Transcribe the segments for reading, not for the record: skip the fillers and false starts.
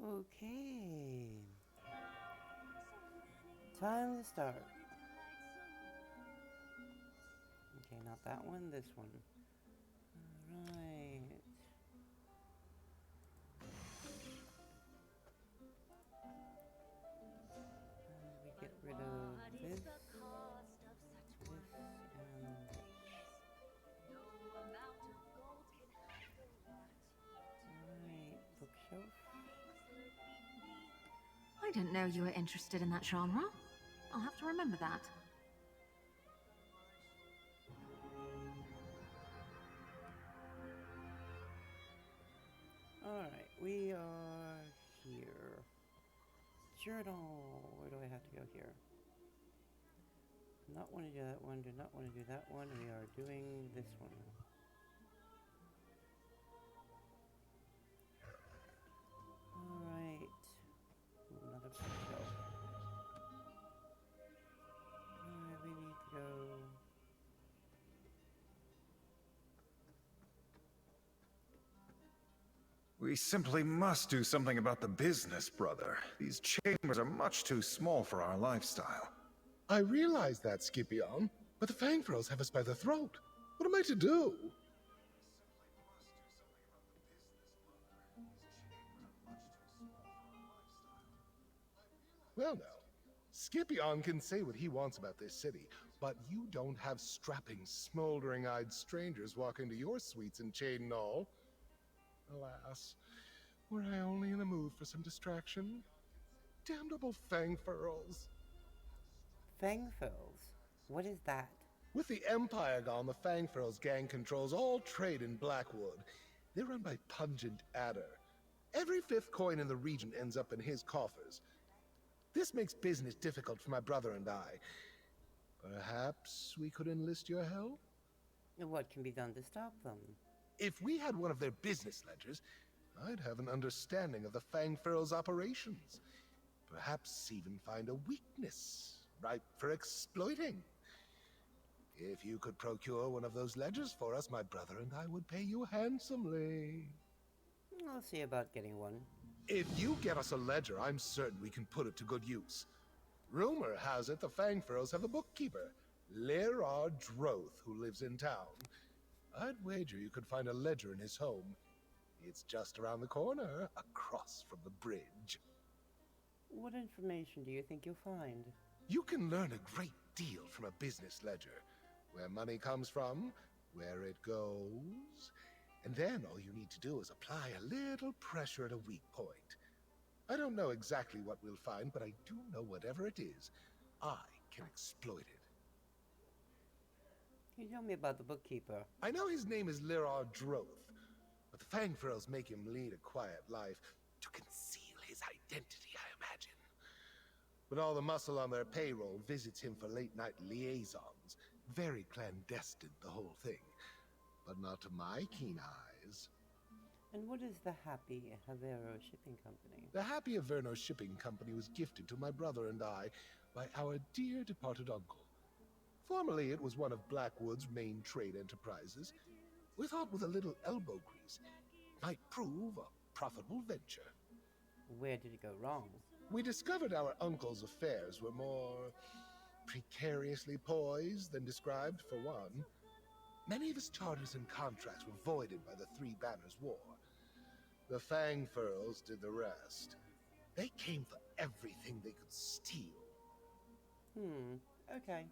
Okay. Time to start. Okay, not that one, this one. Alright. We get rid of this, and this. Alright, bookshelf. I didn't know you were interested in that genre. I'll have to remember that. Alright, we are here. Journal. Where do I have to go here? Not want to do that one, do not want to do that one. We are doing this one. Alright. Another bookshelf. Alright, we need to go. We simply must do something about the business, brother. These chambers are much too small for our lifestyle. I realize that, Scipion, but the Fangfurls have us by the throat. What am I to do? Well, now, Scipion can say what he wants about this city, but you don't have strapping, smoldering-eyed strangers walk into your suites in Chain Knoll. Alas, were I only in the mood for some distraction? Damnable Fangfurls. Fangfurls? What is that? With the Empire gone, the Fangfurls gang controls all trade in Blackwood. They're run by Pungent Adder. Every fifth coin in the region ends up in his coffers. This makes business difficult for my brother and I. Perhaps we could enlist your help? What can be done to stop them? If we had one of their business ledgers, I'd have an understanding of the Fangfurl's operations. Perhaps even find a weakness ripe for exploiting. If you could procure one of those ledgers for us, my brother and I would pay you handsomely. I'll see about getting one. If you get us a ledger, I'm certain we can put it to good use. Rumor has it the Fangfurls have a bookkeeper, Lyrard Droth, who lives in town. I'd wager you could find a ledger in his home. It's just around the corner, across from the bridge. What information do you think you'll find? You can learn a great deal from a business ledger. Where money comes from, where it goes, and then all you need to do is apply a little pressure at a weak point. I don't know exactly what we'll find, but I do know whatever it is, I can exploit it. Can you tell me about the bookkeeper? I know his name is Lyrard Droth, but the Fangfurls make him lead a quiet life to conceal his identity, I imagine. But all the muscle on their payroll visits him for late-night liaisons. Very clandestine, the whole thing. But not to my keen eyes. And what is the Happy Havero Shipping Company? The Happy Averno Shipping Company was gifted to my brother and I by our dear departed uncle. Formerly, it was one of Blackwood's main trade enterprises. We thought with a little elbow grease, it might prove a profitable venture. Where did it go wrong? We discovered our uncle's affairs were more precariously poised than described, for one. Many of his charters and contracts were voided by the Three Banners War. The Fangfurls did the rest. They came for everything they could steal. Okay.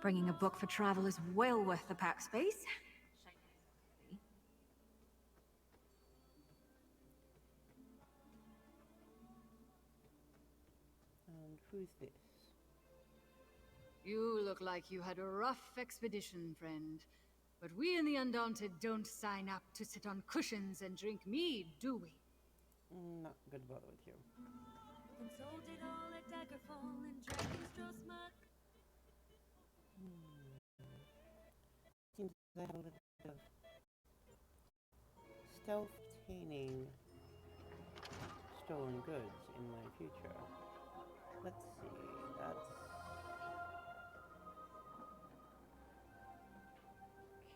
Bringing a book for travel is well worth the pack space. And who's this? You look like you had a rough expedition, friend. But we in the Undaunted don't sign up to sit on cushions and drink mead, do we? Not gonna bother with you. And sold it all at Daggerfall and Dragonstraw Smug. Seems I have a little bit of self-taining stolen goods in my future. Let's see, that's...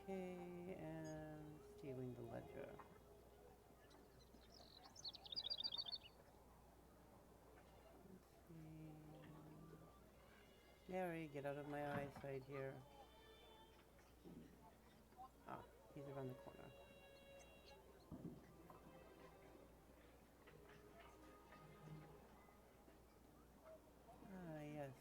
Okay, and stealing the ledger. Let's see... Larry, get out of my eyesight here. Ah, he's around the corner. Ah, yes.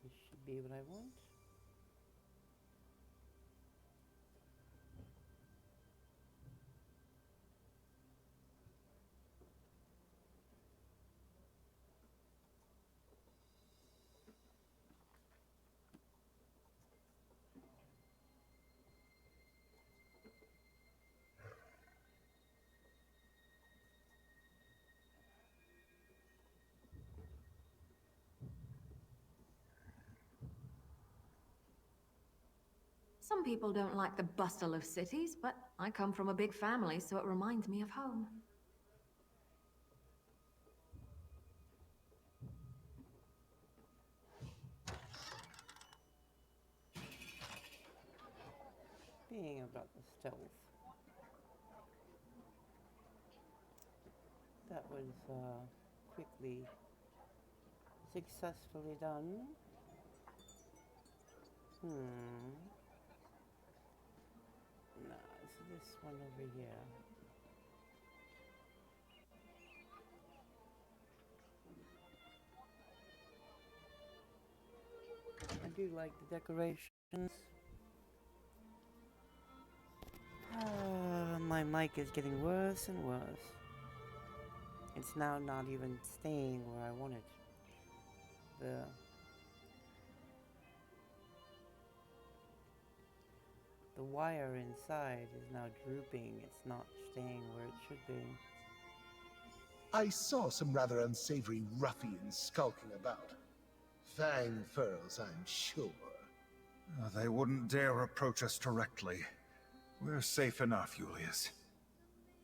This should be what I want. Some people don't like the bustle of cities, but I come from a big family, so it reminds me of home. seeing about the stealth. That was quickly, successfully done. Nah, it's this one over here. I do like the decorations. My mic is getting worse and worse. It's now not even staying where I want it. The wire inside is now drooping. It's not staying where it should be. I saw some rather unsavory ruffians skulking about. Fang furls, I'm sure. They wouldn't dare approach us directly. We're safe enough, Julius.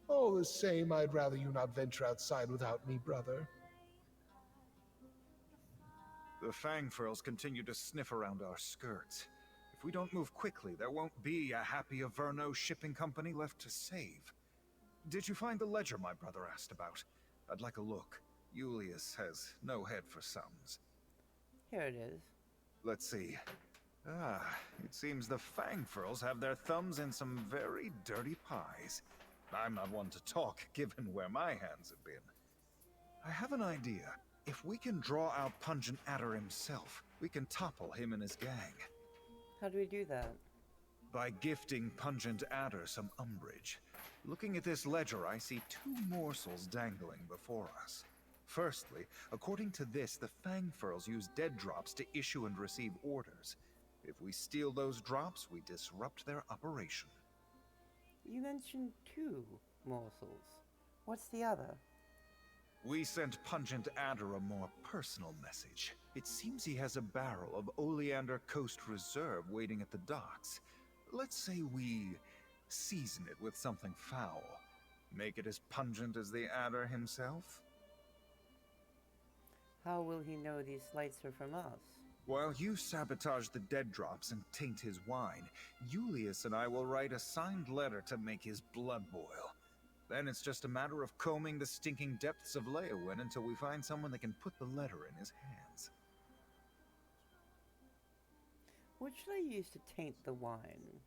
All the same, I'd rather you not venture outside without me, brother. The Fangfurls continue to sniff around our skirts. If we don't move quickly, there won't be a happy Averno shipping company left to save. Did you find the ledger my brother asked about? I'd like a look. Julius has no head for sums. Here it is. Let's see. It seems the Fangfurls have their thumbs in some very dirty pies. I'm not one to talk, given where my hands have been. I have an idea. If we can draw out Pungent Adder himself, we can topple him and his gang. How do we do that? By gifting Pungent Adder some umbrage. Looking at this ledger, I see two morsels dangling before us. Firstly, according to this, the Fangfurls use dead drops to issue and receive orders. If we steal those drops, we disrupt their operation. You mentioned two morsels. What's the other? We sent Pungent Adder a more personal message. It seems he has a barrel of Oleander Coast Reserve waiting at the docks. Let's say we season it with something foul. Make it as pungent as the adder himself? How will he know these slights are from us? While you sabotage the dead drops and taint his wine, Julius and I will write a signed letter to make his blood boil. Then it's just a matter of combing the stinking depths of Leyawen until we find someone that can put the letter in his hands. What should I use to taint the wine?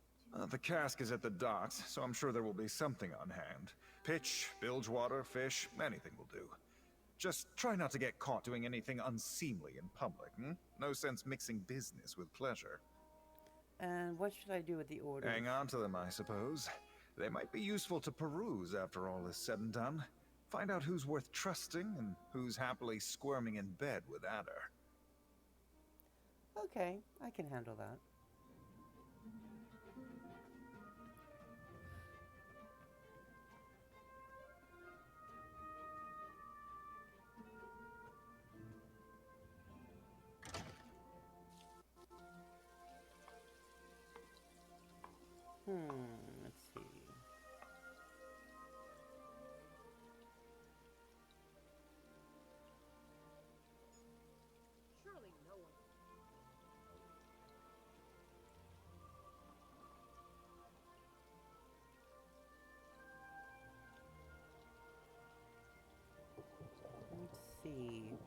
The cask is at the docks, so I'm sure there will be something on hand. Pitch, bilge water, fish, anything will do. Just try not to get caught doing anything unseemly in public, No sense mixing business with pleasure. And what should I do with the orders? Hang on to them, I suppose. They might be useful to peruse after all is said and done. Find out who's worth trusting and who's happily squirming in bed with Adder. Okay, I can handle that. Let's see. Surely no one. Let's see.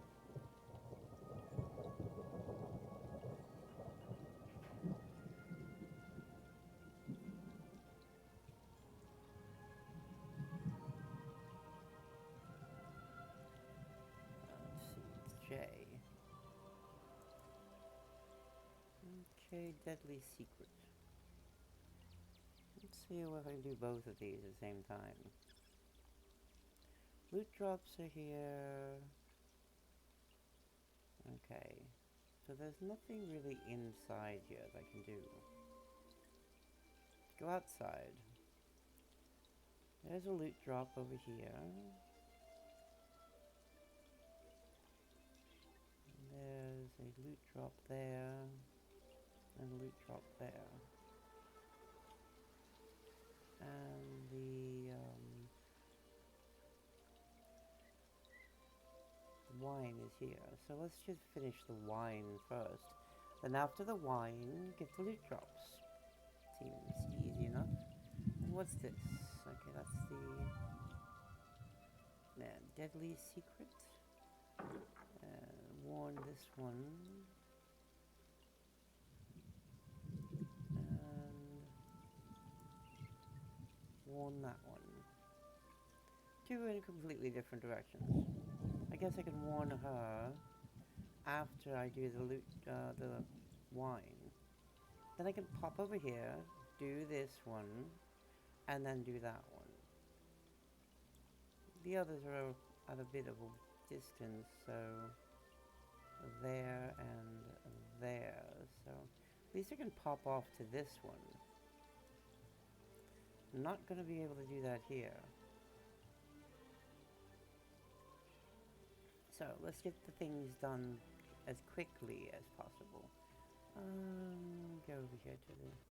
J. Okay, Deadly Secret. Let's see if I can do both of these at the same time. Loot drops are here. Okay, so there's nothing really inside here that I can do. Go outside. There's a loot drop over here. There's a loot drop there, and a loot drop there. And the wine is here. So let's just finish the wine first. Then after the wine, get the loot drops. Seems easy enough. what's this? Okay, that's the deadly secret. Warn this one. And warn that one. Two in completely different directions. I guess I can warn her after I do the wine. Then I can pop over here, do this one, and then do that one. The others are at a bit of a distance, so there and there. So at least I can pop off to this one. I'm not going to be able to do that here. So let's get the things done as quickly as possible. Go over here to the route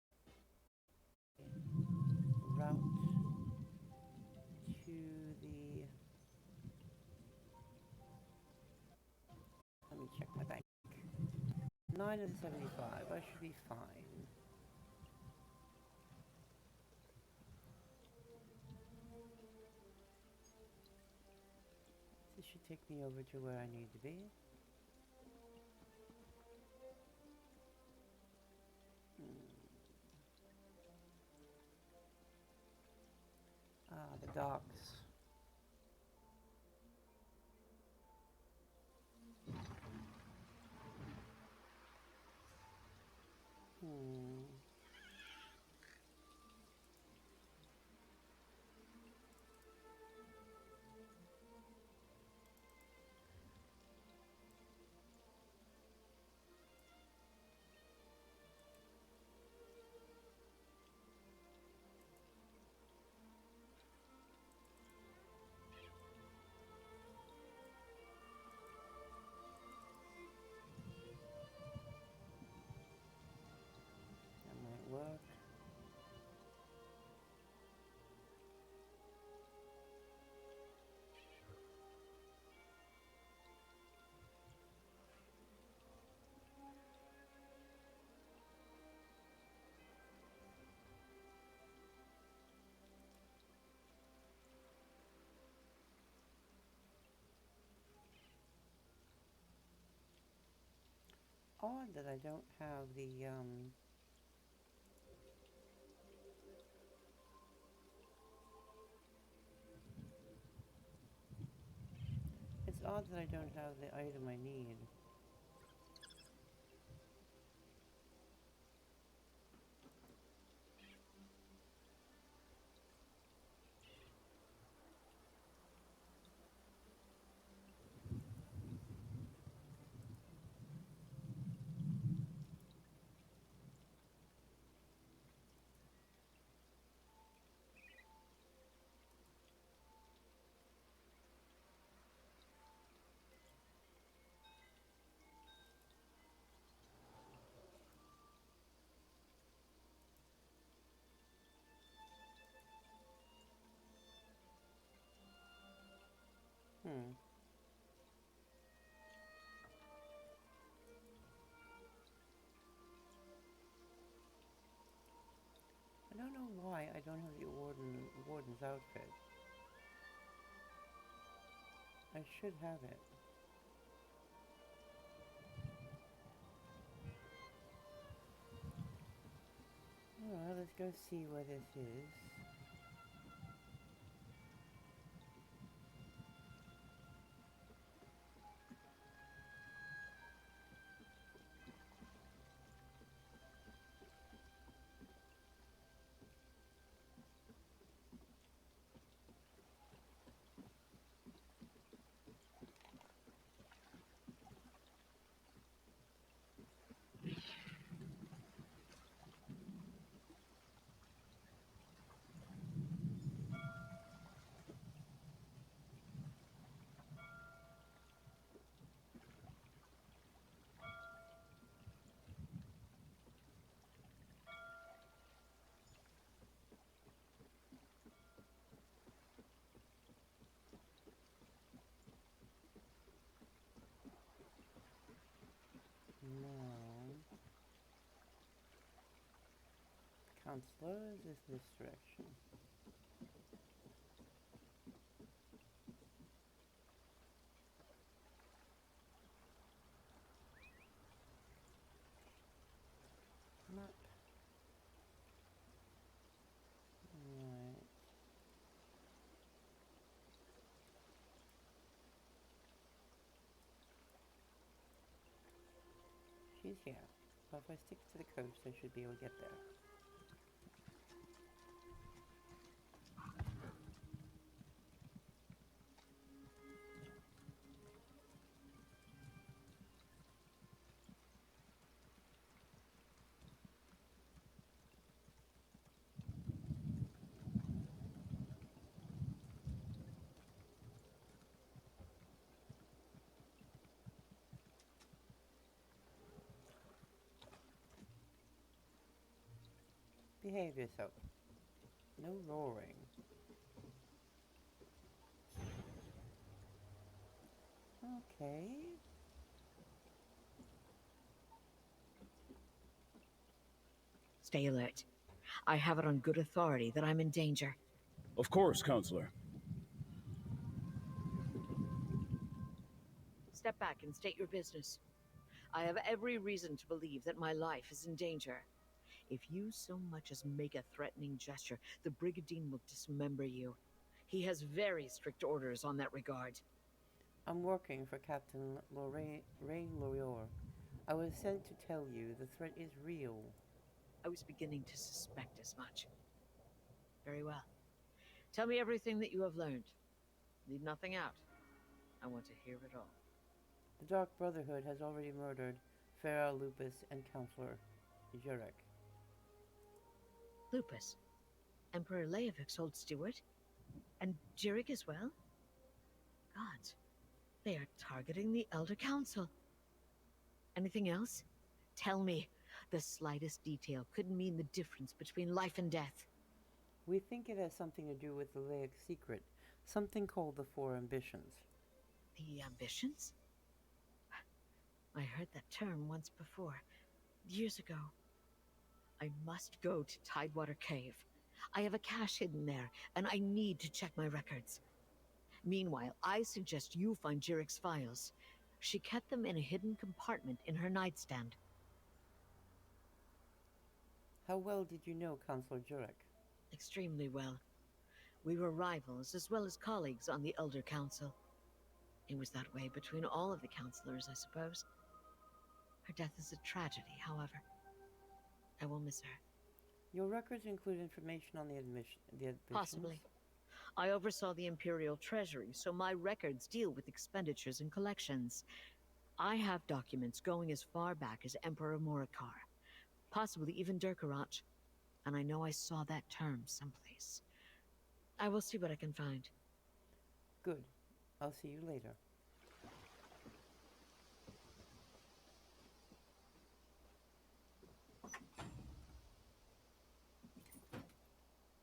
to the... Let me check my bank. 9 of the 75. I should be fine. This should take me over to where I need to be. The docks. That might work. Odd that I don't have the, It's odd that I don't have the item I need. I don't know why I don't have the warden's outfit. I should have it. Well, let's go see where this is. Counselor, is this direction? Map. Right. She's here. So if I stick to the coast, I should be able to get there. Behave yourself. No roaring. Okay. Stay alert. I have it on good authority that I'm in danger. Of course, Counselor. Step back and state your business. I have every reason to believe that my life is in danger. If you so much as make a threatening gesture, the Brigadine will dismember you. He has very strict orders on that regard. I'm working for Captain Rain Lorior. I was sent to tell you the threat is real. I was beginning to suspect as much. Very well. Tell me everything that you have learned. Leave nothing out. I want to hear it all. The Dark Brotherhood has already murdered Farah, Lupus, and Counselor Jurek. Lupus? Emperor Leovik's old steward? And Jirik as well? Gods, they are targeting the Elder Council. Anything else? Tell me. The slightest detail could mean the difference between life and death. We think it has something to do with the Laic secret, something called the Four Ambitions. The ambitions? I heard that term once before, years ago. I must go to Tidewater Cave. I have a cache hidden there, and I need to check my records. Meanwhile, I suggest you find Jirik's files. She kept them in a hidden compartment in her nightstand. How well did you know Counselor Jurek? Extremely well. We were rivals as well as colleagues on the Elder Council. It was that way between all of the counselors, I suppose. Her death is a tragedy, however. I will miss her. Your records include information on the admissions? Possibly. I oversaw the Imperial Treasury, so my records deal with expenditures and collections. I have documents going as far back as Emperor Morikar, possibly even Durkarach, and I know I saw that term someplace. I will see what I can find. Good. I'll see you later.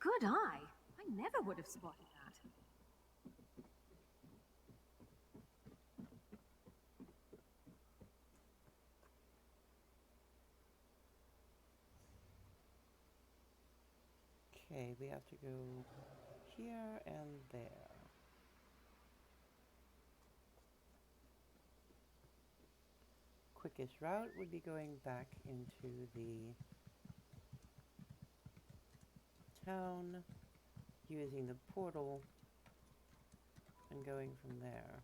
Good eye. I never would have spotted that. Okay, we have to go here and there. Quickest route would be going back into the town, using the portal, and going from there.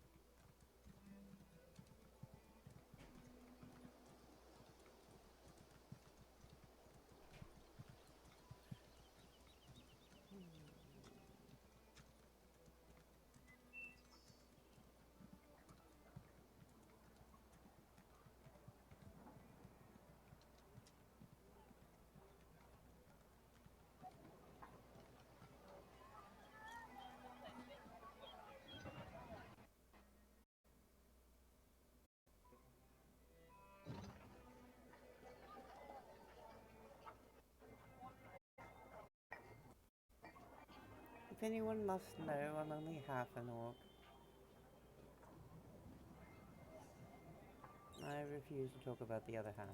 If anyone must know, I'm only half an orc. I refuse to talk about the other half.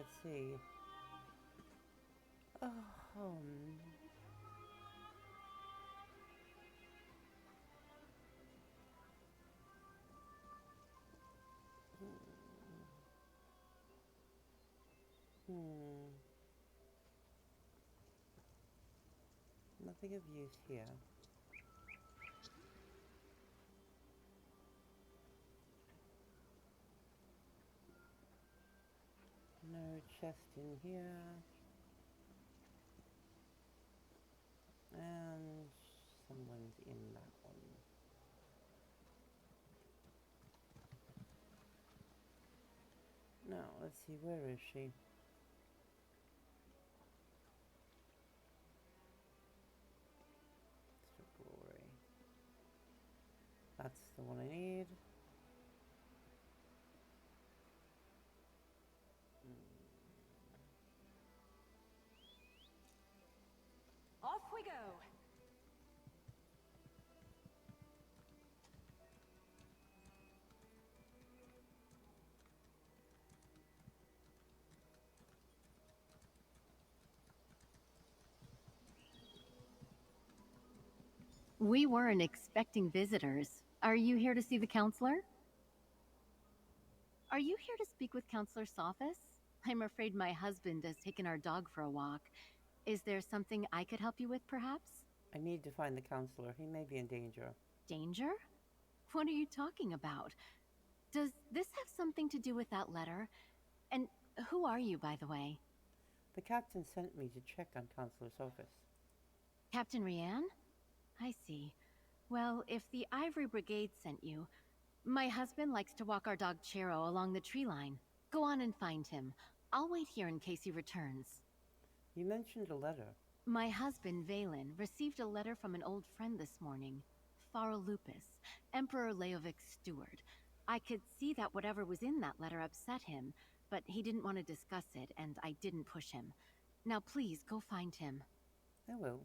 let's see. Oh, Nothing of use here. No chest in here. And someone's in that one. Now, let's see, where is she? For glory. That's the one I need. Off we go. We weren't expecting visitors. Are you here to see the counselor? Are you here to speak with Counselor Sophis? I'm afraid my husband has taken our dog for a walk. Is there something I could help you with, perhaps? I need to find the counselor. He may be in danger. Danger? What are you talking about? Does this have something to do with that letter? And who are you, by the way? The captain sent me to check on Counselor Sophis. Captain Rianne? I see. Well, if the Ivory Brigade sent you, my husband likes to walk our dog Chero along the tree line. Go on and find him. I'll wait here in case he returns. You mentioned a letter. My husband, Valen, received a letter from an old friend this morning. Farol Lupus, Emperor Leovic's steward. I could see that whatever was in that letter upset him, but he didn't want to discuss it, and I didn't push him. Now please, go find him. I will.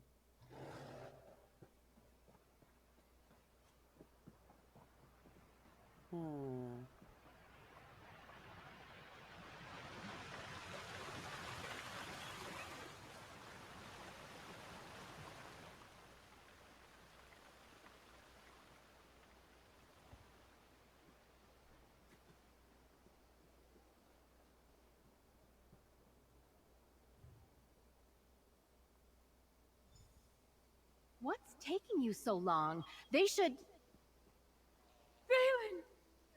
What's taking you so long? They should... Valen!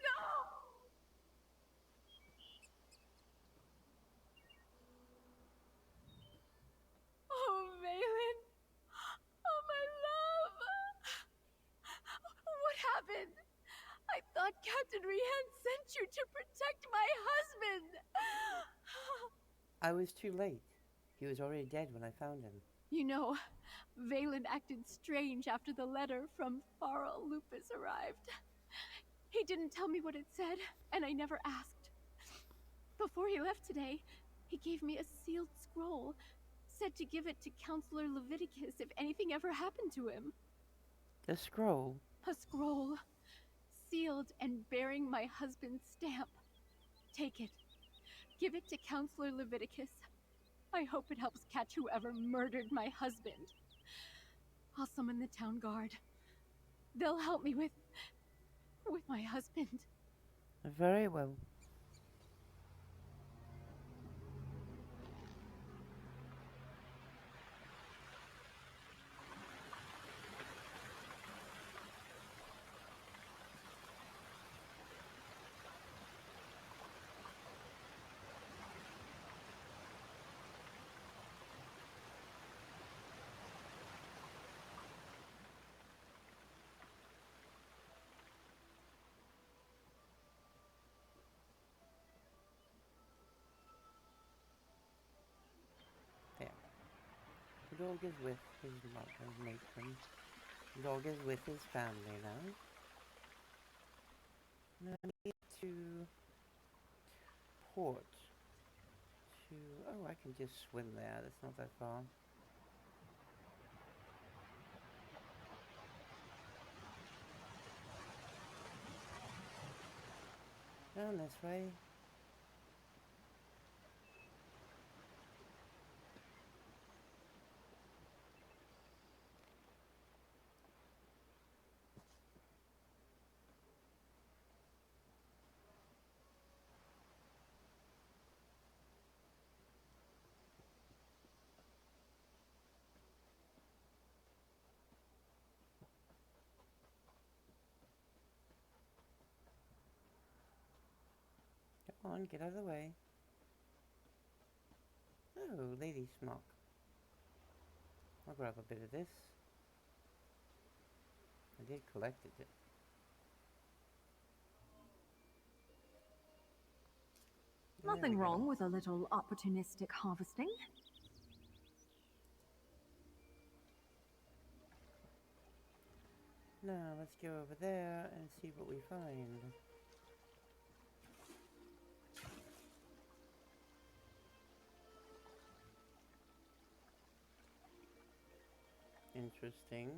No! Oh, Valen! Oh, my love! What happened? I thought Captain Rianne sent you to protect my husband! I was too late. He was already dead when I found him. You know, Valen acted strange after the letter from Farol Lupus arrived. He didn't tell me what it said, and I never asked. Before he left today, he gave me a sealed scroll, said to give it to Counselor Leviticus if anything ever happened to him. The scroll? A scroll, sealed and bearing my husband's stamp. Take it. Give it to Counselor Leviticus. I hope it helps catch whoever murdered my husband. I'll summon the town guard. They'll help me with my husband. Very well. The dog is with his mother, matron. The dog is with his family now. Now I need to port to... Oh, I can just swim there. That's not that far. Down this way. on, get out of the way. Oh, lady smock. I'll grab a bit of this. I did collect it. There Nothing we go. wrong with a little opportunistic harvesting. Now, let's go over there and see what we find. Interesting.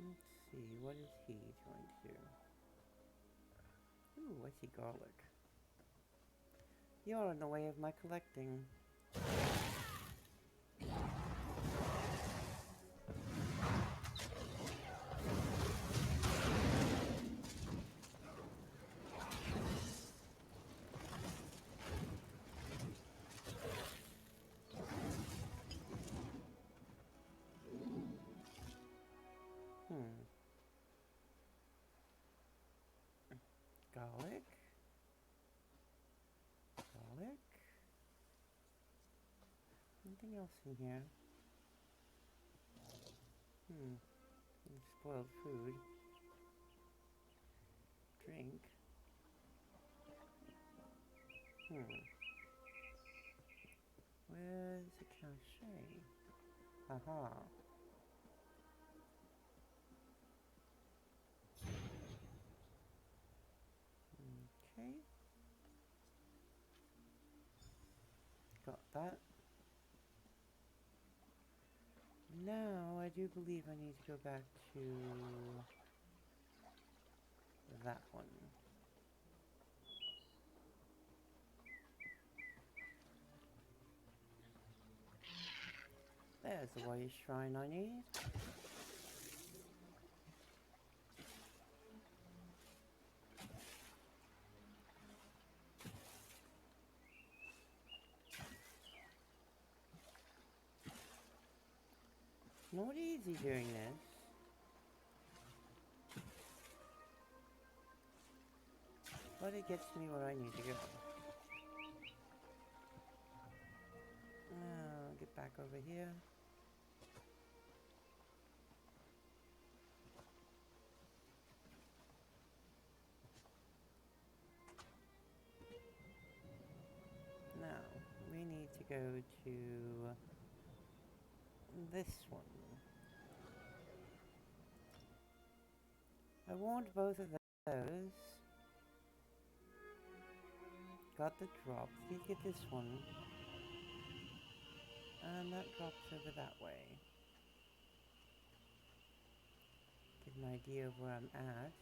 Let's see, what is he trying to do? Ooh, I see garlic. You're in the way of my collecting. Garlic. Garlic. Anything else in here? Spoiled food. Drink. Where's the cache? Haha. Okay. Got that. Now, I do believe I need to go back to that one. There's the white shrine I need. Not easy doing this. But it gets me where I need to go. I'll get back over here. Now, we need to go to this one. I want both of those. Got the drop. Let's get this one. And that drops over that way. Get an idea of where I'm at.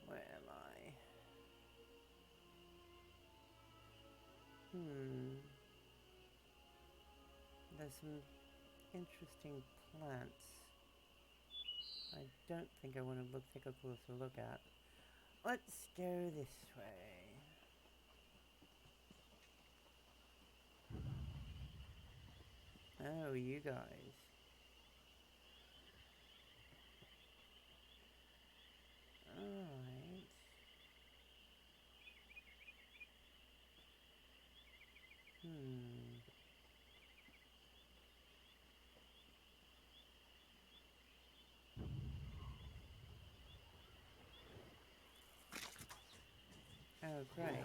Where am I? There's some interesting plants. I don't think I want to take a closer look at. Let's go this way. Oh, you guys. Alright. Oh, great.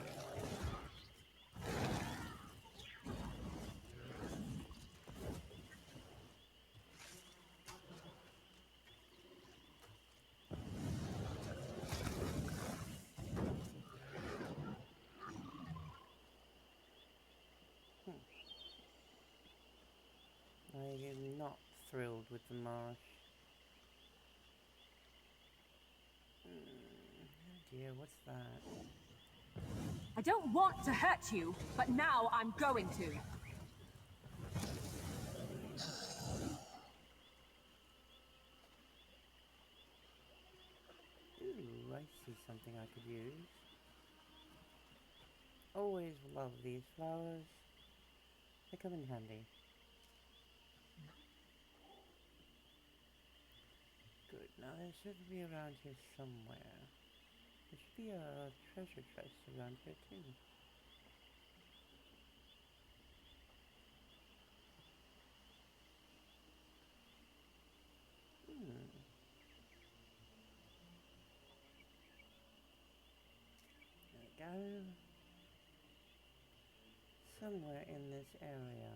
I am not thrilled with the marsh. Oh dear, what's that? I don't want to hurt you, but now I'm going to. Ooh, be something I could use. Always love these flowers. They come in handy. Good. Now there should be around here somewhere. There should be a treasure chest around here too. There we go. Somewhere in this area.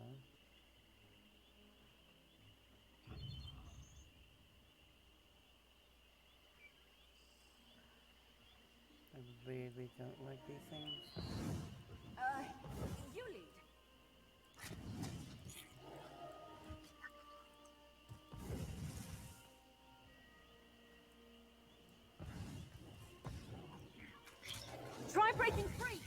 I really don't like these things. You lead. Try breaking free!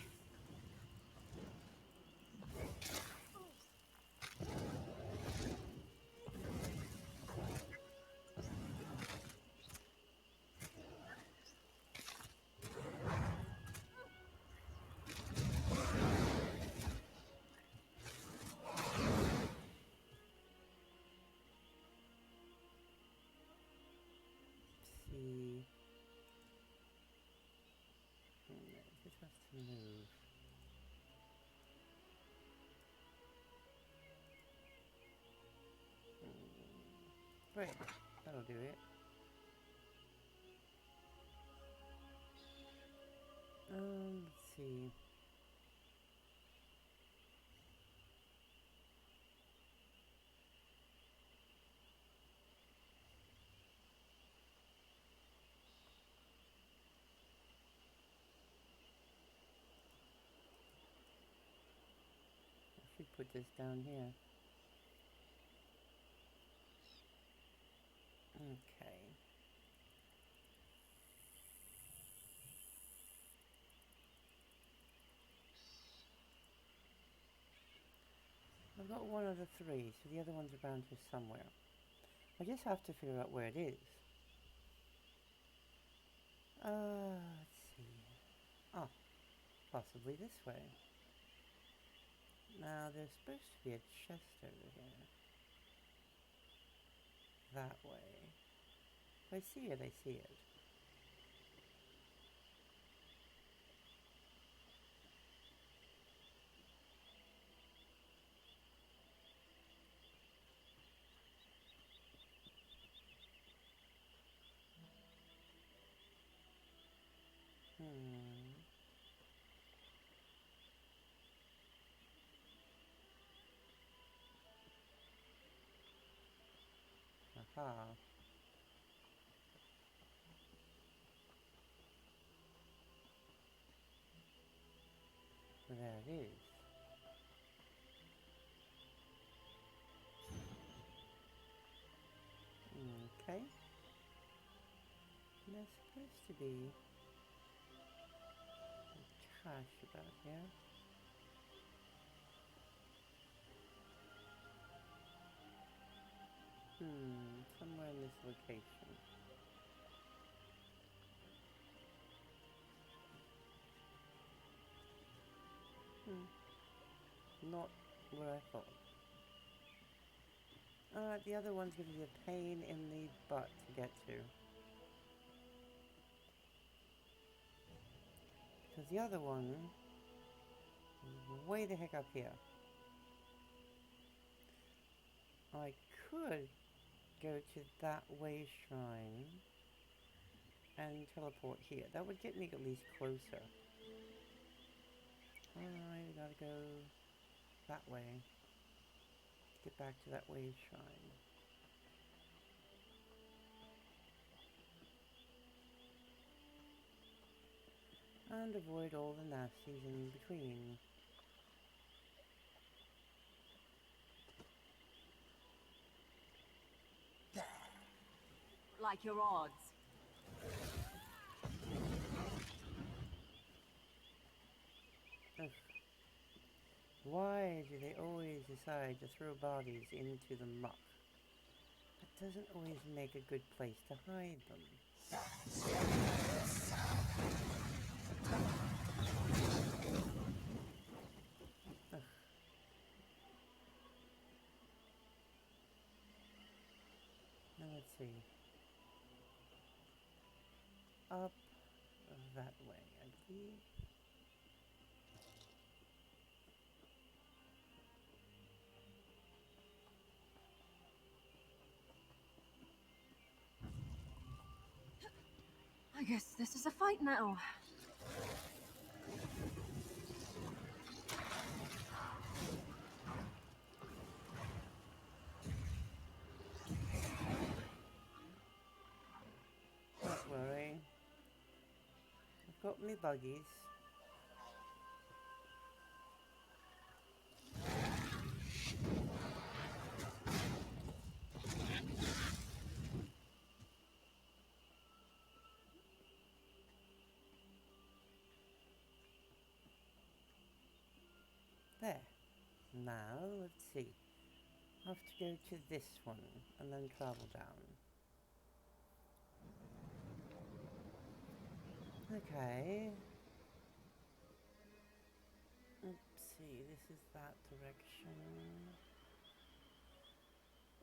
See. This has to move. Right, that'll do it. Let's see. I should put this down here. Okay. I've got one of the three, so the other one's around here somewhere. I just have to figure out where it is. Let's see. Oh, possibly this way. Now, there's supposed to be a chest over here. That way. If I see it, I see it. Aha. There it is. Okay. There's supposed to be a cache about here. Somewhere in this location. Not where I thought. The other one's going to be a pain in the butt to get to. Because the other one is way the heck up here. I could go to that way shrine and teleport here. That would get me at least closer. I gotta go that way to get back to that way shrine. And avoid all the nasties in between. Like your odds. Ugh. Why do they always decide to throw bodies into the muck? That doesn't always make a good place to hide them. Now let's see. Up that way, I believe. I guess this is a fight now. Don't worry. I've got me buggies. There. Now, let's see. I have to go to this one and then travel down. Okay. Let's see, this is that direction.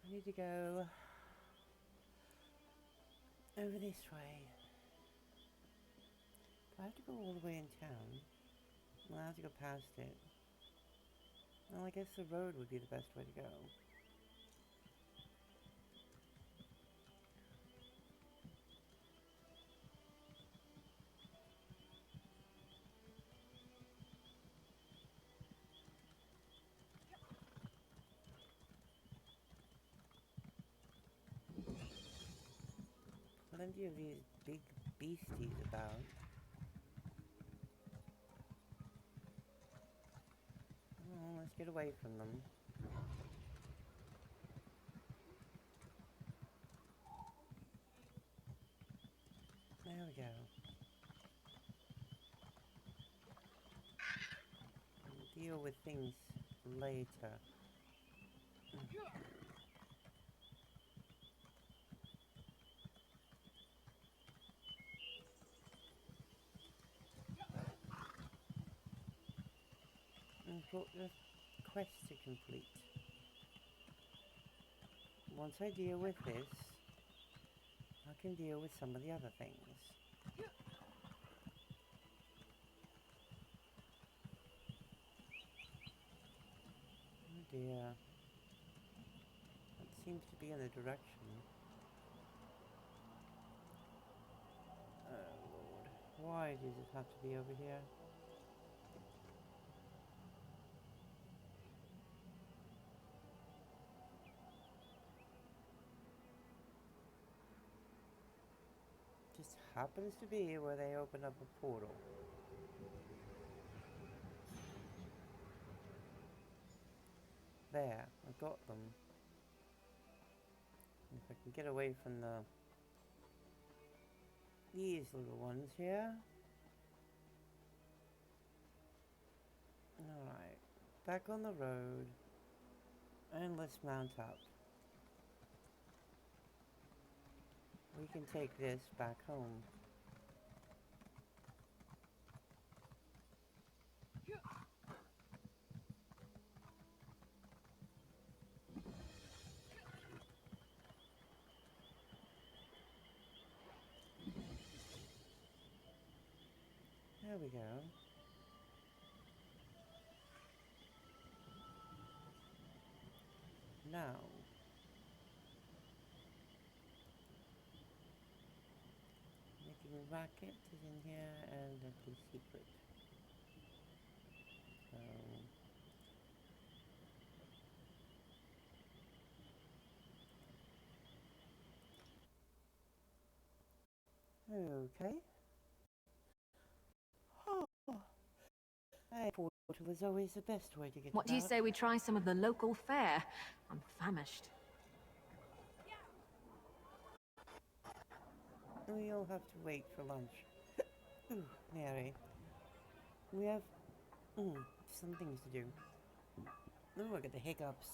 I need to go over this way. Do I have to go all the way in town? Well, I have to go past it. Well, I guess the road would be the best way to go. Plenty of these big beasties about. Oh, let's get away from them. There we go. We'll deal with things later. I've got the quest to complete. Once I deal with this, I can deal with some of the other things. Oh dear. That seems to be in the direction. Oh Lord. Why does it have to be over here? Just happens to be where they open up a portal. There, I got them. If I can get away from these little ones here. Alright, back on the road. And let's mount up. We can take this back home. There we go. Now, making a racket is in here and a big secret. Okay. Oh, a portal is always the best way to get What do you about. say we try some of the local fare? I'm famished. We'll have to wait for lunch. Ooh, Mary. We have some things to do. Oh, I got the hiccups.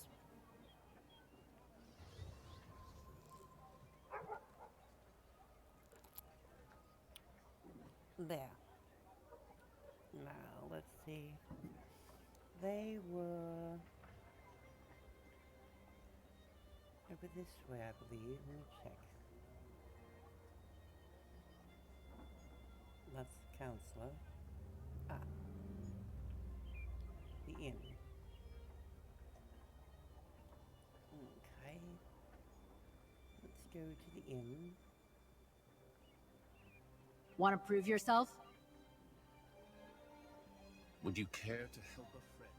There. Now, let's see. They were over this way, I believe. Let me check. That's the counselor. Ah. The inn. Okay. Let's go to the inn. Want to prove yourself? Would you care to help a friend?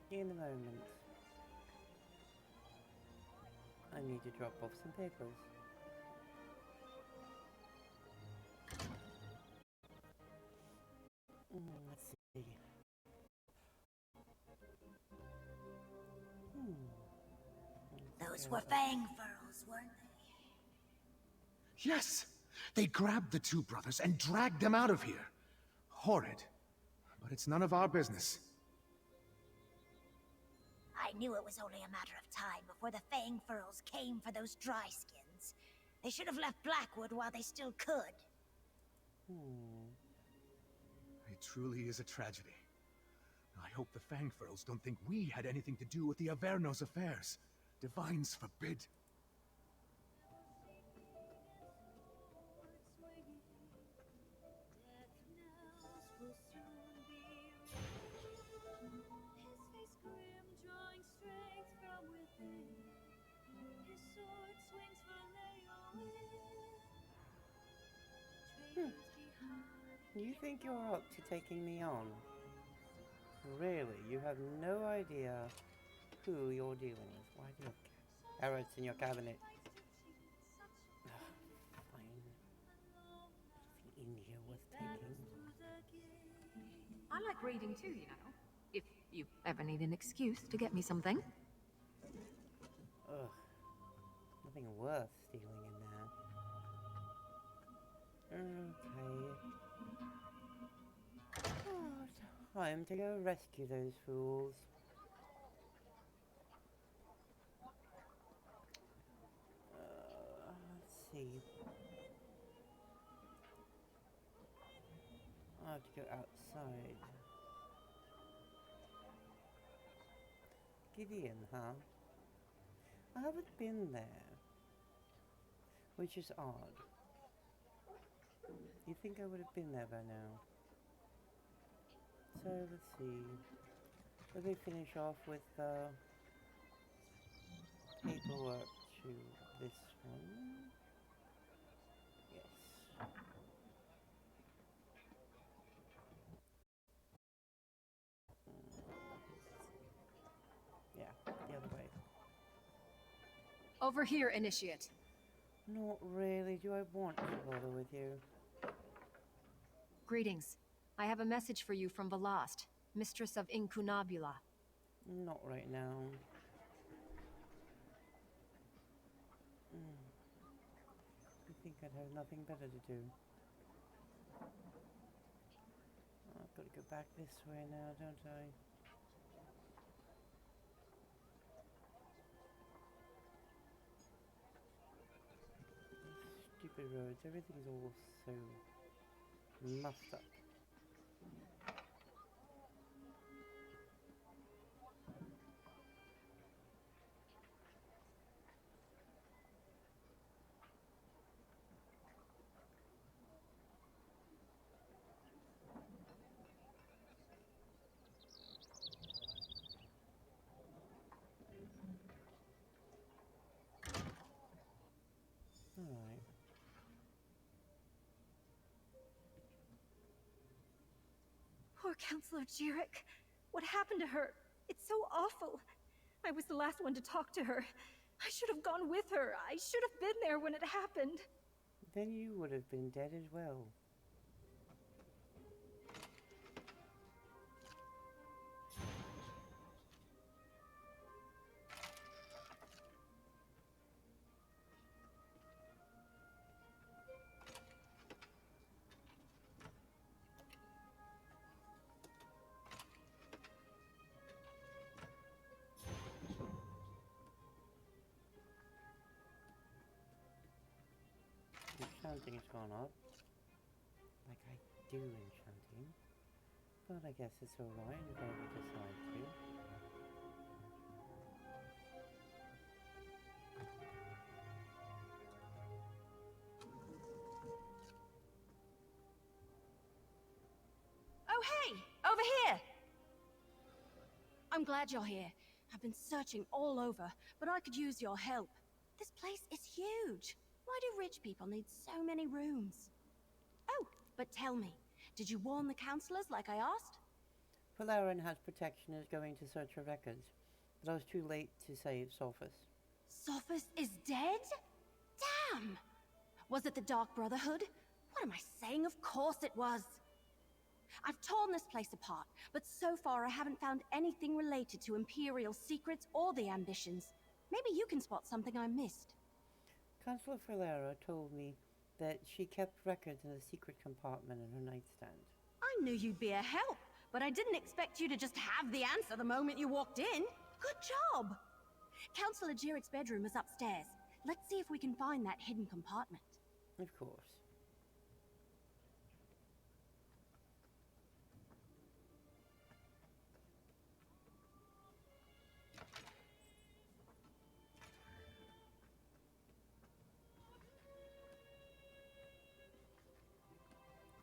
In a moment. I need to drop off some papers. Let's see. Those were fang furls, weren't they? Yes! They grabbed the two brothers and dragged them out of here. Horrid. But it's none of our business. I knew it was only a matter of time before the fang furls came for those dry skins. They should have left Blackwood while they still could. It truly is a tragedy. I hope the Fangfurls don't think we had anything to do with the Averno's affairs. Divines forbid. You think you're up to taking me on? Really? You have no idea who you're dealing with. Why do you have carrots in your cabinet? Fine. Nothing in here worth taking. I like reading too, you know. If you ever need an excuse to get me something. Ugh. Nothing worth stealing in there. Okay. Time to go rescue those fools. Let's see. I have to go outside. Gideon, huh? I haven't been there. Which is odd. You think I would have been there by now? So, let's see. Let me finish off with paperwork to this one. Yes. Yeah, the other way. Over here, Initiate. Not really. Do I want to bother with you? Greetings. I have a message for you from Velast, Mistress of Incunabula. Not right now. I think I'd have nothing better to do. I've got to go back this way now, don't I? Stupid roads, everything's all so muffed up. Alright. Poor Counselor Jarek. What happened to her? It's so awful. I was the last one to talk to her. I should have gone with her. I should have been there when it happened. Then you would have been dead as well. The chanting has gone up. do enchanting, but I guess it's alright if I ever decide to. Oh, hey! Over here! I'm glad you're here. I've been searching all over, but I could use your help. This place is huge. Why do rich people need so many rooms? Oh, but tell me, did you warn the counselors like I asked? Polarin has protection is going to search her records, but I was too late to save Sophus. Sophus is dead? Damn! Was it the Dark Brotherhood? What am I saying? Of course it was! I've torn this place apart, but so far I haven't found anything related to Imperial secrets or the ambitions. Maybe you can spot something I missed. Counselor Falera told me that she kept records in a secret compartment in her nightstand. I knew you'd be a help, but I didn't expect you to just have the answer the moment you walked in. Good job! Counselor Jirik's bedroom is upstairs. Let's see if we can find that hidden compartment. Of course.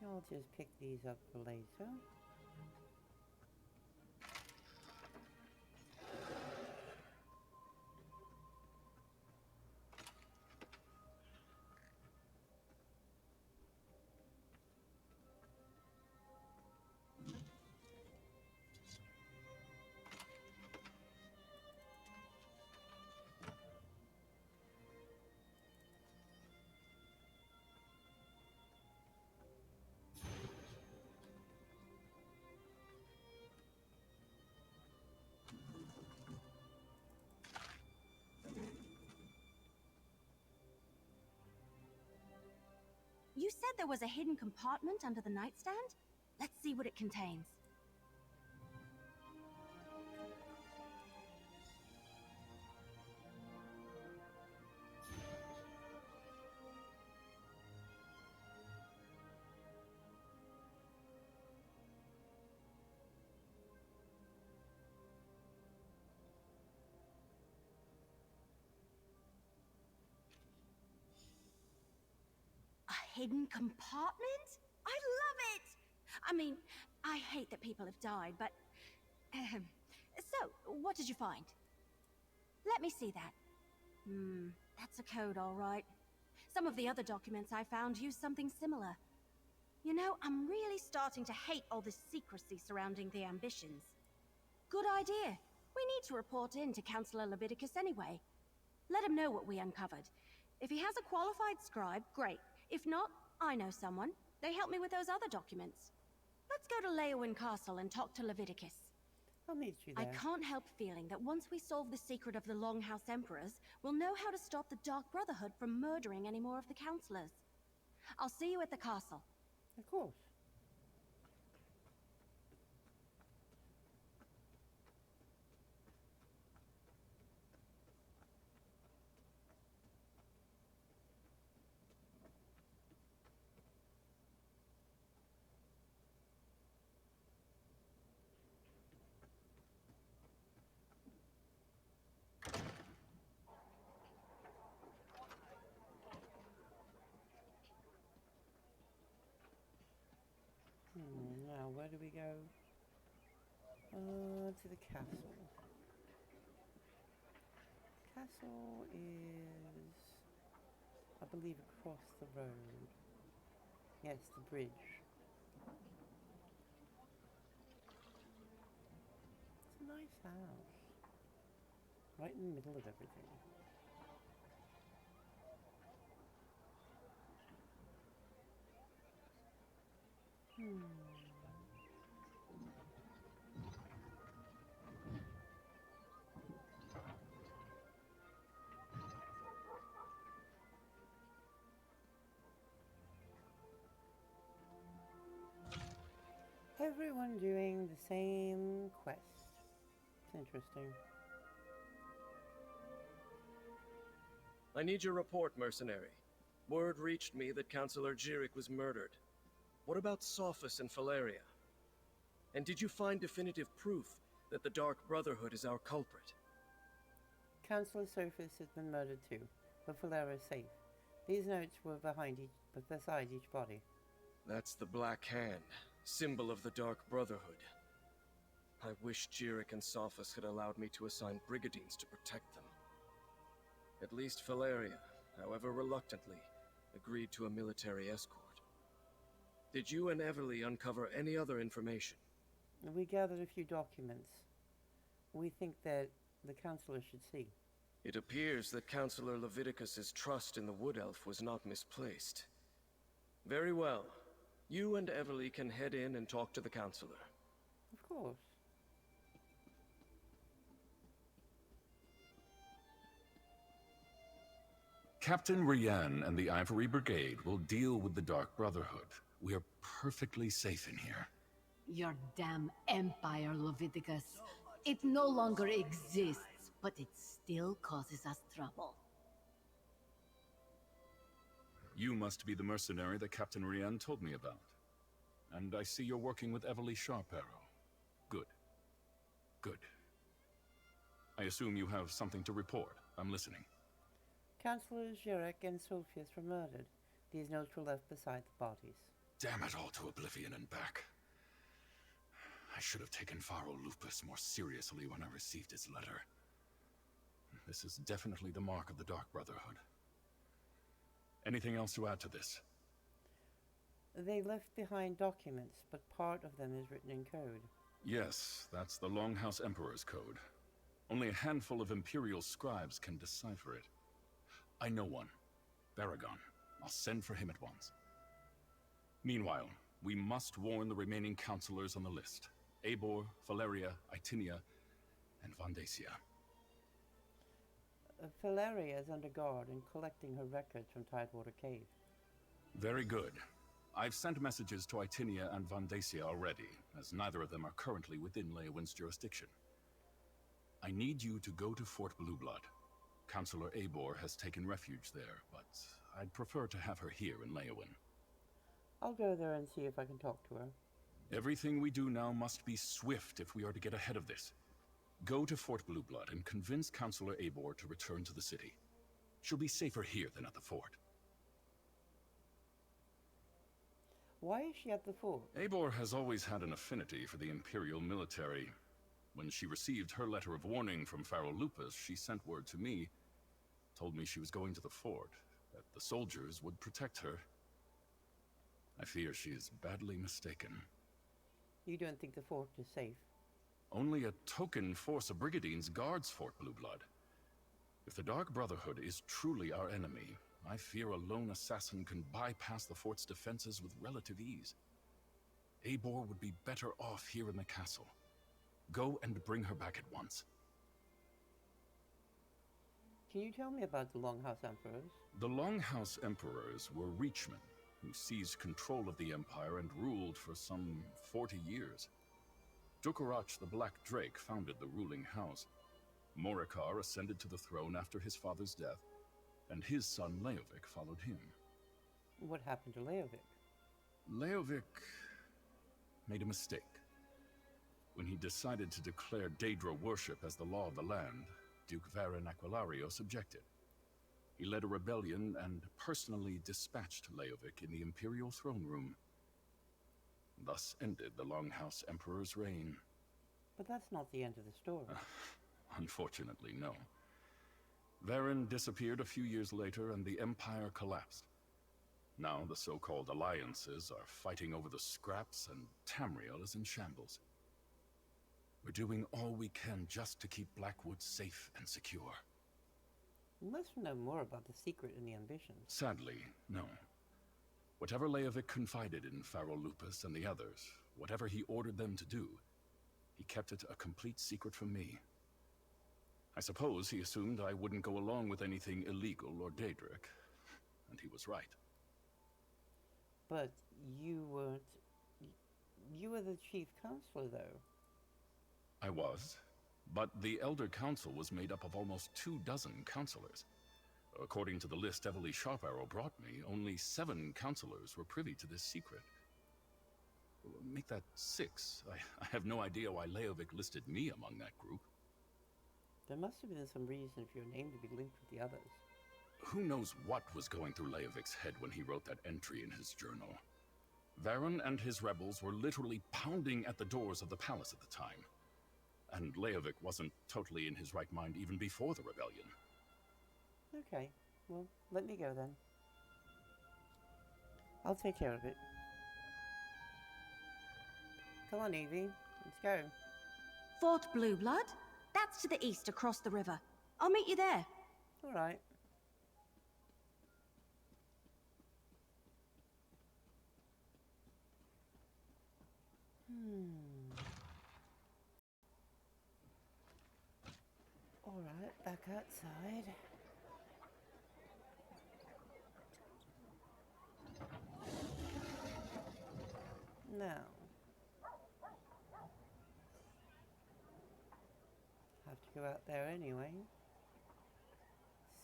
I'll just pick these up for later. You said there was a hidden compartment under the nightstand? Let's see what it contains. Hidden compartment? I love it! I mean, I hate that people have died, but... So, what did you find? Let me see that. That's a code, all right. Some of the other documents I found use something similar. You know, I'm really starting to hate all this secrecy surrounding the ambitions. Good idea. We need to report in to Counselor Leviticus anyway. Let him know what we uncovered. If he has a qualified scribe, great. If not, I know someone. They helped me with those other documents. Let's go to Leowyn Castle and talk to Leviticus. I'll meet you there. I can't help feeling that once we solve the secret of the Longhouse Emperors, we'll know how to stop the Dark Brotherhood from murdering any more of the counselors. I'll see you at the castle. Of course. Now, where do we go? To the castle. Castle is, I believe, across the road. Yes, the bridge. It's a nice house. Right in the middle of everything. Everyone doing the same quest. It's interesting. I need your report, mercenary. Word reached me that Counselor Jirik was murdered. What about Sophus and Valeria? And did you find definitive proof that the Dark Brotherhood is our culprit? Councillor Sophus has been murdered too, but Valeria is safe. These notes were beside each body. That's the Black Hand, symbol of the Dark Brotherhood. I wish Jirik and Sophus had allowed me to assign Brigadines to protect them. At least Valeria, however reluctantly, agreed to a military escort. Did you and Everly uncover any other information? We gathered a few documents. We think that the Councillor should see. It appears that Councillor Leviticus's trust in the Wood Elf was not misplaced. Very well. You and Everly can head in and talk to the Councillor. Of course. Captain Rian and the Ivory Brigade will deal with the Dark Brotherhood. We are perfectly safe in here. Your damn empire, Leviticus. It no longer exists, but it still causes us trouble. You must be the mercenary that Captain Rian told me about. And I see you're working with Everly Sharparrow. Good. Good. I assume you have something to report. I'm listening. Councillors Jirik and Sulfius were murdered. These notes were left beside the bodies. Damn it all to oblivion and back. I should have taken Pharaoh Lupus more seriously when I received his letter. This is definitely the mark of the Dark Brotherhood. Anything else to add to this? They left behind documents, but part of them is written in code. Yes, that's the Longhouse Emperor's code. Only a handful of Imperial scribes can decipher it. I know one. Baragon. I'll send for him at once. Meanwhile, we must warn the remaining councillors on the list. Eivor, Valeria, Itinia, and Vandacia. Valeria is under guard and collecting her records from Tidewater Cave. Very good. I've sent messages to Itinia and Vandacia already, as neither of them are currently within Leowin's jurisdiction. I need you to go to Fort Blueblood. Councillor Eivor has taken refuge there, but I'd prefer to have her here in Leowin. I'll go there and see if I can talk to her. Everything we do now must be swift if we are to get ahead of this. Go to Fort Blueblood and convince Councillor Eivor to return to the city. She'll be safer here than at the fort. Why is she at the fort? Eivor has always had an affinity for the Imperial military. When she received her letter of warning from Pharaoh Lupus, she sent word to me, told me she was going to the fort, that the soldiers would protect her. I fear she is badly mistaken. You don't think the fort is safe? Only a token force of Brigadines guards Fort Blueblood. If the Dark Brotherhood is truly our enemy, I fear a lone assassin can bypass the fort's defenses with relative ease. Eivor would be better off here in the castle. Go and bring her back at once. Can you tell me about the Longhouse Emperors? The Longhouse Emperors were Reachmen, who seized control of the Empire and ruled for some 40 years. Dukarach the Black Drake founded the ruling house. Morikar ascended to the throne after his father's death, and his son Leovic followed him. What happened to Leovic? Leovic made a mistake. When he decided to declare Daedra worship as the law of the land, Duke Varen Aquilarios objected. He led a rebellion and personally dispatched Leovic in the Imperial throne room. Thus ended the Longhouse Emperor's reign. But that's not the end of the story. Unfortunately, no. Varen disappeared a few years later and the Empire collapsed. Now the so-called alliances are fighting over the scraps and Tamriel is in shambles. We're doing all we can just to keep Blackwood safe and secure. You must know more about the secret and the ambitions. Sadly, no. Whatever Leovic confided in Pharaoh Lupus and the others, whatever he ordered them to do, he kept it a complete secret from me. I suppose he assumed I wouldn't go along with anything illegal or Daedric, and he was right. But you weren't... You were the chief counselor, though. I was, but the Elder Council was made up of almost 24 counselors. According to the list Everly Sharparrow brought me, only 7 counselors were privy to this secret. Make that 6. I have no idea why Leovic listed me among that group. There must have been some reason for your name to be linked with the others. Who knows what was going through Leovic's head when he wrote that entry in his journal. Varen and his rebels were literally pounding at the doors of the palace at the time. And Leovic wasn't totally in his right mind even before the rebellion. Okay, well, let me go then. I'll take care of it. Come on, Evie. Let's go. Fort Blueblood? That's to the east across the river. I'll meet you there. Alright. Alright, back outside. Now. Have to go out there anyway.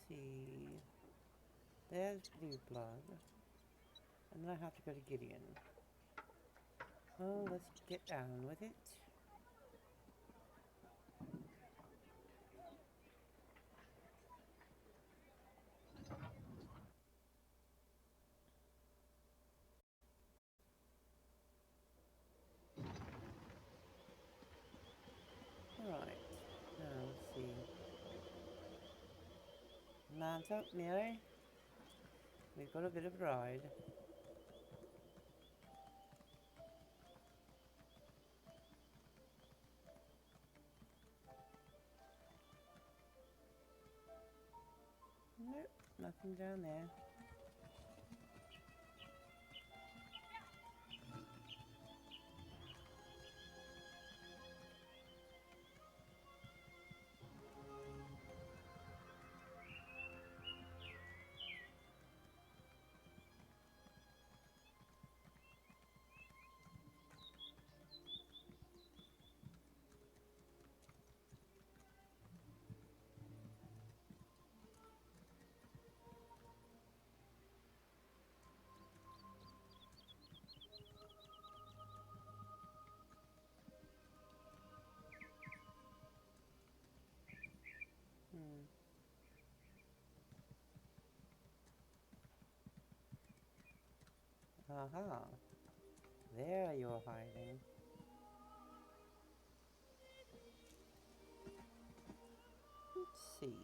See. There's Blue Blood. And then I have to go to Gideon. Oh, let's get down with it. Alright, now let's see. Mount up, Mary. We've got a bit of a ride. Nope, nothing down there. Aha. There you're hiding. Let's see.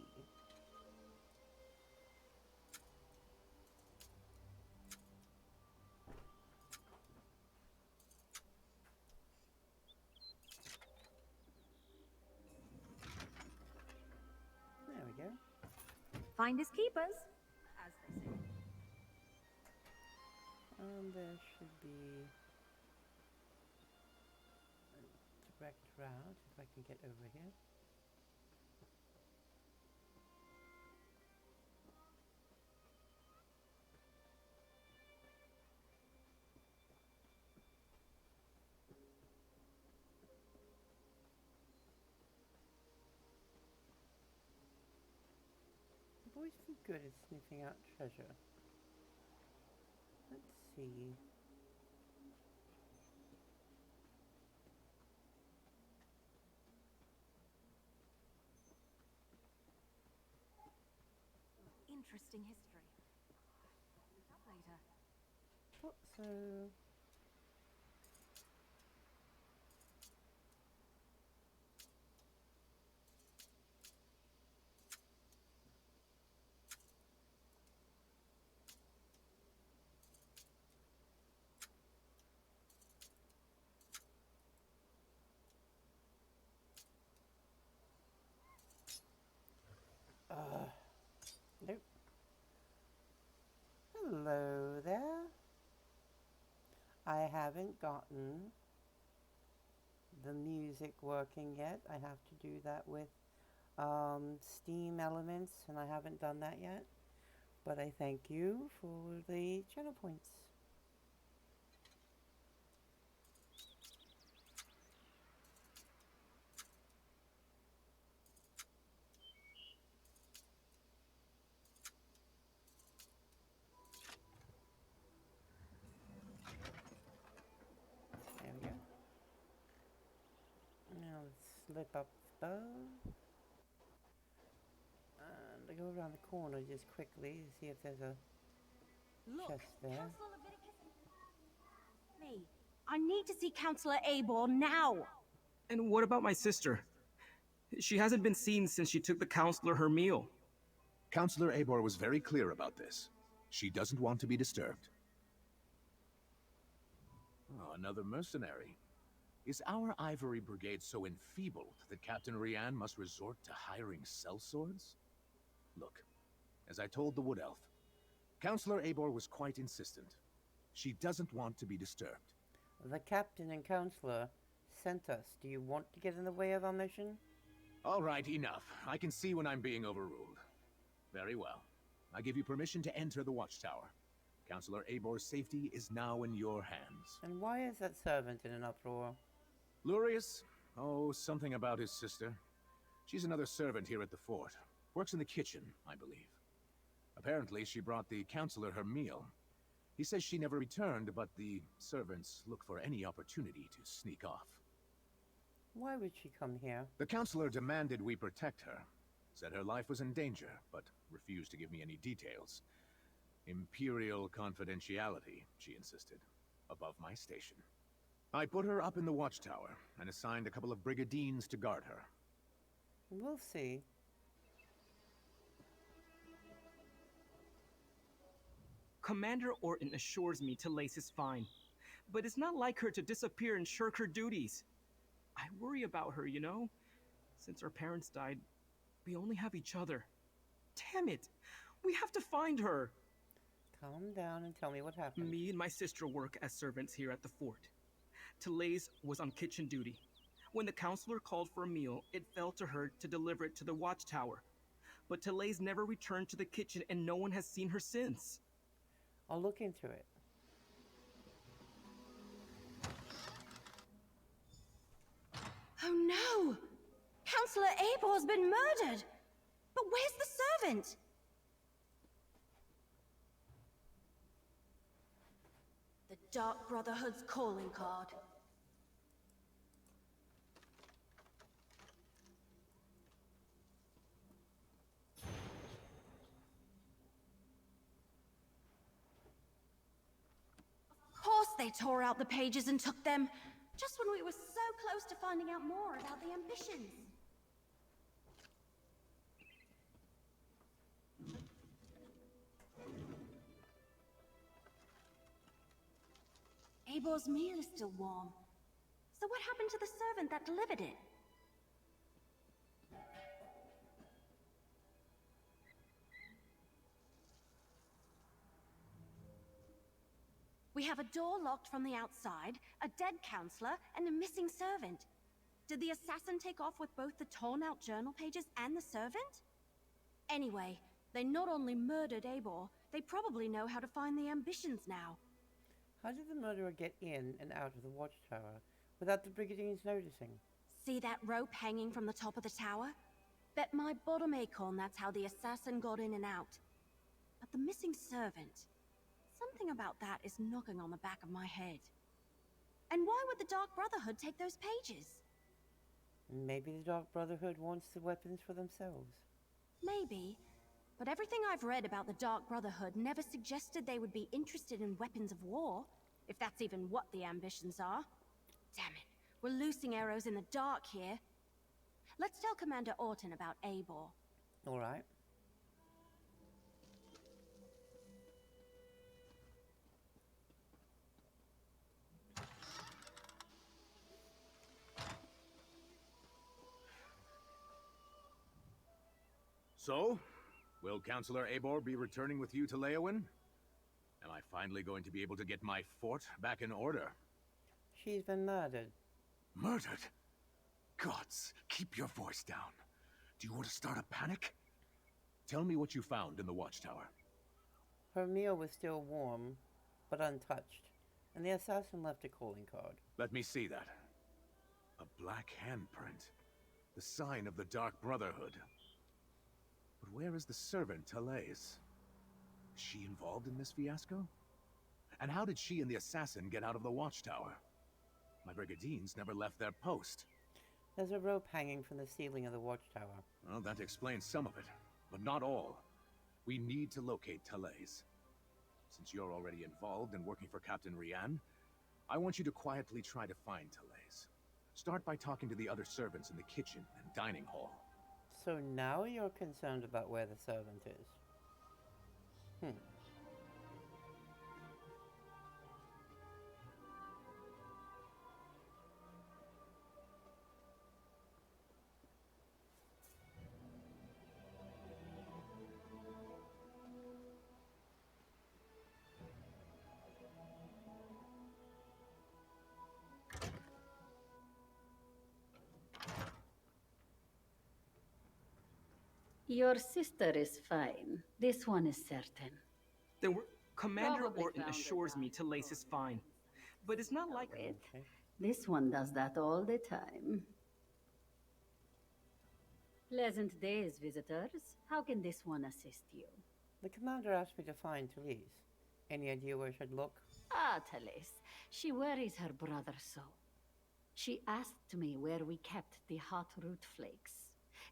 There we go. Finders keepers, as they say. There should be a direct route if I can get over here. I've always been good at sniffing out treasure. Let's see. Interesting history. Look up later. Thought so. Nope. Hello there. I haven't gotten the music working yet. I have to do that with Steam Elements, and I haven't done that yet. But I thank you for the channel points. flip up bow. And I go around the corner just quickly to see if there's a chest there. Counselor Leviticus. Me. I need to see Counselor Abor now. And what about my sister? She hasn't been seen since she took the counselor her meal. Counselor Abor was very clear about this. She doesn't want to be disturbed. Oh, another mercenary. Is our Ivory Brigade so enfeebled that Captain Rian must resort to hiring sellswords? Look, as I told the Wood Elf, Counselor Abor was quite insistent. She doesn't want to be disturbed. The captain and counselor sent us. Do you want to get in the way of our mission? All right, enough. I can see when I'm being overruled. Very well. I give you permission to enter the watchtower. Counselor Abor's safety is now in your hands. And why is that servant in an uproar? Lurius? Oh, something about his sister. She's another servant here at the fort. Works in the kitchen, I believe. Apparently, she brought the counselor her meal. He says she never returned, but the servants look for any opportunity to sneak off. Why would she come here? The counselor demanded we protect her. Said her life was in danger, but refused to give me any details. Imperial confidentiality, she insisted, above my station. I put her up in the watchtower, and assigned a couple of brigadines to guard her. We'll see. Commander Orton assures me Talace is fine, but it's not like her to disappear and shirk her duties. I worry about her, you know? Since our parents died, we only have each other. Damn it! We have to find her! Calm down and tell me what happened. Me and my sister work as servants here at the fort. Talace was on kitchen duty. When the counselor called for a meal, it fell to her to deliver it to the watchtower. But Talace never returned to the kitchen and no one has seen her since. I'll look into it. Oh no! Counselor Abor's been murdered! But where's the servant? The Dark Brotherhood's calling card. Of course they tore out the pages and took them, just when we were so close to finding out more about the ambitions. Abor's meal is still warm. So what happened to the servant that delivered it? We have a door locked from the outside, a dead counselor, and a missing servant. Did the assassin take off with both the torn-out journal pages and the servant? Anyway, they not only murdered Abor, they probably know how to find the ambitions now. How did the murderer get in and out of the watchtower without the brigadines noticing? See that rope hanging from the top of the tower? Bet my bottom acorn that's how the assassin got in and out. But the missing servant... something about that is knocking on the back of my head. And why would the Dark Brotherhood take those pages? Maybe the Dark Brotherhood wants the weapons for themselves. Maybe. But everything I've read about the Dark Brotherhood never suggested they would be interested in weapons of war, if that's even what the ambitions are. Damn it, we're loosing arrows in the dark here. Let's tell Commander Orton about Abor. All right. So, will Counselor Abor be returning with you to Leowyn? Am I finally going to be able to get my fort back in order? She's been murdered. Murdered? Gods, keep your voice down. Do you want to start a panic? Tell me what you found in the watchtower. Her meal was still warm, but untouched, and the assassin left a calling card. Let me see that. A black handprint. The sign of the Dark Brotherhood. But where is the servant, Talace? Is she involved in this fiasco? And how did she and the assassin get out of the watchtower? My brigadines never left their post. There's a rope hanging from the ceiling of the watchtower. Well, that explains some of it, but not all. We need to locate Talais. Since you're already involved and working for Captain Rian, I want you to quietly try to find Talais. Start by talking to the other servants in the kitchen and dining hall. So now you're concerned about where the servant is. Your sister is fine. This one is certain. Then we're... Commander Probably Orton found it assures me down Talais is fine. But it's not like... Wait. This one does that all the time. Pleasant days, visitors. How can this one assist you? The commander asked me to find Talais. Any idea where I should look? Ah, Talais. She worries her brother so. She asked me where we kept the hot root flakes.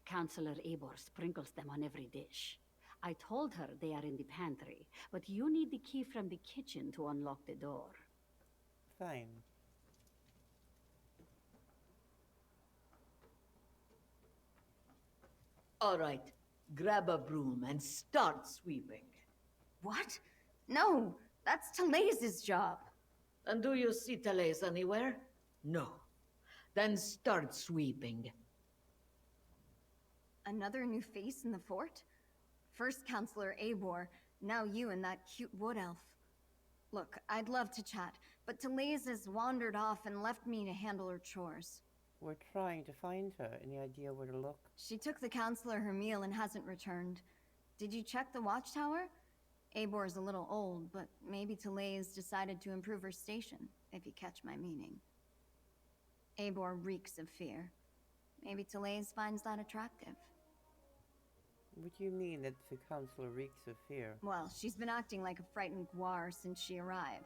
Counselor Eivor sprinkles them on every dish. I told her they are in the pantry, but you need the key from the kitchen to unlock the door. Fine. All right, grab a broom and start sweeping. What? No, that's Talais' job. And do you see Talais anywhere? No. Then start sweeping. Another new face in the fort? First Counselor Eivor, now you and that cute wood elf. Look, I'd love to chat, but Talais has wandered off and left me to handle her chores. We're trying to find her. Any idea where to look? She took the Counselor her meal and hasn't returned. Did you check the watchtower? Eivor's a little old, but maybe Talais decided to improve her station, if you catch my meaning. Eivor reeks of fear. Maybe Talais finds that attractive. What do you mean that the counselor reeks of fear? Well, she's been acting like a frightened guar since she arrived.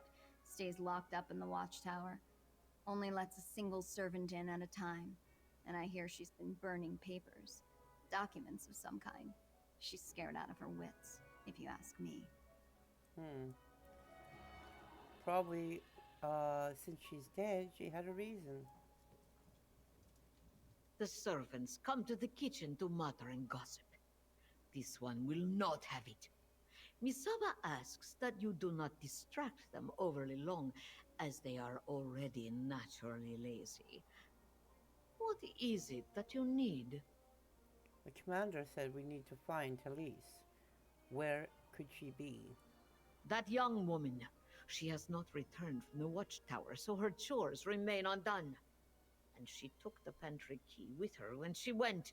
Stays locked up in the watchtower. Only lets a single servant in at a time. And I hear she's been burning papers. Documents of some kind. She's scared out of her wits, if you ask me. Probably, since she's dead, she had a reason. The servants come to the kitchen to mutter and gossip. This one will not have it. Misaba asks that you do not distract them overly long, as they are already naturally lazy. What is it that you need? The commander said we need to find Talais. Where could she be? That young woman. She has not returned from the watchtower, so her chores remain undone. And she took the pantry key with her when she went.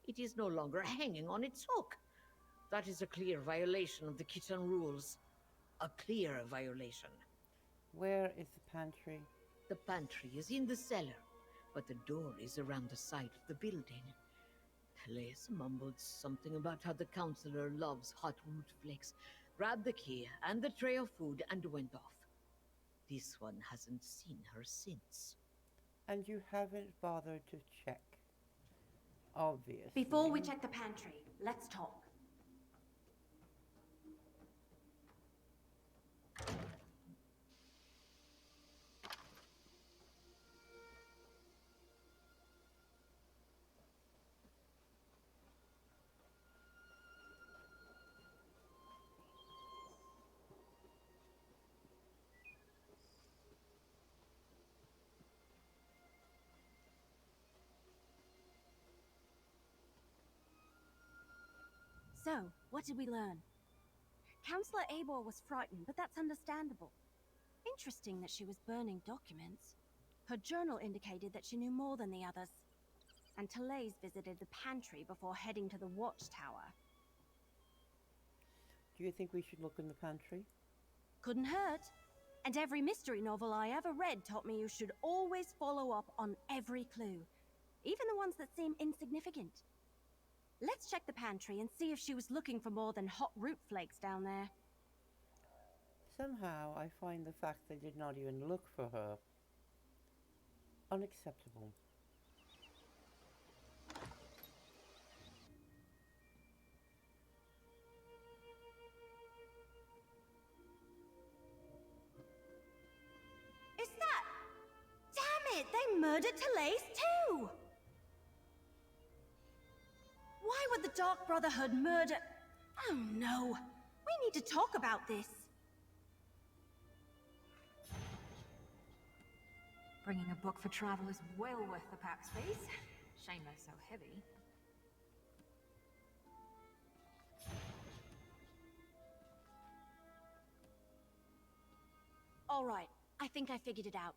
It is no longer hanging on its hook. That is a clear violation of the kitchen rules. A clear violation. Where is the pantry? The pantry is in the cellar, but the door is around the side of the building. Talais mumbled something about how the counselor loves hot root flakes, grabbed the key and the tray of food and went off. This one hasn't seen her since. And you haven't bothered to check. Obviously. Before we check the pantry, let's talk. So, what did we learn? Counselor Eivor was frightened, but that's understandable. Interesting that she was burning documents. Her journal indicated that she knew more than the others. And Talais visited the pantry before heading to the watchtower. Do you think we should look in the pantry? Couldn't hurt. And every mystery novel I ever read taught me you should always follow up on every clue. Even the ones that seem insignificant. Let's check the pantry and see if she was looking for more than hot root flakes down there. Somehow, I find the fact they did not even look for her unacceptable. it! They murdered Talais too! Why would the Dark Brotherhood murder... Oh no! We need to talk about this. Bringing a book for travel is well worth the pack space. Shame they're so heavy. All right, I think I figured it out.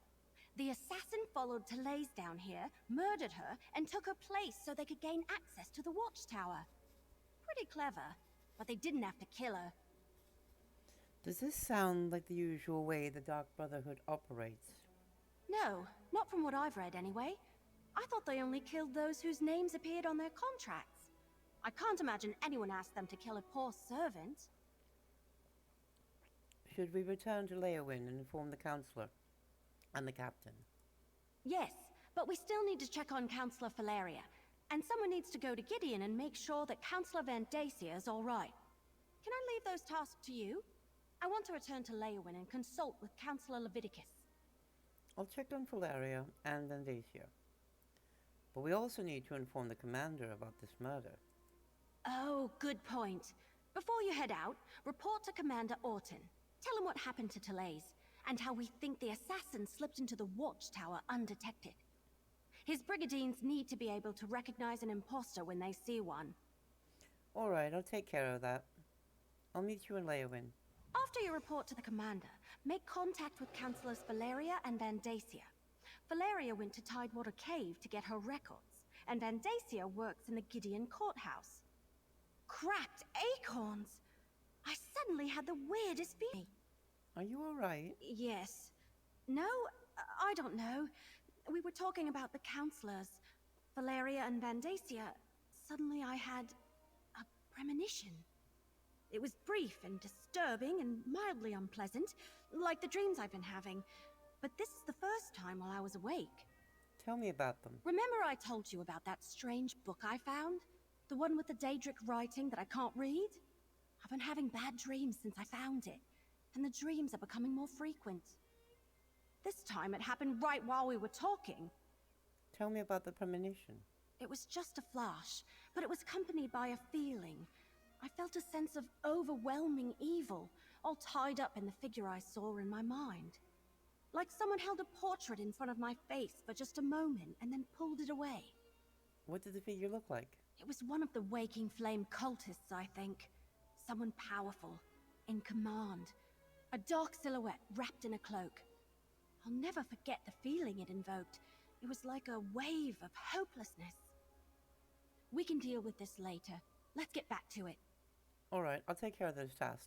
The assassin followed Talais down here, murdered her, and took her place so they could gain access to the watchtower. Pretty clever, but they didn't have to kill her. Does this sound like the usual way the Dark Brotherhood operates? No, not from what I've read anyway. I thought they only killed those whose names appeared on their contracts. I can't imagine anyone asked them to kill a poor servant. Should we return to Leowyn and inform the Councillor and the Captain? Yes, but we still need to check on Councillor Valeria. And someone needs to go to Gideon and make sure that Councillor Van Dacia is all right. Can I leave those tasks to you? I want to return to Leowyn and consult with Councillor Leviticus. I'll check on Valeria and Vandacia. But we also need to inform the commander about this murder. Oh, good point. Before you head out, report to Commander Orton. Tell him what happened to Talais, and how we think the assassin slipped into the watchtower undetected. His brigandines need to be able to recognize an imposter when they see one. Alright, I'll take care of that. I'll meet you in Leowyn. After you report to the commander, make contact with Councillors Valeria and Vandacia. Valeria went to Tidewater Cave to get her records, and Vandacia works in the Gideon courthouse. Cracked acorns! I suddenly had the weirdest feeling. Are you alright? Yes. No, I don't know. We were talking about the counselors, Valeria and Vandacia. Suddenly I had a premonition. It was brief and disturbing and mildly unpleasant, like the dreams I've been having. But this is the first time while I was awake. Tell me about them. Remember I told you about that strange book I found? The one with the Daedric writing that I can't read? I've been having bad dreams since I found it, and the dreams are becoming more frequent. This time it happened right while we were talking. Tell me about the premonition. It was just a flash, but it was accompanied by a feeling. I felt a sense of overwhelming evil, all tied up in the figure I saw in my mind. Like someone held a portrait in front of my face for just a moment and then pulled it away. What did the figure look like? It was one of the Waking Flame cultists, I think. Someone powerful, in command. A dark silhouette wrapped in a cloak. I'll never forget the feeling it invoked. It was like a wave of hopelessness. We can deal with this later. Let's get back to it. Alright, I'll take care of those tasks.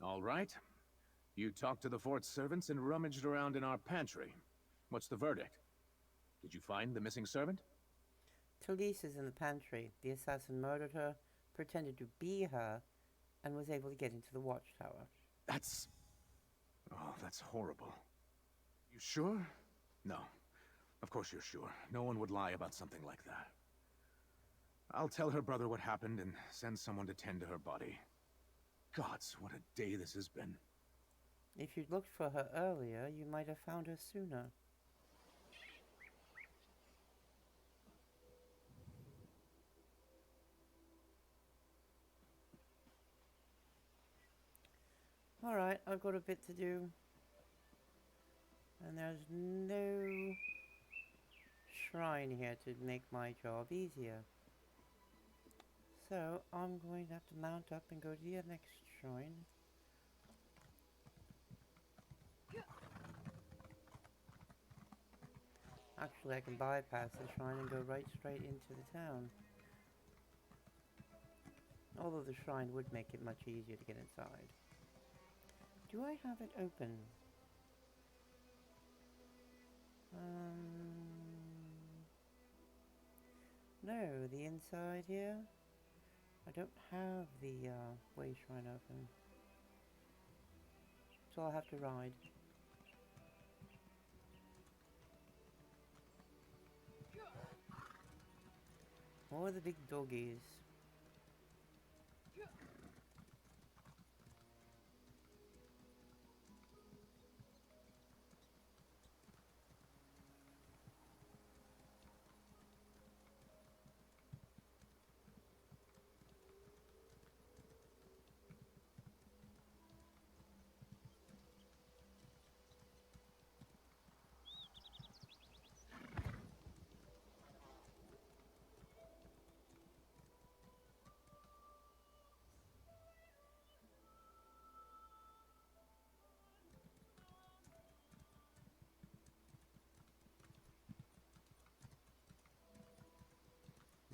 All right. You talked to the fort's servants and rummaged around in our pantry. What's the verdict? Did you find the missing servant? Talais is in the pantry. The assassin murdered her, pretended to be her, and was able to get into the watchtower. That's... Oh, that's horrible. You sure? No. Of course you're sure. No one would lie about something like that. I'll tell her brother what happened and send someone to tend to her body. Gods, what a day this has been. If you'd looked for her earlier, you might have found her sooner. Alright, I've got a bit to do. And there's no shrine here to make my job easier. So, I'm going to have to mount up and go to the next shrine. Actually, I can bypass the shrine and go right straight into the town. Although the shrine would make it much easier to get inside. Do I have it open? No, the inside here? I don't have the way shrine open. So I'll have to ride. More of the big doggies.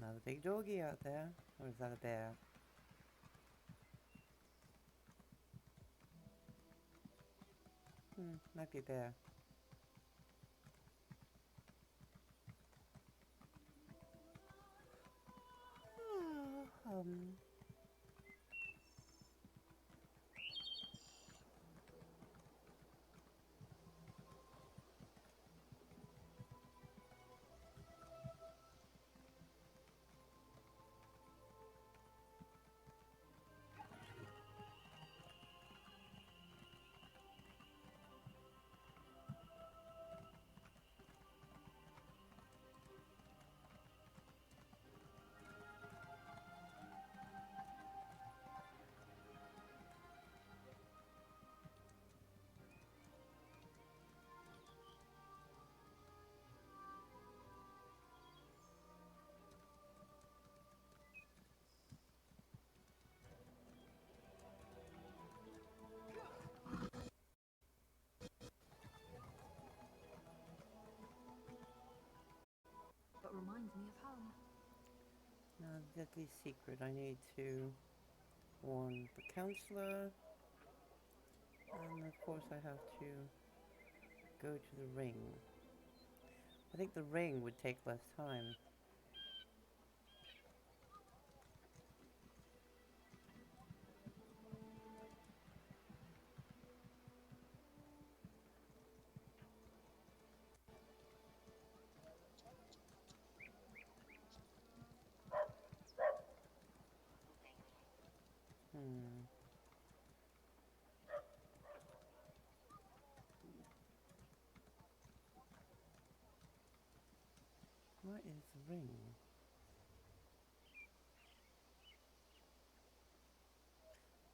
Another big doggy out there. Or is that a bear? Might be a bear. But reminds me of home. Now, the deadly secret. I need to warn the counselor. And of course I have to go to the ring. I think the ring would take less time. What is the ring?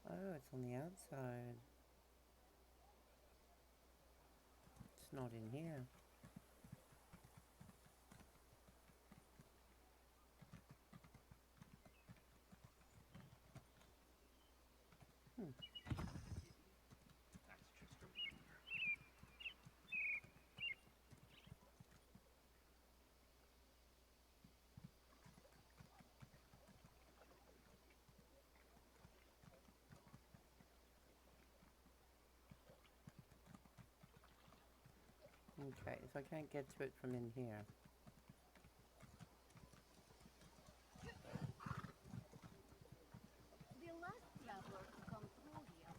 Oh, it's on the outside. It's not in here. Okay, so I can't get to it from in here. The last traveler to come through here.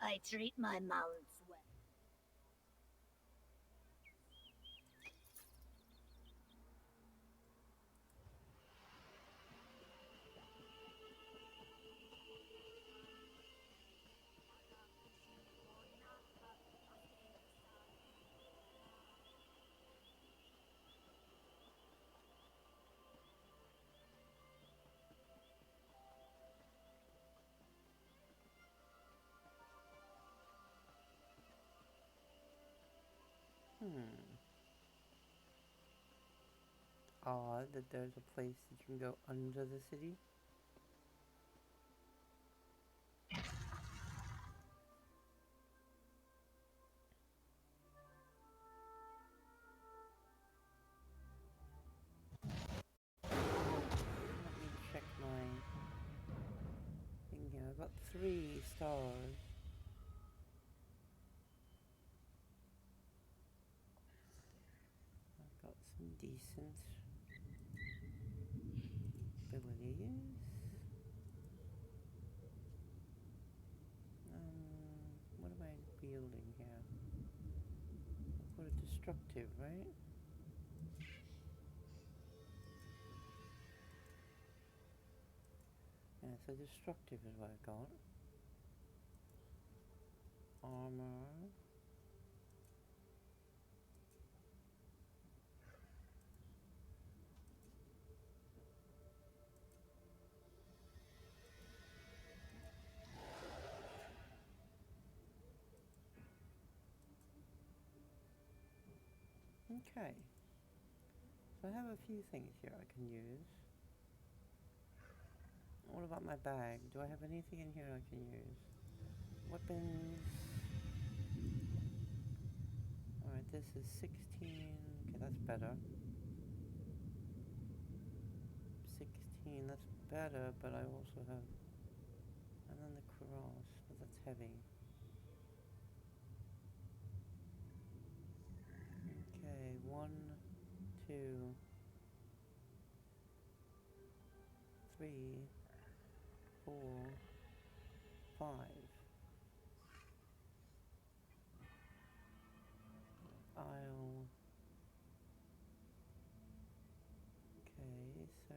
I treat my mounts well. Odd that there's a place that you can go under the city. Let me check my thing here. I've got 3 stars. I've got some decent abilities. What am I wielding here? I've got a destructive, right? Yeah, so destructive is what I got. Armor. Okay. So I have a few things here I can use. What about my bag? Do I have anything in here I can use? Weapons. Alright, this is 16. Okay, that's better. 16, that's better, but I also have... And then the cross, but that's heavy. Okay, 1, 2, 3, 4, 5. I'll... Okay, so...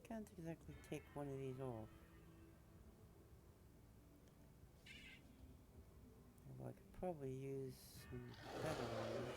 Can't exactly take one of these off. Although I could probably use some better ones.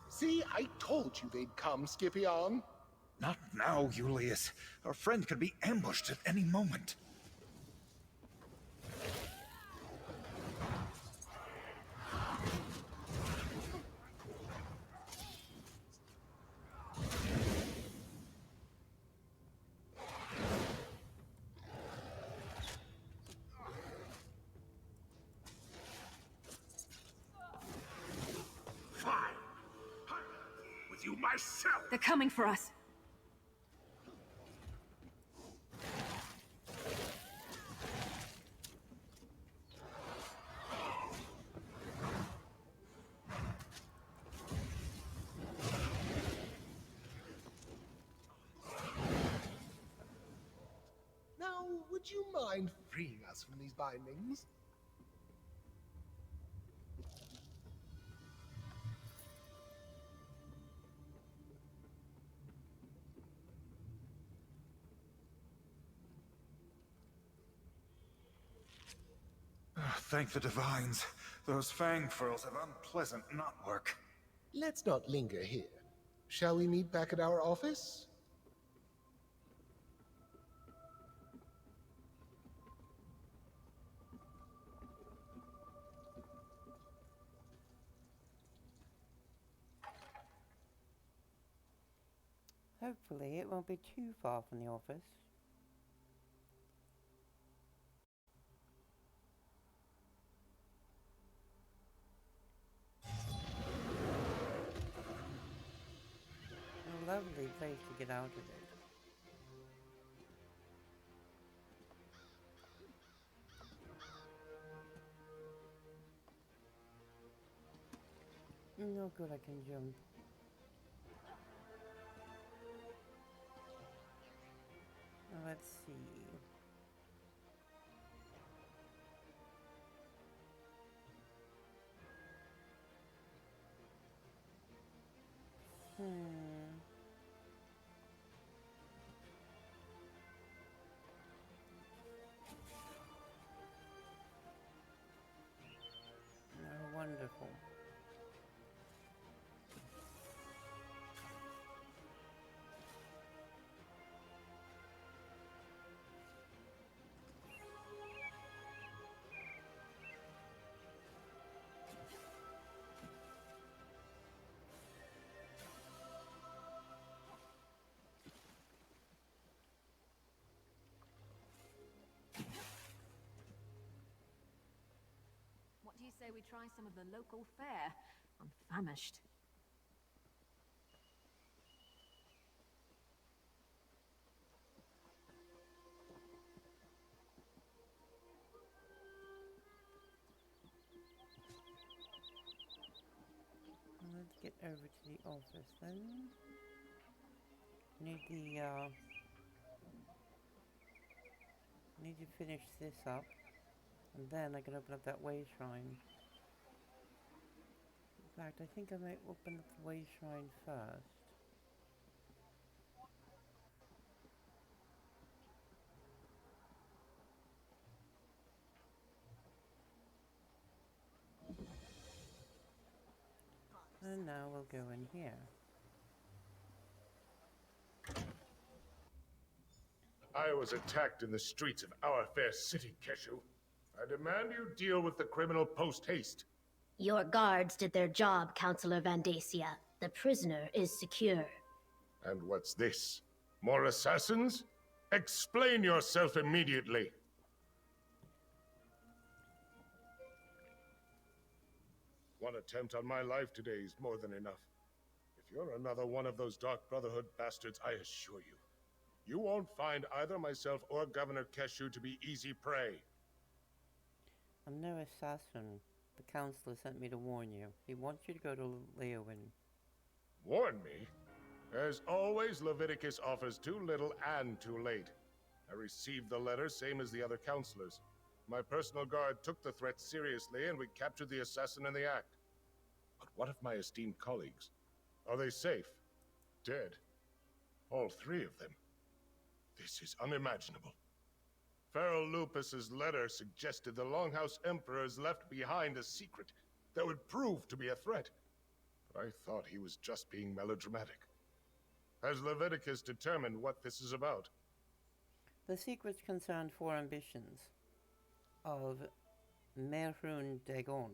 See, I told you they'd come, Scipion. Not now, Julius. Our friend could be ambushed at any moment. They're coming for us. Now, would you mind freeing us from these bindings? Thank the divines. Those fang furls have unpleasant knotwork. Let's not linger here. Shall we meet back at our office? Hopefully it won't be too far from the office. A lovely place to get out of it. No good, I can jump. let's see. Oh, wonderful. What do you say we try some of the local fare? I'm famished. Let's get over to the office then. Need to finish this up, and then I can open up that way shrine. In fact, I think I might open up the way shrine first. And now we'll go in here. I was attacked in the streets of our fair city, Keshu. I demand you deal with the criminal post-haste. Your guards did their job, Counselor Vandacia. The prisoner is secure. And what's this? More assassins? Explain yourself immediately. One attempt on my life today is more than enough. If you're another one of those Dark Brotherhood bastards, I assure you, you won't find either myself or Governor Keshu to be easy prey. I'm no assassin. The counselor sent me to warn you. He wants you to go to Leowyn. Warn me? As always, Leviticus offers too little and too late. I received the letter, same as the other counselors. My personal guard took the threat seriously, and we captured the assassin in the act. But what of my esteemed colleagues? Are they safe? Dead? All three of them? This is unimaginable. Pharaoh Lupus's letter suggested the Longhouse Emperors left behind a secret that would prove to be a threat. But I thought he was just being melodramatic. Has Leviticus determined what this is about? The secrets concerned four ambitions of Mehrunes Dagon.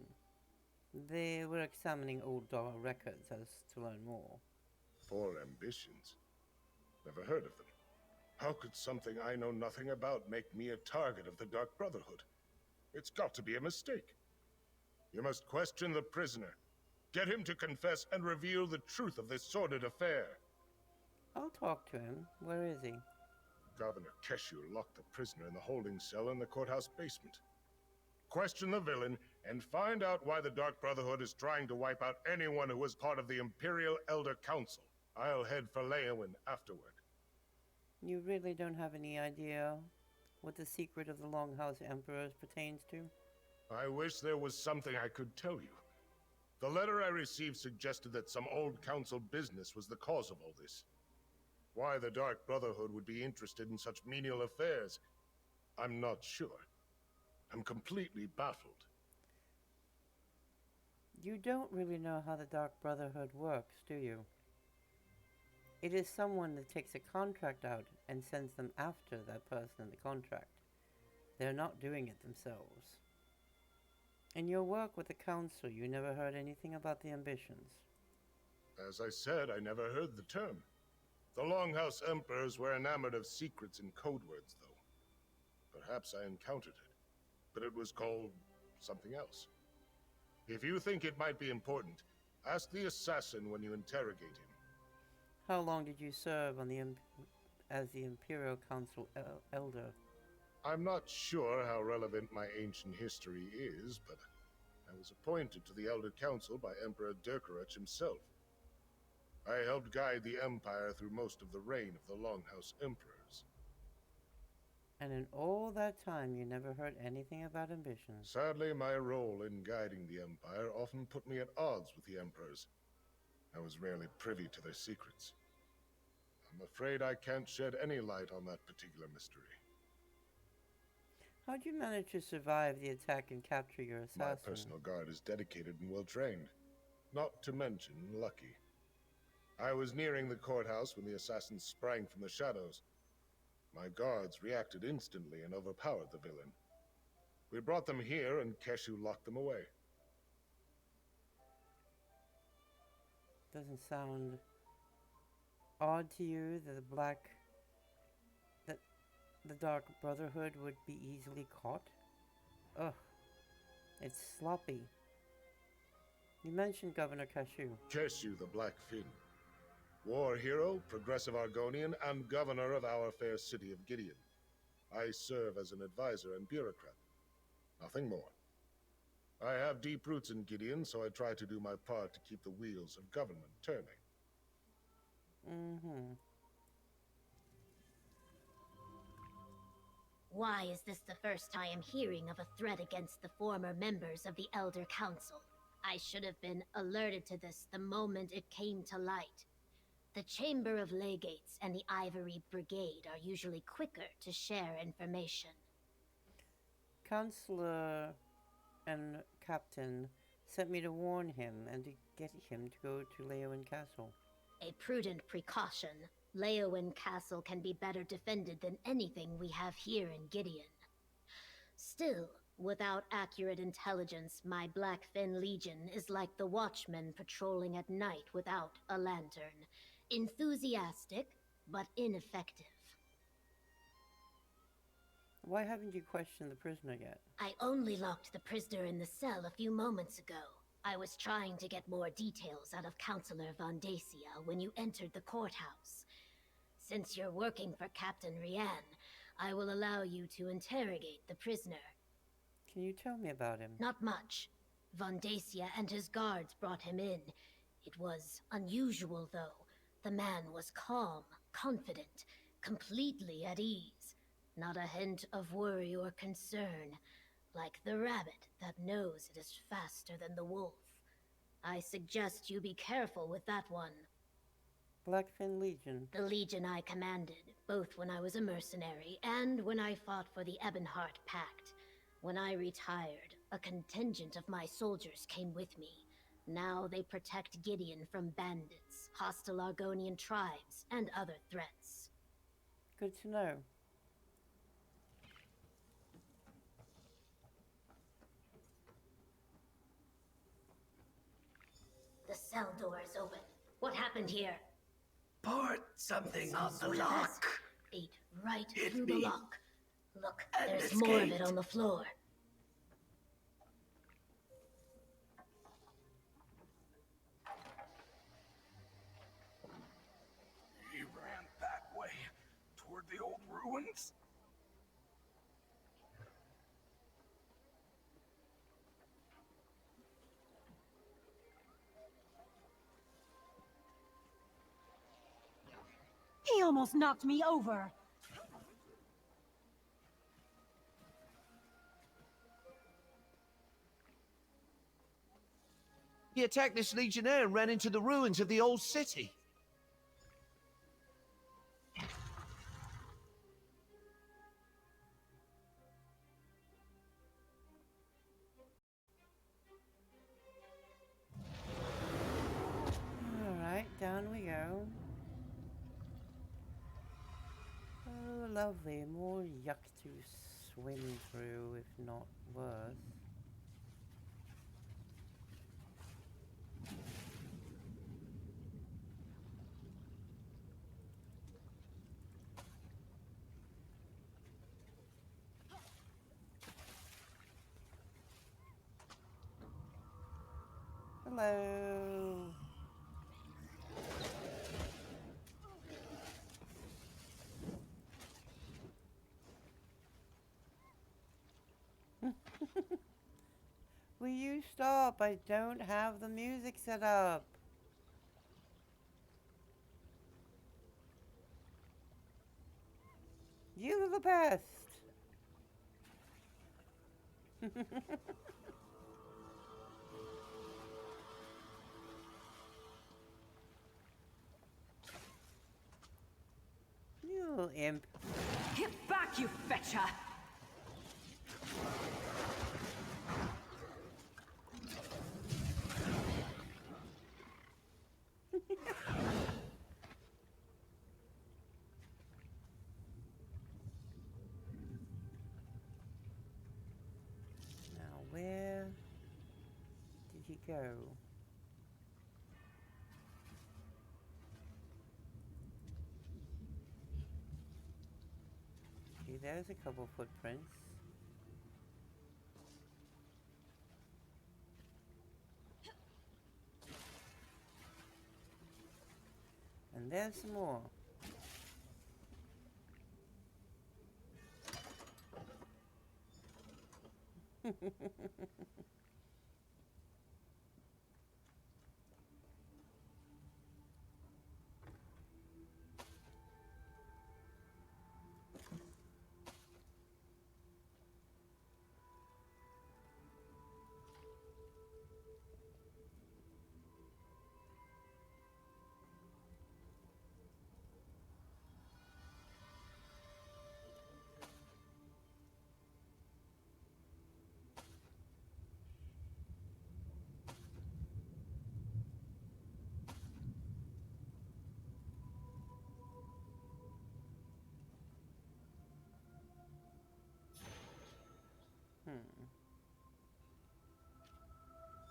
They were examining old records as to learn more. Four ambitions? Never heard of them. How could something I know nothing about make me a target of the Dark Brotherhood? It's got to be a mistake. You must question the prisoner. Get him to confess and reveal the truth of this sordid affair. I'll talk to him. Where is he? Governor Keshu locked the prisoner in the holding cell in the courthouse basement. Question the villain and find out why the Dark Brotherhood is trying to wipe out anyone who was part of the Imperial Elder Council. I'll head for Leowyn afterward. You really don't have any idea what the secret of the Longhouse Emperors pertains to? I wish there was something I could tell you. The letter I received suggested that some old council business was the cause of all this. Why the Dark Brotherhood would be interested in such menial affairs, I'm not sure. I'm completely baffled. You don't really know how the Dark Brotherhood works, do you? It is someone that takes a contract out and sends them after that person in the contract. They're not doing it themselves. In your work with the Council, you never heard anything about the ambitions. As I said, I never heard the term. The Longhouse Emperors were enamored of secrets and code words, though. Perhaps I encountered it, but it was called something else. If you think it might be important, ask the assassin when you interrogate him. How long did you serve on as the Imperial Council Elder? I'm not sure how relevant my ancient history is, but I was appointed to the Elder Council by Emperor Durkarach himself. I helped guide the Empire through most of the reign of the Longhouse Emperors. And in all that time, you never heard anything about ambitions. Sadly, my role in guiding the Empire often put me at odds with the Emperors. I was rarely privy to their secrets. I'm afraid I can't shed any light on that particular mystery. How'd you manage to survive the attack and capture your assassin? My personal guard is dedicated and well trained. Not to mention lucky. I was nearing the courthouse when the assassins sprang from the shadows. My guards reacted instantly and overpowered the villain. We brought them here, and Keshu locked them away. Doesn't sound odd to you that the Dark Brotherhood would be easily caught? Ugh. It's sloppy. You mentioned Governor Keshu. Keshu the Black Fin. War hero, progressive Argonian, and governor of our fair city of Gideon. I serve as an advisor and bureaucrat. Nothing more. I have deep roots in Gideon, so I try to do my part to keep the wheels of government turning. Mm-hmm. Why is this the first I am hearing of a threat against the former members of the Elder Council? I should have been alerted to this the moment it came to light. The Chamber of Legates and the Ivory Brigade are usually quicker to share information. Counselor and Captain sent me to warn him and to get him to go to Leowen Castle. A prudent precaution. Leowen Castle can be better defended than anything we have here in Gideon. Still, without accurate intelligence, my Blackfin Legion is like the watchmen patrolling at night without a lantern. Enthusiastic, but ineffective. Why haven't you questioned the prisoner yet? I only locked the prisoner in the cell a few moments ago. I was trying to get more details out of Counselor Vondacia when you entered the courthouse. Since you're working for Captain Rian, I will allow you to interrogate the prisoner. Can you tell me about him? Not much. Vondacia and his guards brought him in. It was unusual, though. The man was calm, confident, completely at ease. Not a hint of worry or concern, like the rabbit that knows it is faster than the wolf. I suggest you be careful with that one. Blackfin Legion. The Legion I commanded, both when I was a mercenary and when I fought for the Ebonheart Pact. When I retired, a contingent of my soldiers came with me. Now they protect Gideon from bandits, hostile Argonian tribes, and other threats. Good to know. The cell door is open. What happened here? Poured something on the Sort of lock. us ate right Hit through the me. lock. Look, And there's more of it escaped. on the floor. He ran that way, toward the old ruins. He almost knocked me over. He attacked this legionnaire and ran into the ruins of the old city. Alright, down we go. Oh, lovely. More yuck to swim through, if not worse. Hello. Will you stop? I don't have the music set up. You are the best. You little imp. Get back, you fetcher! Now, where did he go? Okay, there's a couple footprints. And there's some more.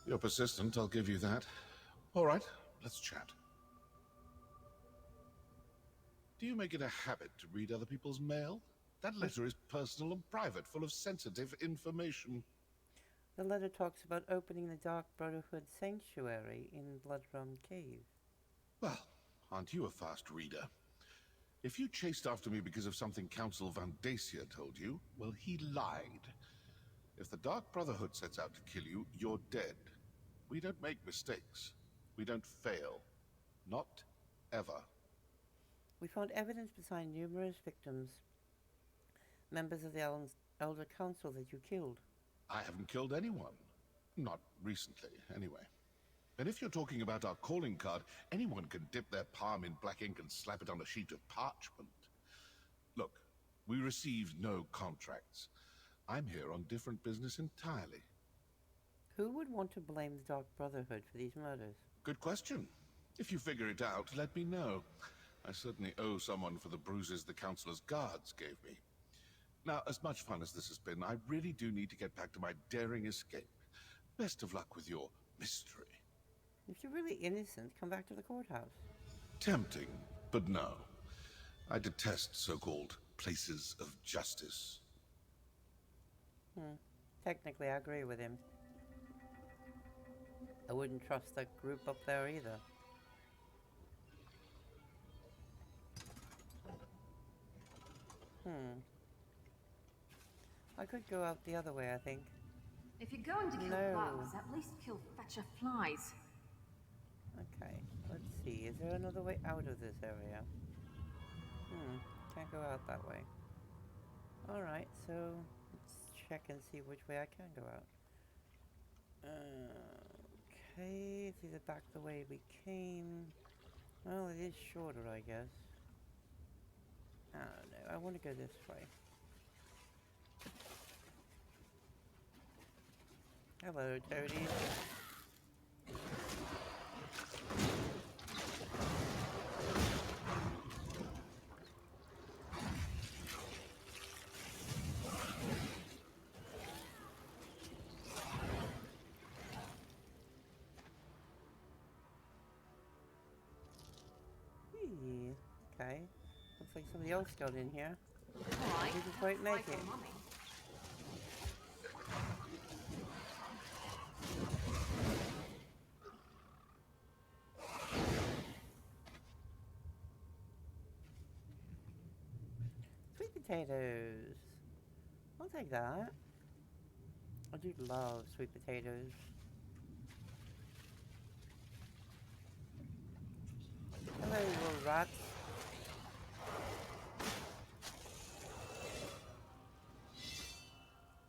You're persistent, I'll give you that. All right, let's chat. Do you make it a habit to read other people's mail? That letter is personal and private, full of sensitive information. The letter talks about opening the Dark Brotherhood Sanctuary in Bloodrun Cave. Well, aren't you a fast reader? If you chased after me because of something Council Van Dacia told you, well, he lied. If the Dark Brotherhood sets out to kill you, you're dead. We don't make mistakes. We don't fail. Not ever. We found evidence beside numerous victims, members of the Elder Council that you killed. I haven't killed anyone. Not recently, anyway. And if you're talking about our calling card, anyone can dip their palm in black ink and slap it on a sheet of parchment. Look, we received no contracts. I'm here on different business entirely. Who would want to blame the Dark Brotherhood for these murders? Good question. If you figure it out, let me know. I certainly owe someone for the bruises the Councilor's guards gave me. Now, as much fun as this has been, I really do need to get back to my daring escape. Best of luck with your mystery. If you're really innocent, come back to the courthouse. Tempting, but no. I detest so-called places of justice. Technically, I agree with him. I wouldn't trust that group up there either. I could go out the other way, I think. If you're going to kill bugs, at least kill fetcher flies. Okay, let's see. Is there another way out of this area? Can't go out that way. Alright, so let's check and see which way I can go out. Okay, it's either back the way we came. Well, it is shorter, I guess. I don't know. I want to go this way. Hello, toadies. Okay. Looks like somebody else got in here. Alright. Didn't quite make it. Sweet potatoes. I'll take that. I do love sweet potatoes. Hello, little rats.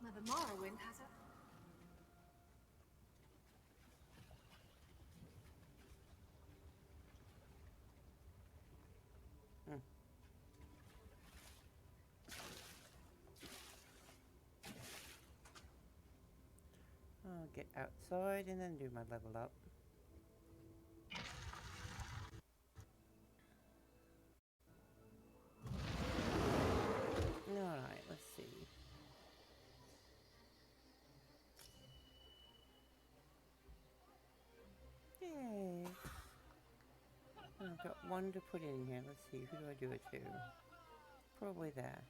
Never Morrowind has a... I'll get outside and then do my level up. Alright, let's see. Yay! I've got one to put in here. Let's see, who do I do it to? Probably there.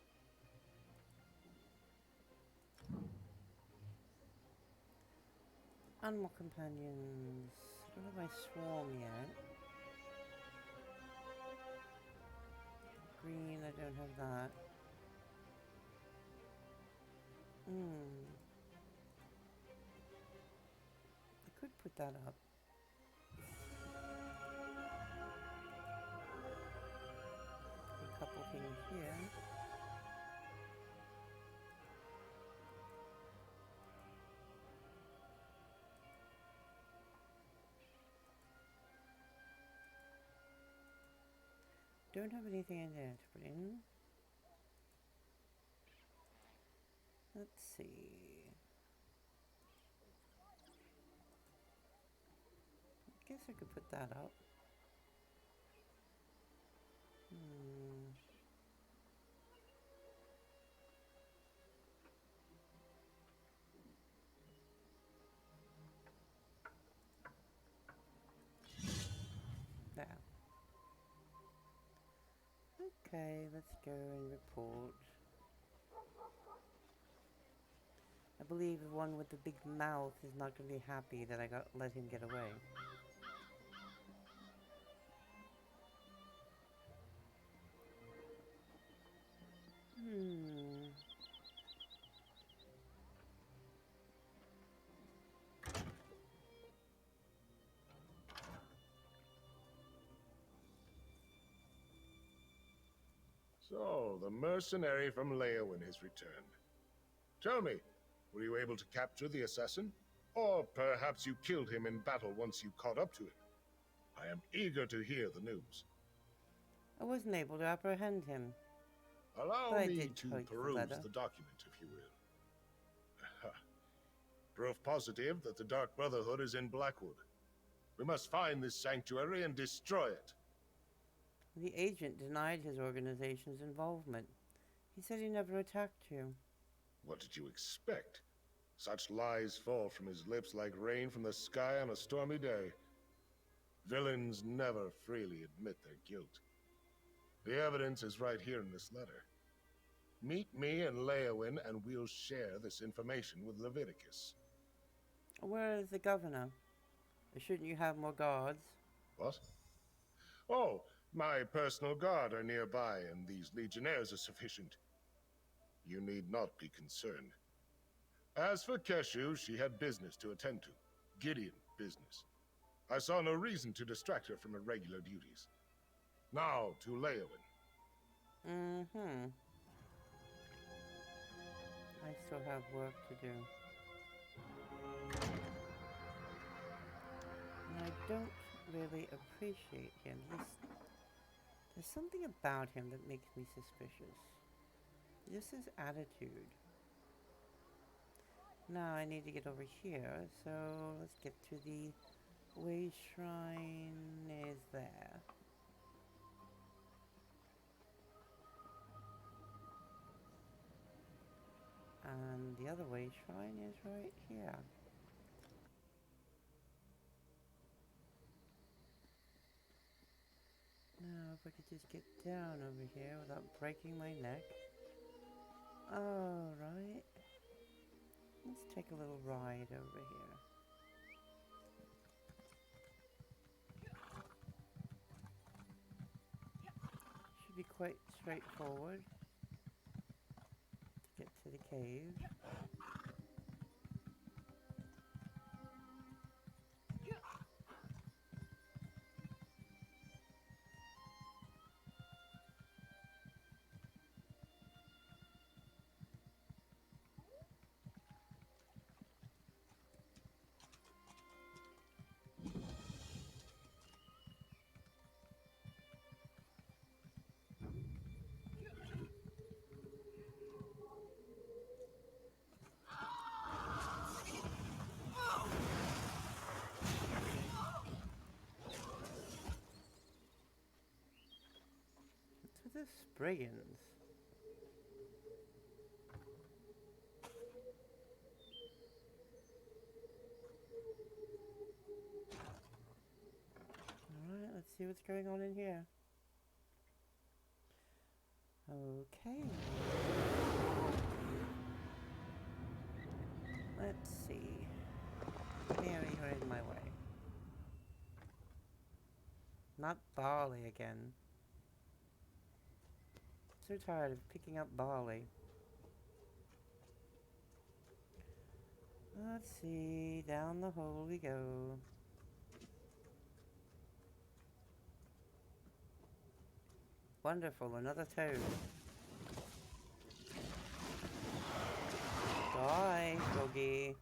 Animal companions. I don't have my swarm yet. Green, I don't have that. I could put that up. A couple things here. Don't have anything in there to put in. Let's see. I guess I could put that up. There. Okay, let's go and report. I believe the one with the big mouth is not going to be happy that I let him get away. So, the mercenary from Leowyn has returned. Tell me, were you able to capture the assassin? Or perhaps you killed him in battle once you caught up to him? I am eager to hear the news. I wasn't able to apprehend him. Allow me to peruse the document, if you will. Proof positive that the Dark Brotherhood is in Blackwood. We must find this sanctuary and destroy it. The agent denied his organization's involvement. He said he never attacked you. What did you expect? Such lies fall from his lips like rain from the sky on a stormy day. Villains never freely admit their guilt. The evidence is right here in this letter. Meet me in Leowyn and we'll share this information with Leviticus. Where is the governor? Shouldn't you have more guards? What? Oh, my personal guard are nearby, and these legionnaires are sufficient. You need not be concerned. As for Keshu, she had business to attend to. Gideon business. I saw no reason to distract her from her regular duties. Now to Leowyn. I still have work to do. And I don't really appreciate him. There's something about him that makes me suspicious. Just his attitude. Now I need to get over here, so let's get to the way shrine is there. And the other way shrine is right here. Now, if I could just get down over here without breaking my neck. Alright. Let's take a little ride over here. Should be quite straightforward to get to the cave. the Spriggans? Alright, let's see what's going on in here. Okay. Let's see. Here, you're in my way. Not barley again. So tired of picking up barley. Let's see, down the hole we go. Wonderful, another toad. Die, doggy.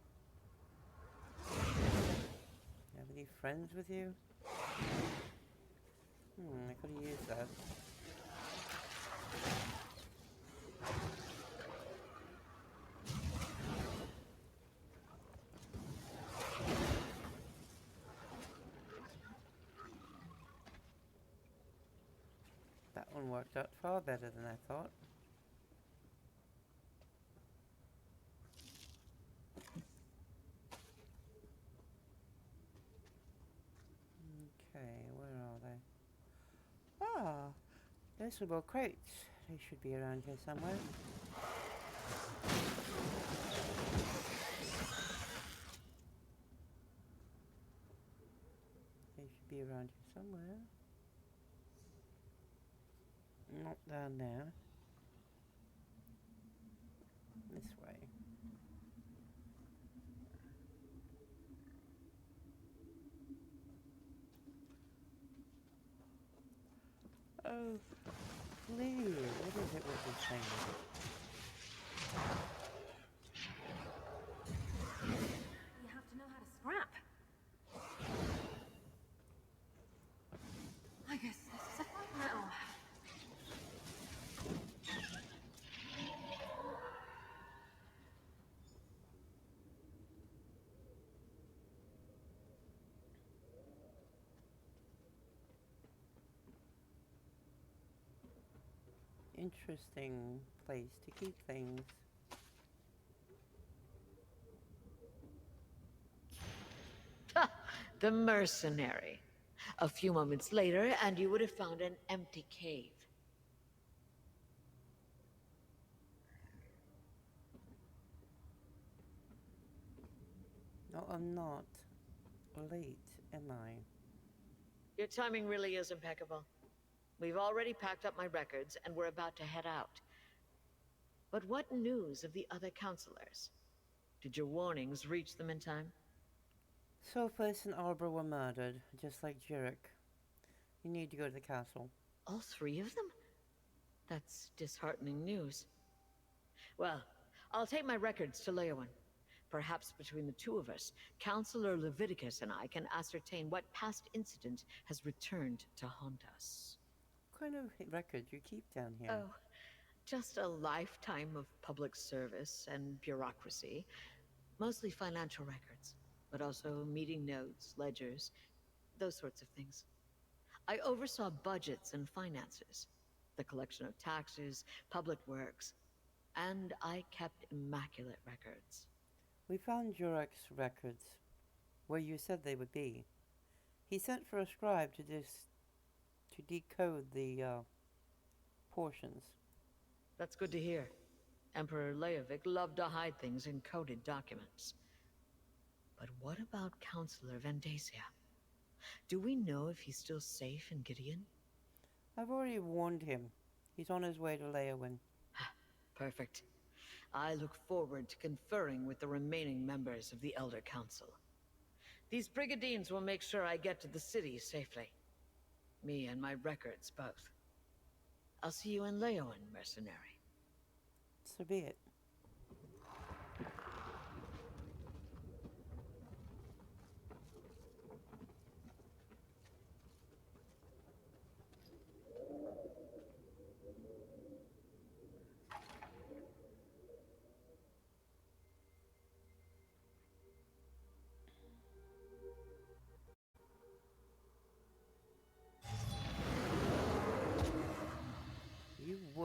Have any friends with you? I could have used that. That one worked out far better than I thought. Okay, where are they? Ah, those are more crates. They should be around here somewhere. They should be around here somewhere. Not down there. This way. Oh, please, what is it with this thing? You have to know how to scrap. I guess this is a fight now. Interesting place to keep things. Ha! The mercenary. A few moments later, and you would have found an empty cave. No, I'm not late, am I? Your timing really is impeccable. We've already packed up my records, and we're about to head out. But what news of the other counselors? Did your warnings reach them in time? Sophus and Arbor were murdered, just like Jurek. You need to go to the castle. All three of them? That's disheartening news. Well, I'll take my records to Leowen. Perhaps between the two of us, Counselor Leviticus and I can ascertain what past incident has returned to haunt us. What kind of records you keep down here? Oh, just a lifetime of public service and bureaucracy. Mostly financial records, but also meeting notes, ledgers, those sorts of things. I oversaw budgets and finances, the collection of taxes, public works, and I kept immaculate records. We found Jurek's records, where you said they would be. He sent for a scribe to decode the portions. That's good to hear. Emperor Leovic loved to hide things in coded documents. But what about Counselor Vandacia? Do we know if he's still safe in Gideon? I've already warned him. He's on his way to Leowen. Perfect. I look forward to conferring with the remaining members of the Elder Council. These Brigadines will make sure I get to the city safely. Me and my records both. I'll see you in Leowen, mercenary. So be it.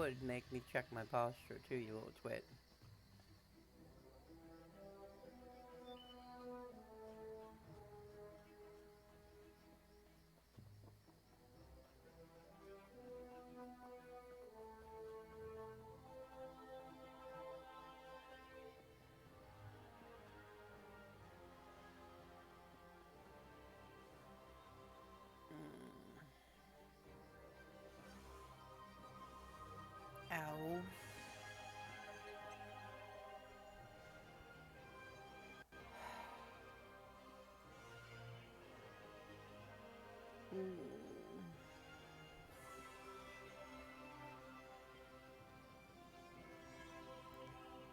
would make me check my posture too, you little twit. Ow.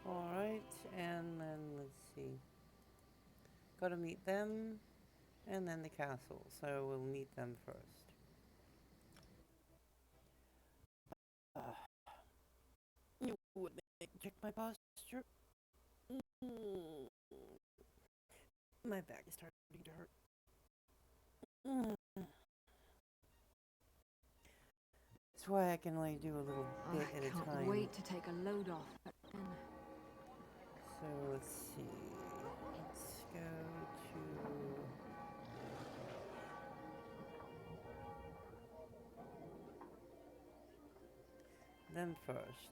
Alright, and then let's see. Gotta meet them, and then the castle, so we'll meet them first. You would make me check my posture? My back is starting to hurt. That's why I can only do a little bit at a time. I can't wait to take a load off. So let's see. Let's go to them first.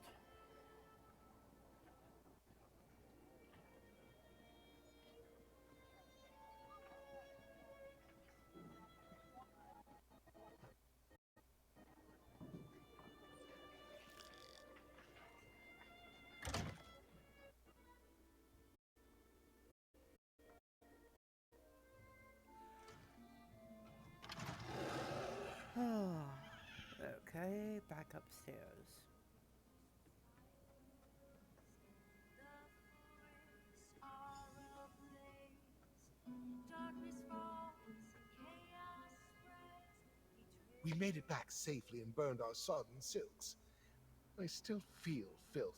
Okay, back upstairs. We made it back safely and burned our sodden silks. I still feel filthy.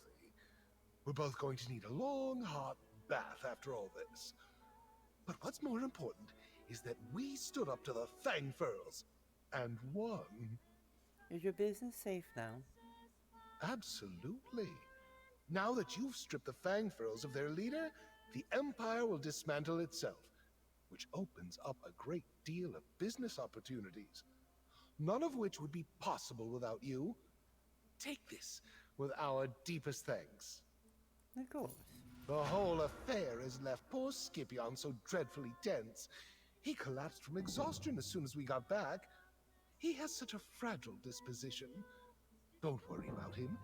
We're both going to need a long, hot bath after all this. But what's more important is that we stood up to the Fangfurls and won. Is your business safe now? Absolutely. Now that you've stripped the Fangfurls of their leader, the Empire will dismantle itself, which opens up a great deal of business opportunities, none of which would be possible without you. Take this with our deepest thanks. Of course. The whole affair has left poor Scipion so dreadfully tense. He collapsed from exhaustion as soon as we got back. He has such a fragile disposition. Don't worry about him.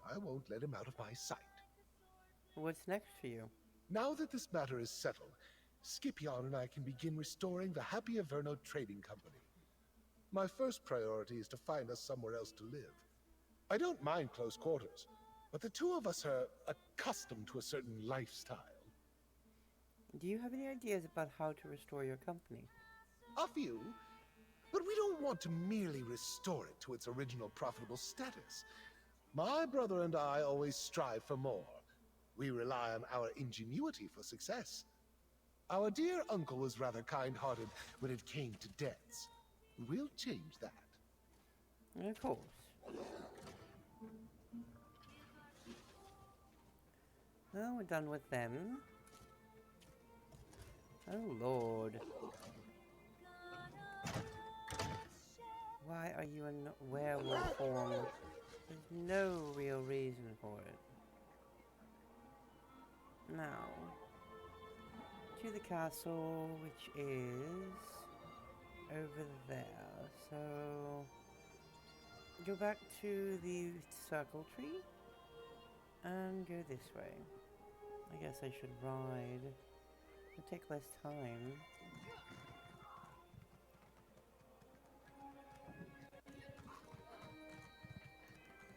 I won't let him out of my sight. What's next for you? Now that this matter is settled, Scipion and I can begin restoring the Happy Averno Trading Company. My first priority is to find us somewhere else to live. I don't mind close quarters, but the two of us are accustomed to a certain lifestyle. Do you have any ideas about how to restore your company? A few, but we don't want to merely restore it to its original profitable status. My brother and I always strive for more. We rely on our ingenuity for success. Our dear uncle was rather kind-hearted when it came to debts. We'll change that. Of course. Well, we're done with them. Oh, Lord. Why are you in werewolf form? There's no real reason for it. Now, to the castle, which is over there. So, go back to the circle tree and go this way. I guess I should ride. It'll take less time.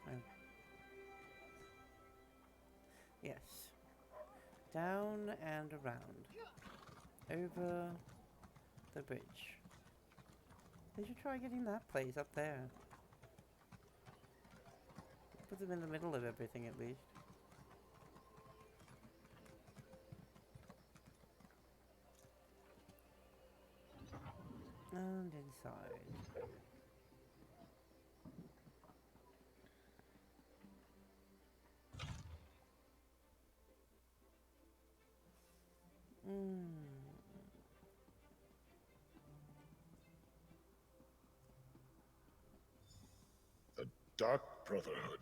Oh. Yes. Down and around. Over the bridge. They should try getting that place up there. Put them in the middle of everything at least. And inside. Dark Brotherhood.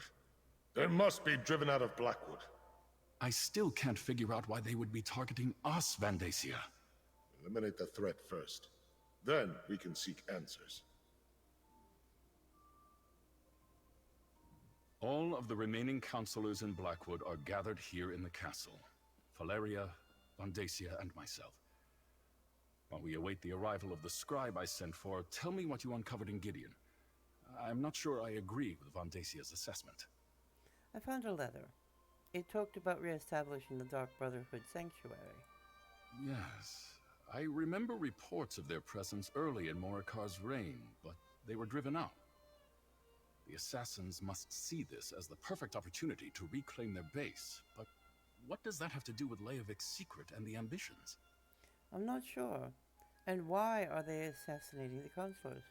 They must be driven out of Blackwood. I still can't figure out why they would be targeting us, Vandacia. Eliminate the threat first. Then we can seek answers. All of the remaining counselors in Blackwood are gathered here in the castle. Valeria, Vandacia, and myself. While we await the arrival of the scribe I sent for, tell me what you uncovered in Gideon. I'm not sure I agree with Vandacia's assessment. I found a letter. It talked about re-establishing the Dark Brotherhood sanctuary. Yes. I remember reports of their presence early in Morikar's reign, but they were driven out. The assassins must see this as the perfect opportunity to reclaim their base, but what does that have to do with Leovic's secret and the ambitions? I'm not sure. And why are they assassinating the counselors?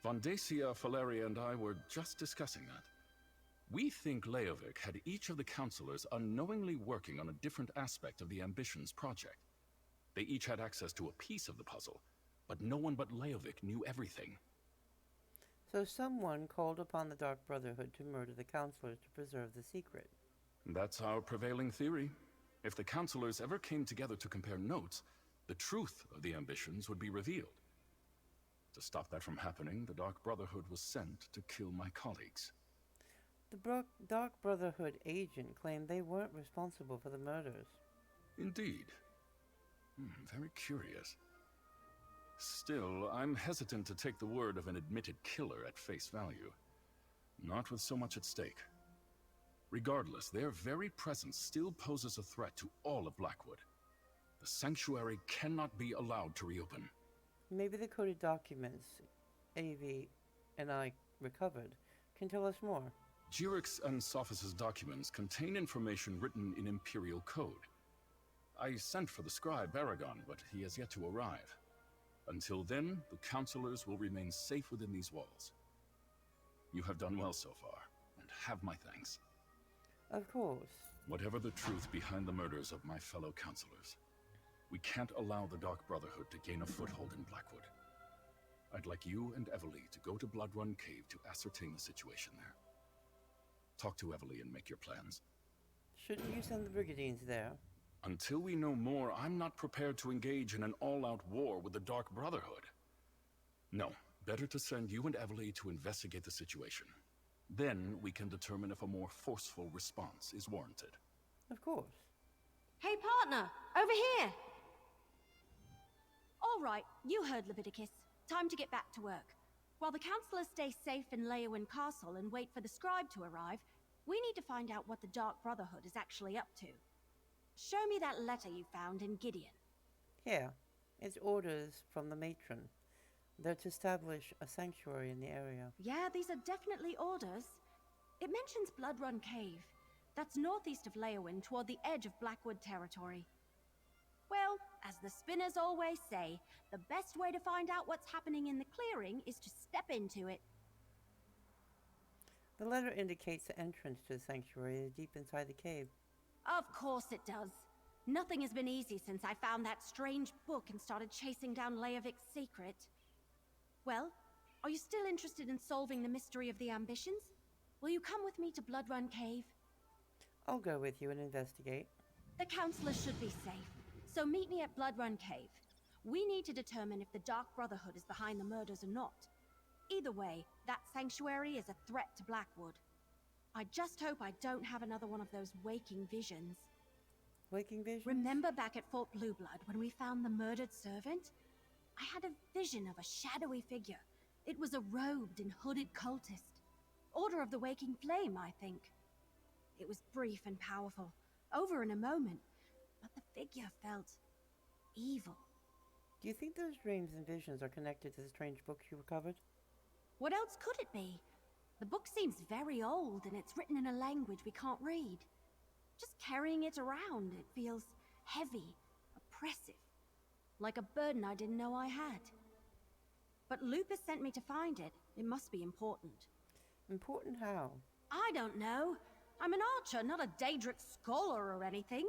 Vandacia, Valeria, and I were just discussing that. We think Leovic had each of the counselors unknowingly working on a different aspect of the Ambitions project. They each had access to a piece of the puzzle, but no one but Leovic knew everything. So someone called upon the Dark Brotherhood to murder the counselors to preserve the secret. That's our prevailing theory. If the counselors ever came together to compare notes, the truth of the Ambitions would be revealed. To stop that from happening, the Dark Brotherhood was sent to kill my colleagues. The Dark Brotherhood agent claimed they weren't responsible for the murders. Indeed. Very curious. Still, I'm hesitant to take the word of an admitted killer at face value. Not with so much at stake. Regardless, their very presence still poses a threat to all of Blackwood. The sanctuary cannot be allowed to reopen. Maybe the coded documents AV and I recovered can tell us more. Jyrix and Sophis' documents contain information written in Imperial code. I sent for the scribe Aragon, but he has yet to arrive. Until then, the counselors will remain safe within these walls. You have done well so far, and have my thanks. Of course. Whatever the truth behind the murders of my fellow counselors, we can't allow the Dark Brotherhood to gain a foothold in Blackwood. I'd like you and Evely to go to Bloodrun Cave to ascertain the situation there. Talk to Evely and make your plans. Shouldn't you send the Brigadines there? Until we know more, I'm not prepared to engage in an all-out war with the Dark Brotherhood. No, better to send you and Evely to investigate the situation. Then we can determine if a more forceful response is warranted. Of course. Hey, partner! Over here! All right, you heard Leviticus. Time to get back to work. While the counselors stay safe in Leyawiin Castle and wait for the scribe to arrive, we need to find out what the Dark Brotherhood is actually up to. Show me that letter you found in Gideon. Here. It's orders from the matron. They're to establish a sanctuary in the area. Yeah, these are definitely orders. It mentions Bloodrun Cave. That's northeast of Leyawiin, toward the edge of Blackwood territory. Well, as the spinners always say, the best way to find out what's happening in the clearing is to step into it. The letter indicates the entrance to the sanctuary is deep inside the cave. Of course it does. Nothing has been easy since I found that strange book and started chasing down Leovic's secret. Well, are you still interested in solving the mystery of the Ambitions? Will you come with me to Bloodrun Cave? I'll go with you and investigate. The counselors should be safe, so meet me at Bloodrun Cave. We need to determine if the Dark Brotherhood is behind the murders or not. Either way, that sanctuary is a threat to Blackwood. I just hope I don't have another one of those waking visions. Waking visions? Remember back at Fort Blueblood when we found the murdered servant? I had a vision of a shadowy figure. It was a robed and hooded cultist. Order of the Waking Flame, I think. It was brief and powerful, over in a moment, but the figure felt evil. Do you think those dreams and visions are connected to the strange book you recovered? What else could it be? The book seems very old and it's written in a language we can't read. Just carrying it around, it feels heavy, oppressive, like a burden I didn't know I had. But Lupus sent me to find it. It must be important. Important how? I don't know. I'm an archer, not a Daedric scholar or anything.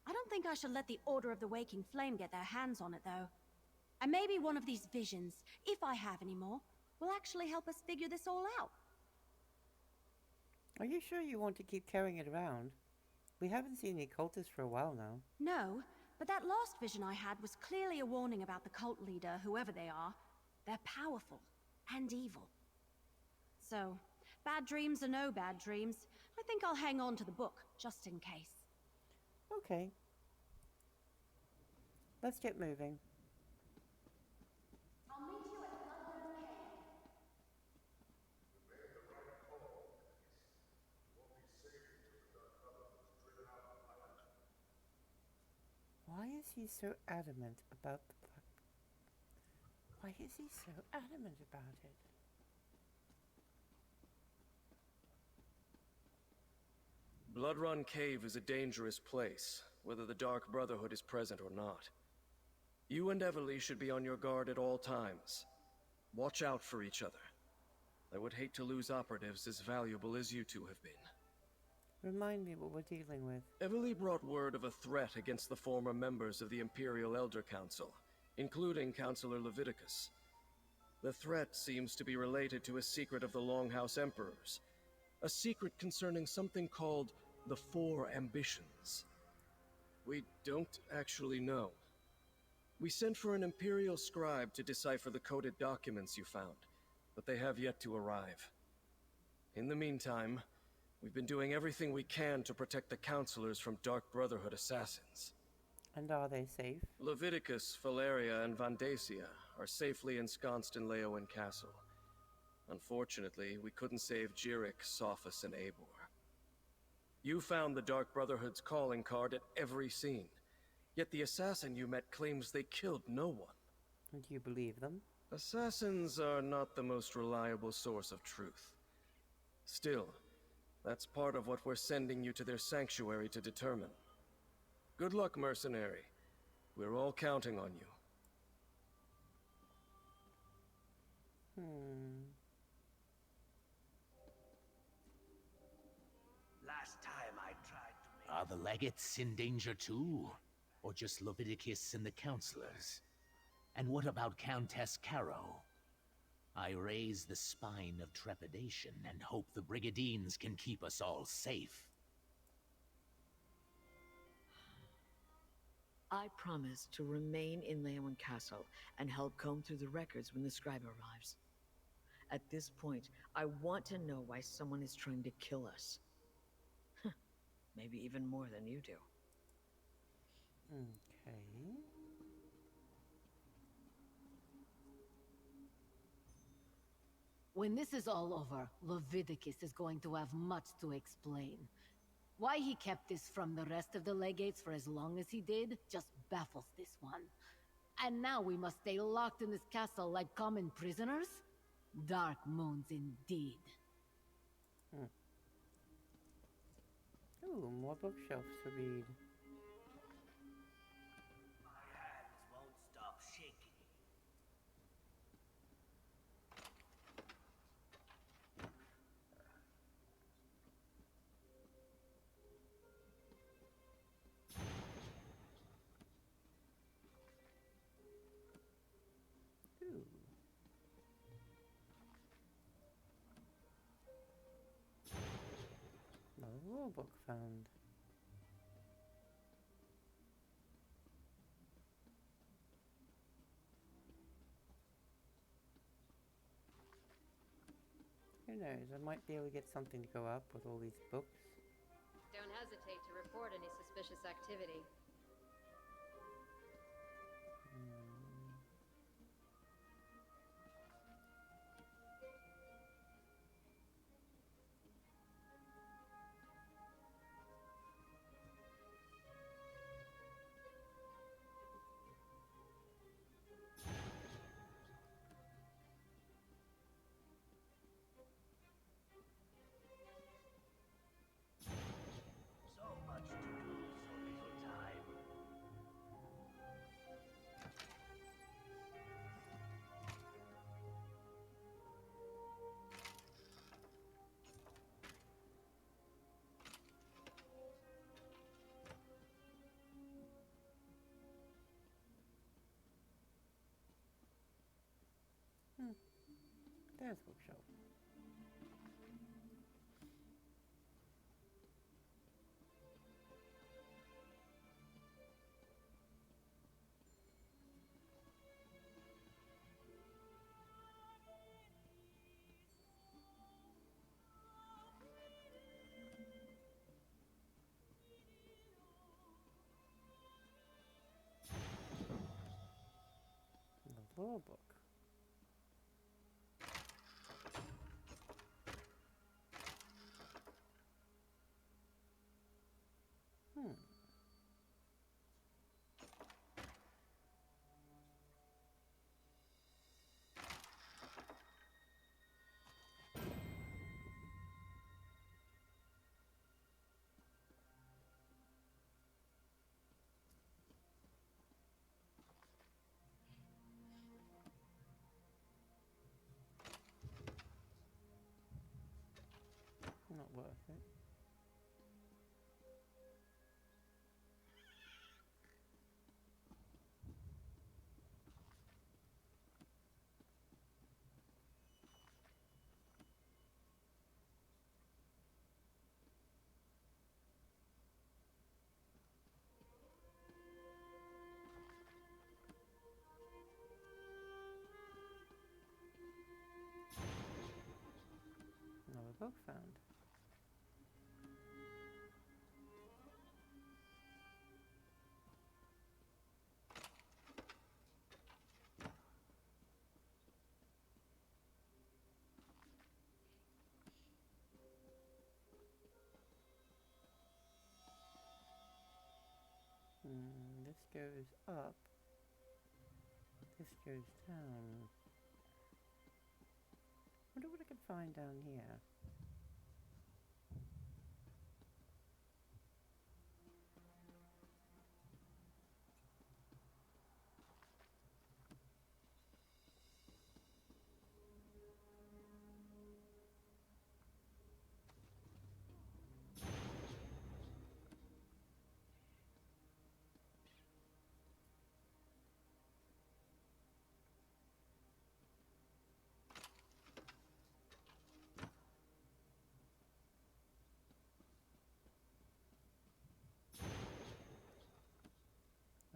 I don't think I should let the Order of the Waking Flame get their hands on it, though. And maybe one of these visions, if I have any more, will actually help us figure this all out. Are you sure you want to keep carrying it around? We haven't seen any cultists for a while now. No, but that last vision I had was clearly a warning about the cult leader, whoever they are. They're powerful and evil. So, bad dreams are no bad dreams. I think I'll hang on to the book, just in case. Okay. Let's get moving. I'll meet you at Bloodrun Cave. Why is he so adamant about the black? Why is he so adamant about it? Bloodrun Cave is a dangerous place, whether the Dark Brotherhood is present or not. You and Everly should be on your guard at all times. Watch out for each other. I would hate to lose operatives as valuable as you two have been. Remind me what we're dealing with. Everly brought word of a threat against the former members of the Imperial Elder Council, including Councilor Leviticus. The threat seems to be related to a secret of the Longhouse Emperors, a secret concerning something called the Four Ambitions. We don't actually know. We sent for an Imperial scribe to decipher the coded documents you found, but they have yet to arrive. In the meantime, we've been doing everything we can to protect the counselors from Dark Brotherhood assassins. And are they safe? Leviticus, Valeria, and Vandacia are safely ensconced in Leowen Castle. Unfortunately, we couldn't save Jirik, Sophus, and Eivor. You found the Dark Brotherhood's calling card at every scene, yet the assassin you met claims they killed no one. And you believe them? Assassins are not the most reliable source of truth. Still, that's part of what we're sending you to their sanctuary to determine. Good luck, mercenary. We're all counting on you. Last time I tried to make... Are the legates in danger too? Or just Leviticus and the counselors? And what about Countess Caro? I raise the spine of trepidation and hope the Brigadines can keep us all safe. I promise to remain in Leowen Castle and help comb through the records when the scribe arrives. At this point, I want to know why someone is trying to kill us. Maybe even more than you do. Okay. When this is all over, Leviticus is going to have much to explain. Why he kept this from the rest of the legates for as long as he did just baffles this one. And now we must stay locked in this castle like common prisoners? Dark moons indeed. Ooh, more bookshelves to read. My hands won't stop shaking. Ooh. Another rule book found. Who knows, I might be able to get something to go up with all these books. Don't hesitate to report any suspicious activity. So much to do, so little time. There's a bookshelf. Rule book. Not worth it. Another book found. This goes up. This goes down. Wonder what I can find down here.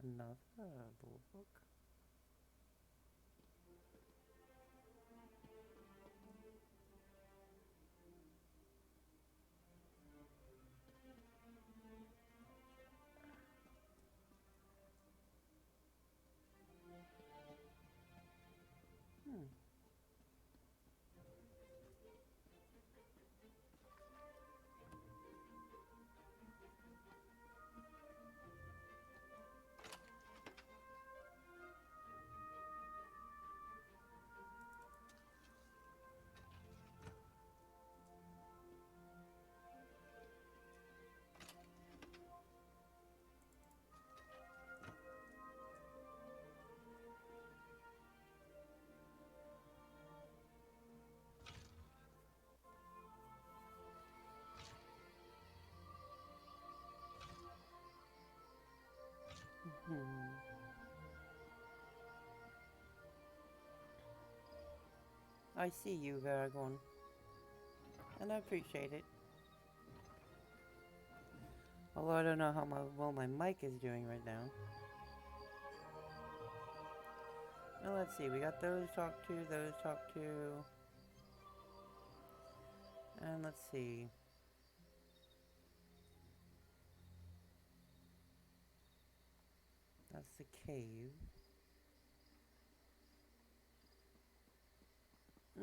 Another rule book. I see you, Varagon, and I appreciate it. Although I don't know how well my mic is doing right now. Now let's see, we got those talk to, and let's see. That's the cave.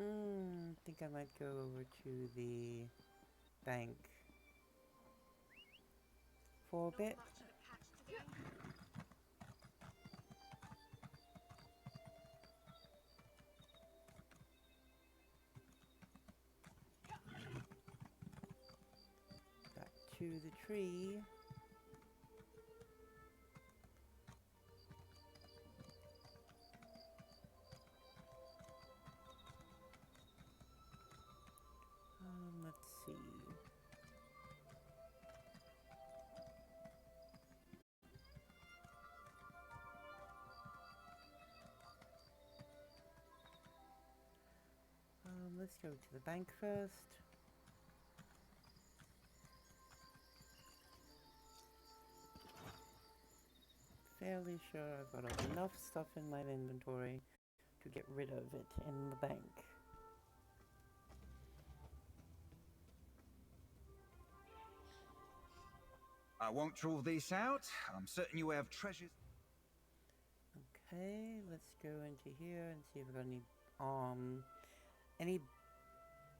I think I might go over to the bank for a bit. Back to the tree. Let's see. Let's go to the bank first. Fairly sure I've got enough stuff in my inventory to get rid of it in the bank. I won't rule this out. I'm certain you have treasures. Okay, let's go into here and see if we got any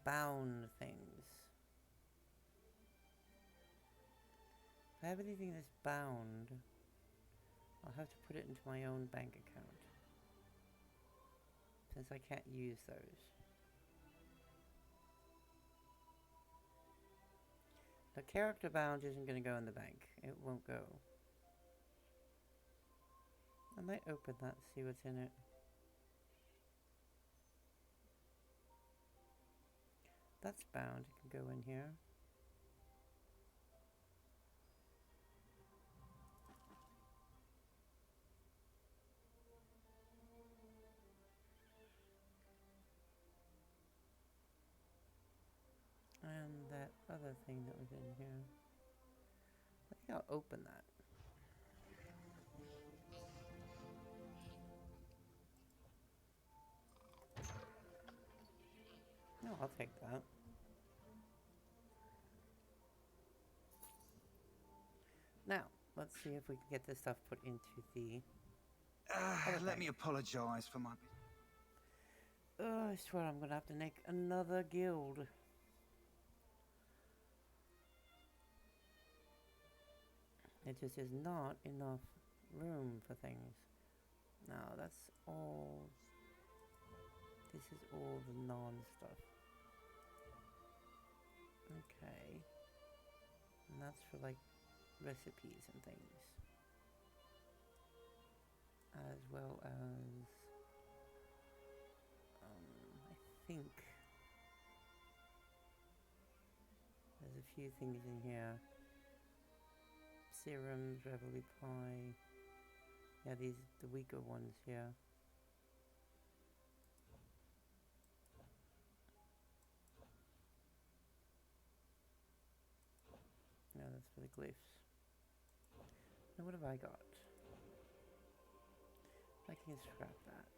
bound things. If I have anything that's bound, I'll have to put it into my own bank account, since I can't use those. The character bound isn't going to go in the bank. It won't go. I might open that, see what's in it. That's bound. It can go in here. And that other thing that was in here. I think I'll open that. No, I'll take that. Now, let's see if we can get this stuff put into the... Let me apologize for my... I swear I'm gonna have to make another guild. It just is not enough room for things. Now, that's all... This is all the non-stuff. Okay. And that's for, like, recipes and things. As well as... I think... There's a few things in here. Serums, Reveille Pie. Yeah, these are the weaker ones here. No, that's for the glyphs. Now what have I got? I can scrap that.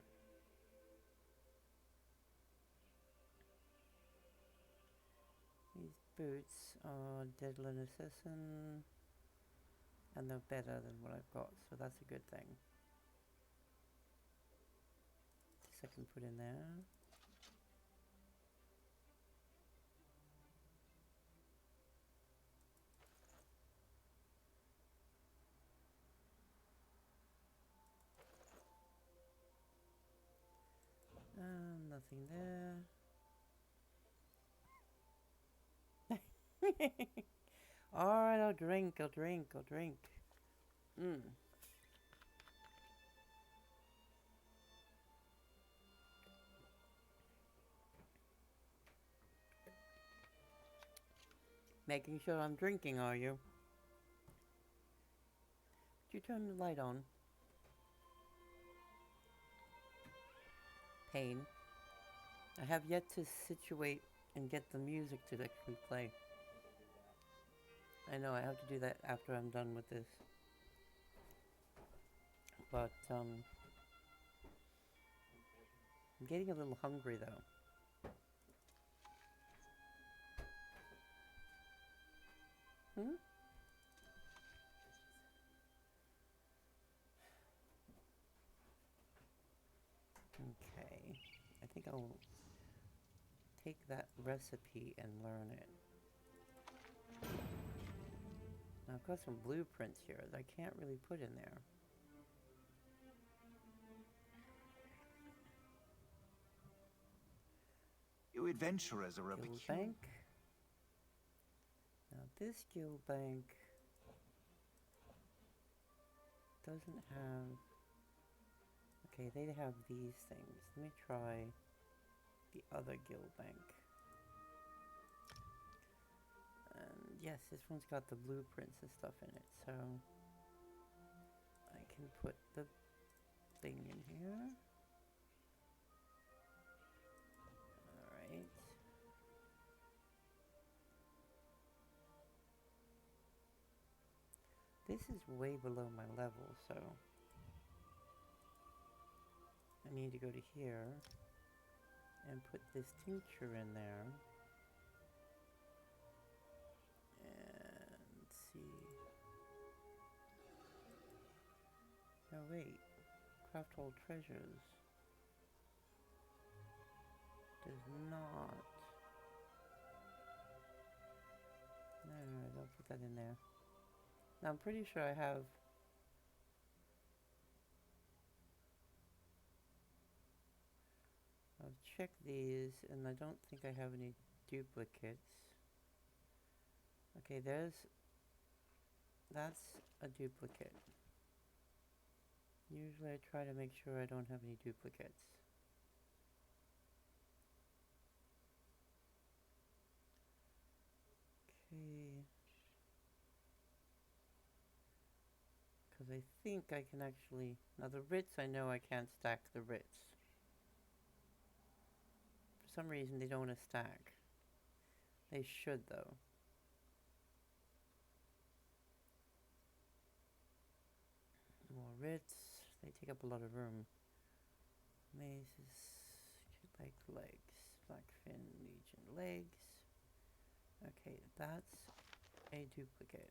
These boots are Deadland Assassin, and they're better than what I've got, so that's a good thing. This I can put in there. Nothing there. Alright, I'll drink. Making sure I'm drinking, are you? Did you turn the light on? Pain. I have yet to situate and get the music to actually play. I know I have to do that after I'm done with this. But, I'm getting a little hungry though. Okay, I think I'll take that recipe and learn it. Now I've got some blueprints here that I can't really put in there. You adventurers are a Guild peculiar... bank. Now this guild bank doesn't have... Okay, they have these things. Let me try the other guild bank. And yes, this one's got the blueprints and stuff in it, so I can put the thing in here. Alright. This is way below my level, so I need to go to here and put this tincture in there and see. Oh wait, craft all treasures. Does not. No, don't put that in there. Now I'm pretty sure I have. I'll check these, and I don't think I have any duplicates. Okay, that's a duplicate. Usually I try to make sure I don't have any duplicates. Okay. Because I think I can actually... Now the Ritz, I know I can't stack the Ritz. For some reason they don't want to stack. They should though. More Ritz. They take up a lot of room. Mazes, legs, Blackfin Legion legs. Okay, that's a duplicate.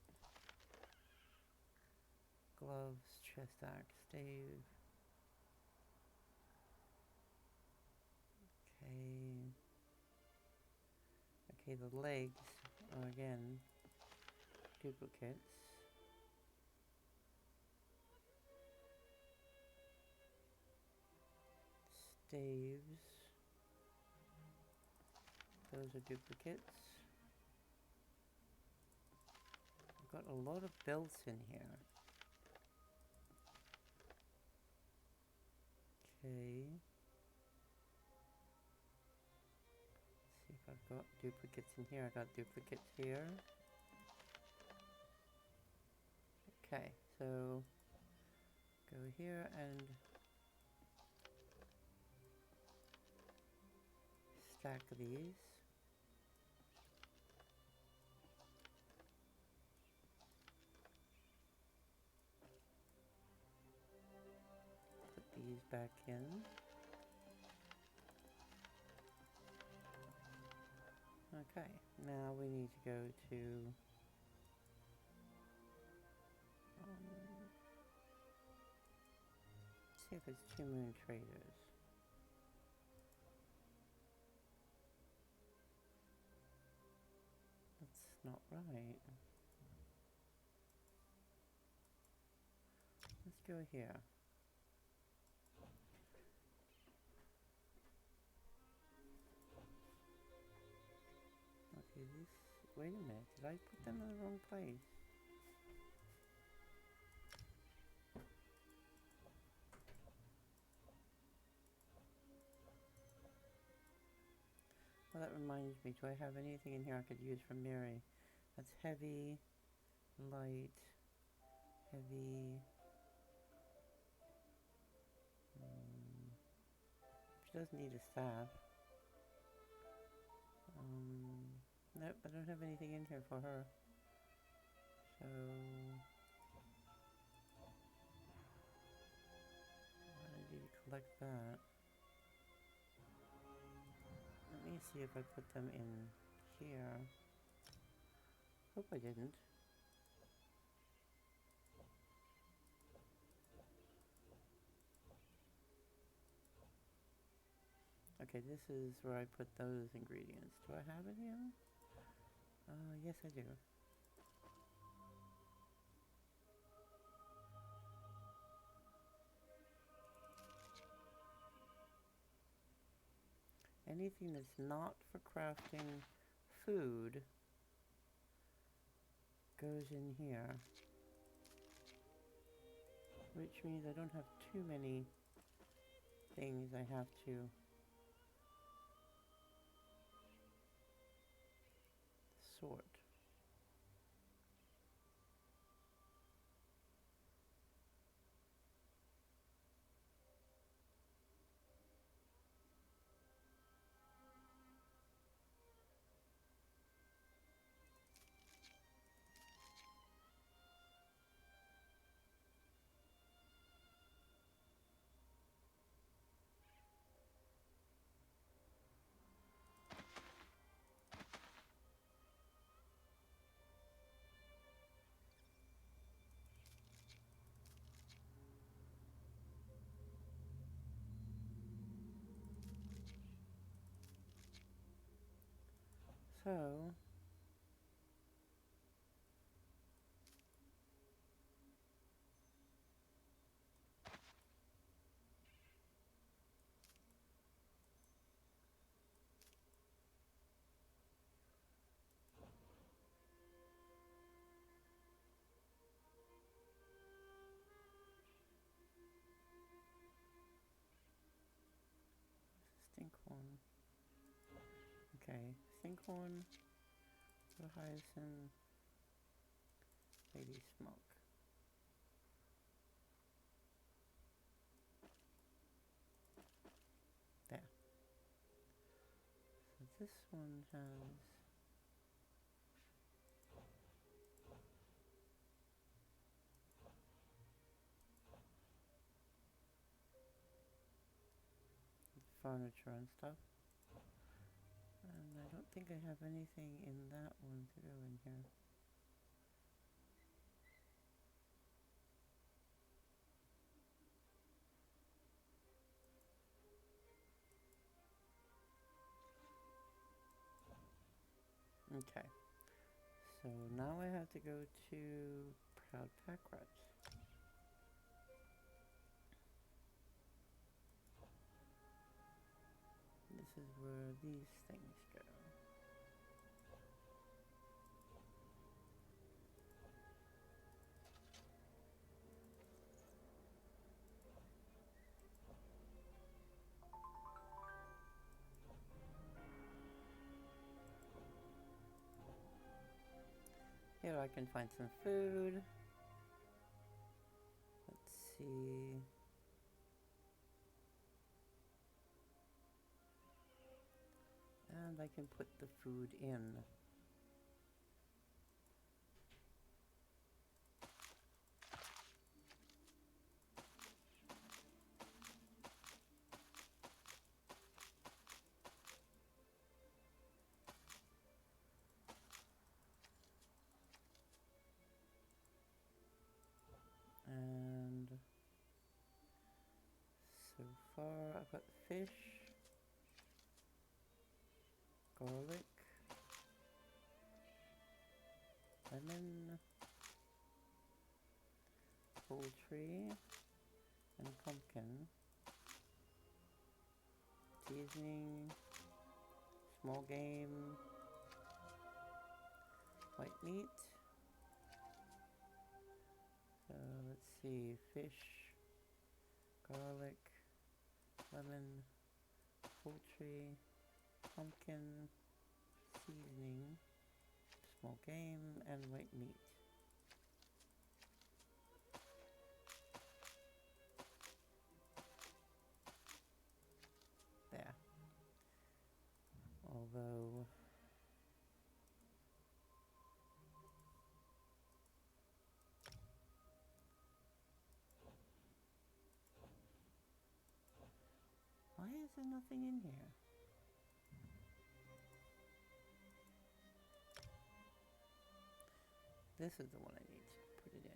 Gloves, chest axe, stave. Okay. Okay, the legs are again duplicates. Staves. Those are duplicates. I've got a lot of belts in here. Okay. Let's see if I've got duplicates in here. I got duplicates here. Okay, so go here and stack these. Put these back in. Okay, now we need to go to see if it's 2 Moon Traders. That's not right. Let's go here. Okay, this... Wait a minute, did I put them in the wrong place? Well, that reminds me, do I have anything in here I could use from Mary? That's heavy, light, heavy. She doesn't need a staff. Nope, I don't have anything in here for her. So... I need to collect that. Let me see if I put them in here. Hope I didn't. Okay, this is where I put those ingredients. Do I have it in? Yes I do. Anything that's not for crafting food goes in here. Which means I don't have too many things I have to sort. So, Stinkhorn. Okay, Stinkhorn, Hyacinth, Lady Smoke. There. So this one has furniture and stuff. And I don't think I have anything in that one to go in here. Okay. So now I have to go to Proud Pack Rats. This is where these things go. Here I can find some food. Let's see. And I can put the food in. And so far I've got fish, garlic, lemon, poultry, and pumpkin, seasoning, small game, white meat. So let's see, fish, garlic, lemon, poultry, pumpkin, seasoning, small game, and white meat. There. Although why is there nothing in here? This is the one I need to put it in.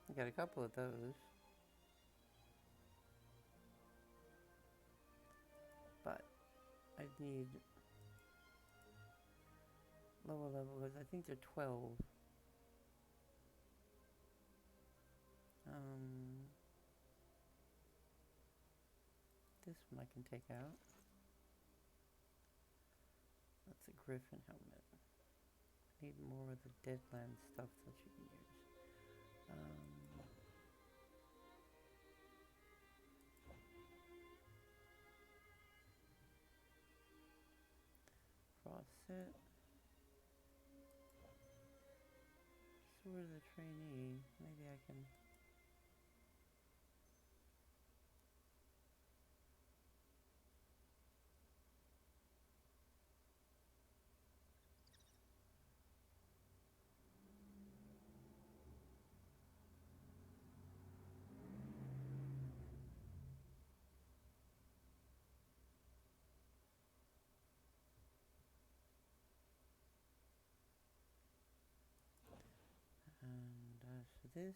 I got a couple of those. But I need lower level because I think they're 12. This one I can take out. That's a griffin helmet. Need more of the Deadland stuff that you can use. Faucet. Sword of the Trainee. Maybe I can. for this.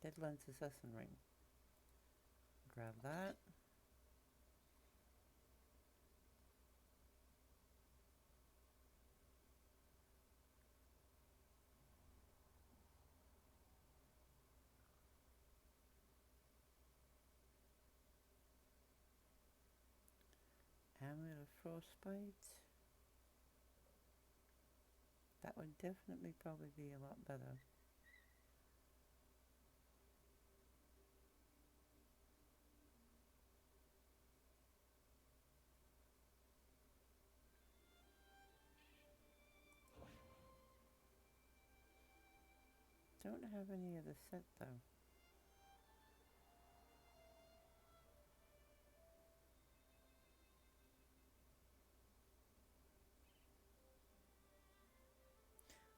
Deadlands Assassin Ring. Grab that. Amulet of Frostbite. That would definitely probably be a lot better. Don't have any of the set though.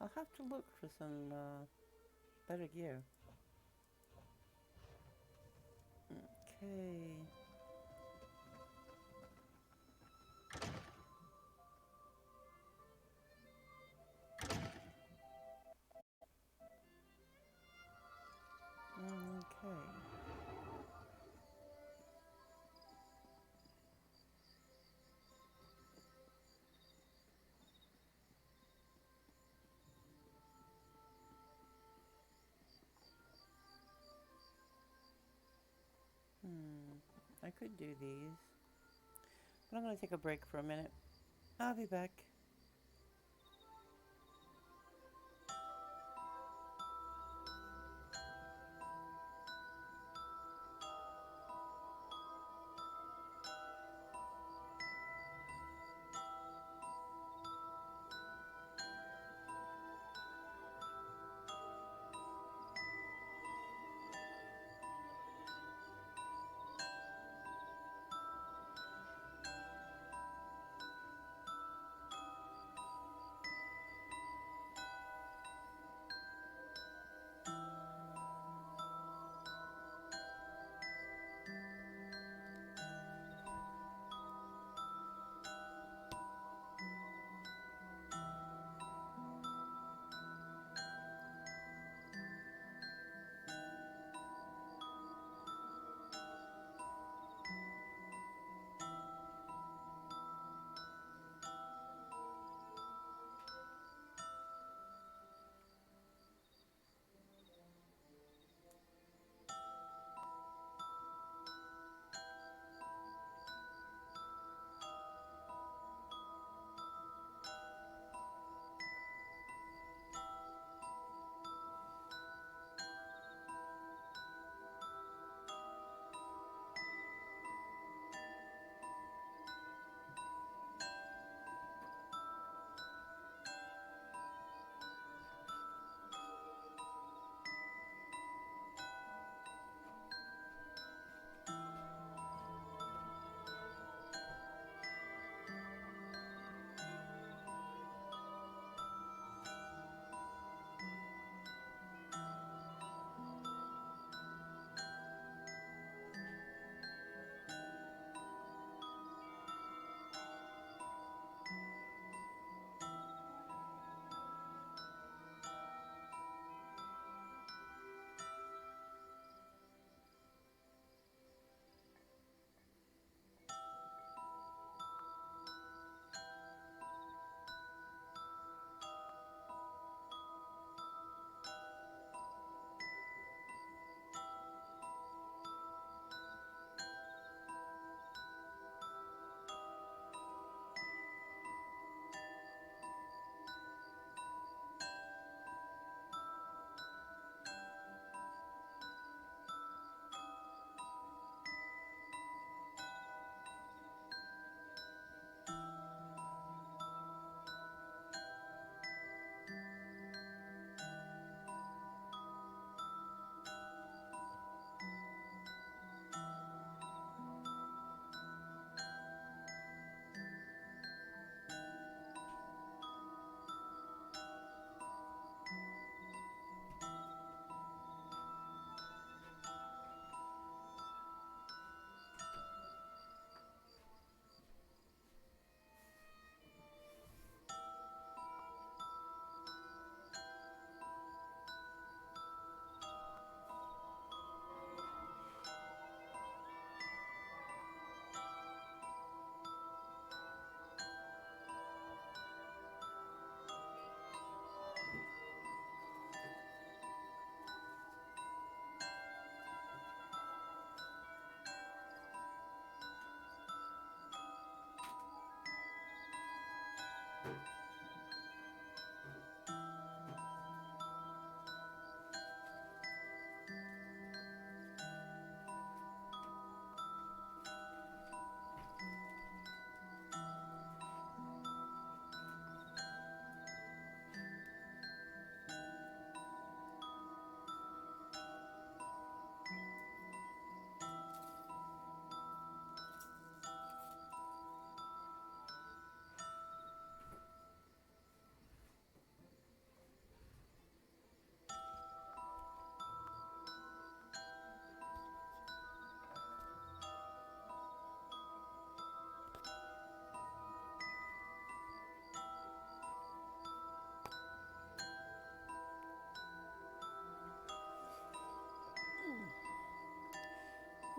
I'll have to look for some better gear. Okay. Okay. I could do these, but I'm going to take a break for a minute. I'll be back.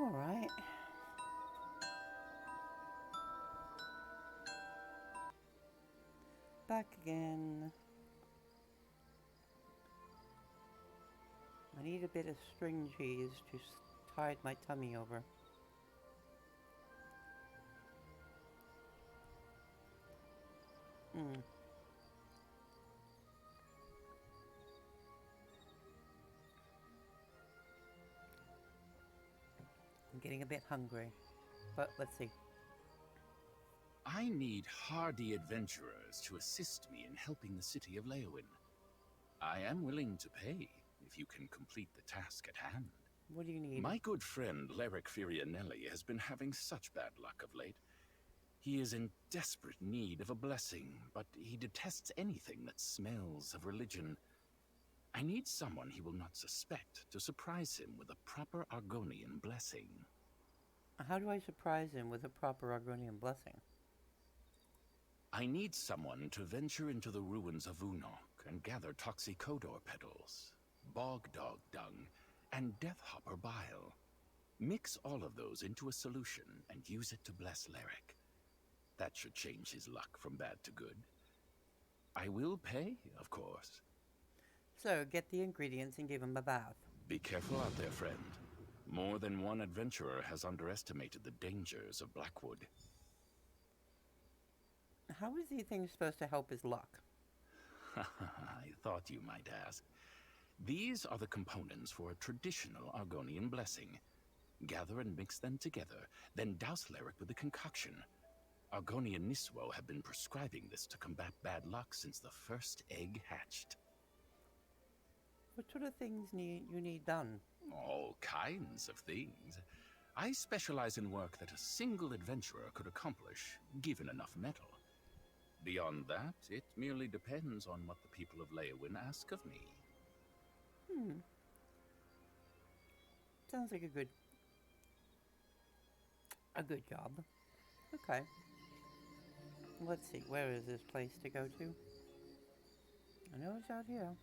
Alright. Back again. I need a bit of string cheese to tide my tummy over. I'm getting a bit hungry, but let's see. I need hardy adventurers to assist me in helping the city of Leowin. I am willing to pay if you can complete the task at hand. What do you need? My good friend Leric Firianelli has been having such bad luck of late. He is in desperate need of a blessing, but he detests anything that smells of religion. I need someone he will not suspect to surprise him with a proper Argonian blessing. How do I surprise him with a proper Argonian blessing? I need someone to venture into the ruins of Unok and gather Toxicodor petals, bog dog dung, and deathhopper bile. Mix all of those into a solution and use it to bless Leric. That should change his luck from bad to good. I will pay, of course. So, get the ingredients and give him a bath. Be careful out there, friend. More than one adventurer has underestimated the dangers of Blackwood. How is the thing supposed to help his luck? I thought you might ask. These are the components for a traditional Argonian blessing. Gather and mix them together, then douse Leric with a concoction. Argonian Niswo have been prescribing this to combat bad luck since the first egg hatched. What sort of things you need done? All kinds of things. I specialize in work that a single adventurer could accomplish, given enough metal. Beyond that, it merely depends on what the people of Leowin ask of me. Sounds like a good job. Okay. Let's see, where is this place to go to? I know it's out here.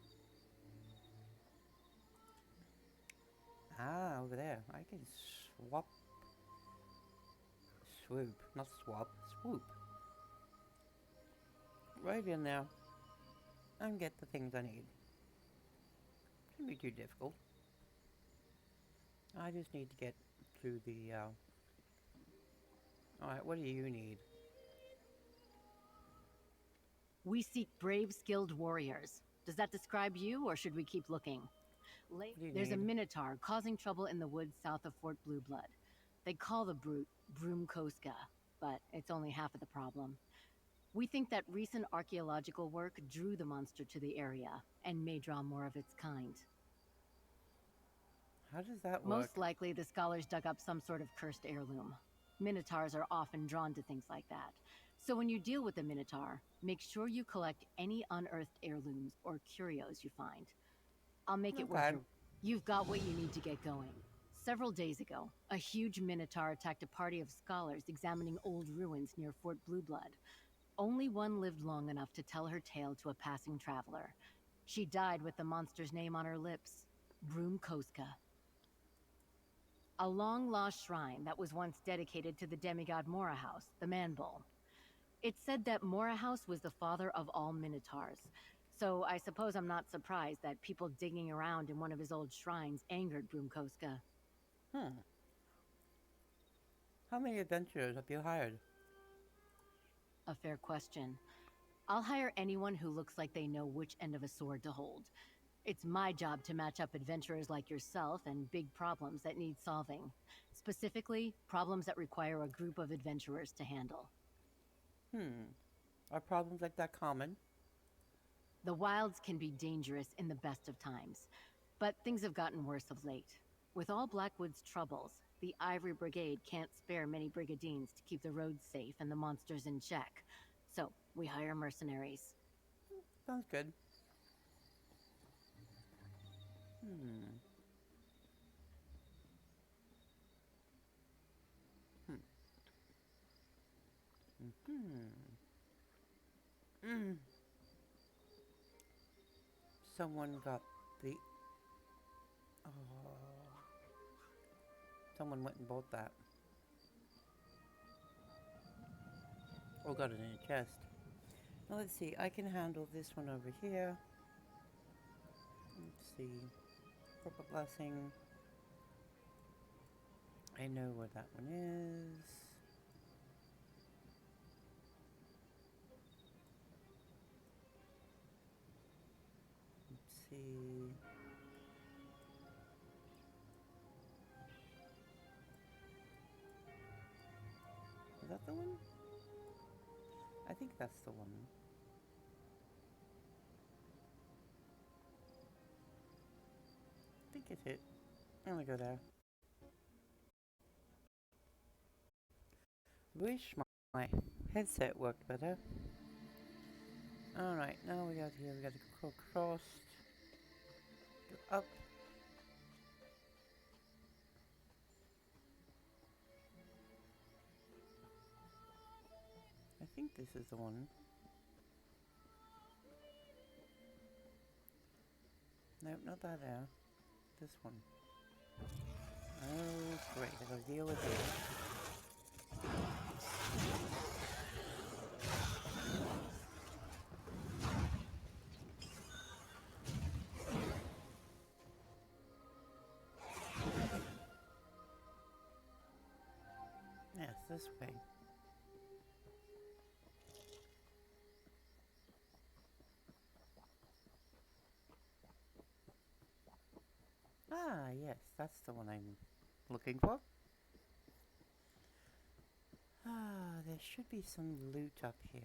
Ah, over there. I can swoop, not swap, swoop. Right in there. And get the things I need. Shouldn't be too difficult. I just need to get through the, Alright, what do you need? We seek brave, skilled warriors. Does that describe you, or should we keep looking? There's a minotaur causing trouble in the woods south of Fort Blueblood. They call the brute Broomkoska, but it's only half of the problem. We think that recent archaeological work drew the monster to the area, and may draw more of its kind. How does that work? Most likely, the scholars dug up some sort of cursed heirloom. Minotaurs are often drawn to things like that. So when you deal with a minotaur, make sure you collect any unearthed heirlooms or curios you find. I'll make it worth it. You've got what you need to get going. Several days ago, a huge minotaur attacked a party of scholars examining old ruins near Fort Blueblood. Only one lived long enough to tell her tale to a passing traveler. She died with the monster's name on her lips, Broomkoska. A long-lost shrine that was once dedicated to the demigod Morahouse, the Man-Bull. It's said that Morahouse was the father of all minotaurs, so I suppose I'm not surprised that people digging around in one of his old shrines angered Broomkoska. How many adventurers have you hired? A fair question. I'll hire anyone who looks like they know which end of a sword to hold. It's my job to match up adventurers like yourself and big problems that need solving. Specifically, problems that require a group of adventurers to handle. Are problems like that common? The wilds can be dangerous in the best of times, but things have gotten worse of late. With all Blackwood's troubles, the Ivory Brigade can't spare many brigadines to keep the roads safe and the monsters in check. So, we hire mercenaries. Sounds good. Someone got the... Someone went and bought that. Or got it in a chest. Now let's see, I can handle this one over here. Let's see. Proper blessing. I know where that one is. Let's see. Is that the one? I think that's the one. I think it's it. I'm gonna go there. Wish my headset worked better. Alright, now we got here, we got to go across, go up. I think this is the one. Nope, not that there. This one. Oh, great, I gotta deal with it. Yes, this way. Ah, yes, that's the one I'm looking for. Ah, there should be some loot up here.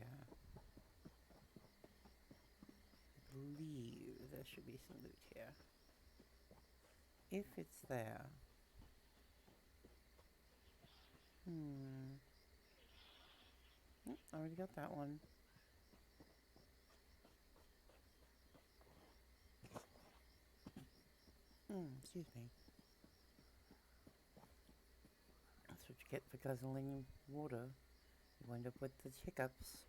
I believe there should be some loot here. If it's there. Oh, I already got that one. Excuse me. That's what you get for guzzling water. You wind up with the hiccups.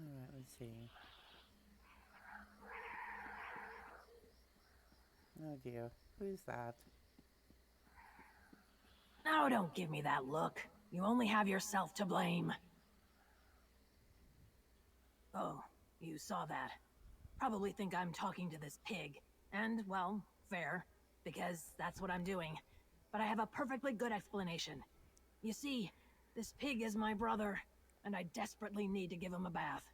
Alright, let's see. Oh dear, who's that? Now don't give me that look. You only have yourself to blame. Oh, you saw that. Probably think I'm talking to this pig. And, well, fair, because that's what I'm doing. But I have a perfectly good explanation. You see, this pig is my brother, and I desperately need to give him a bath.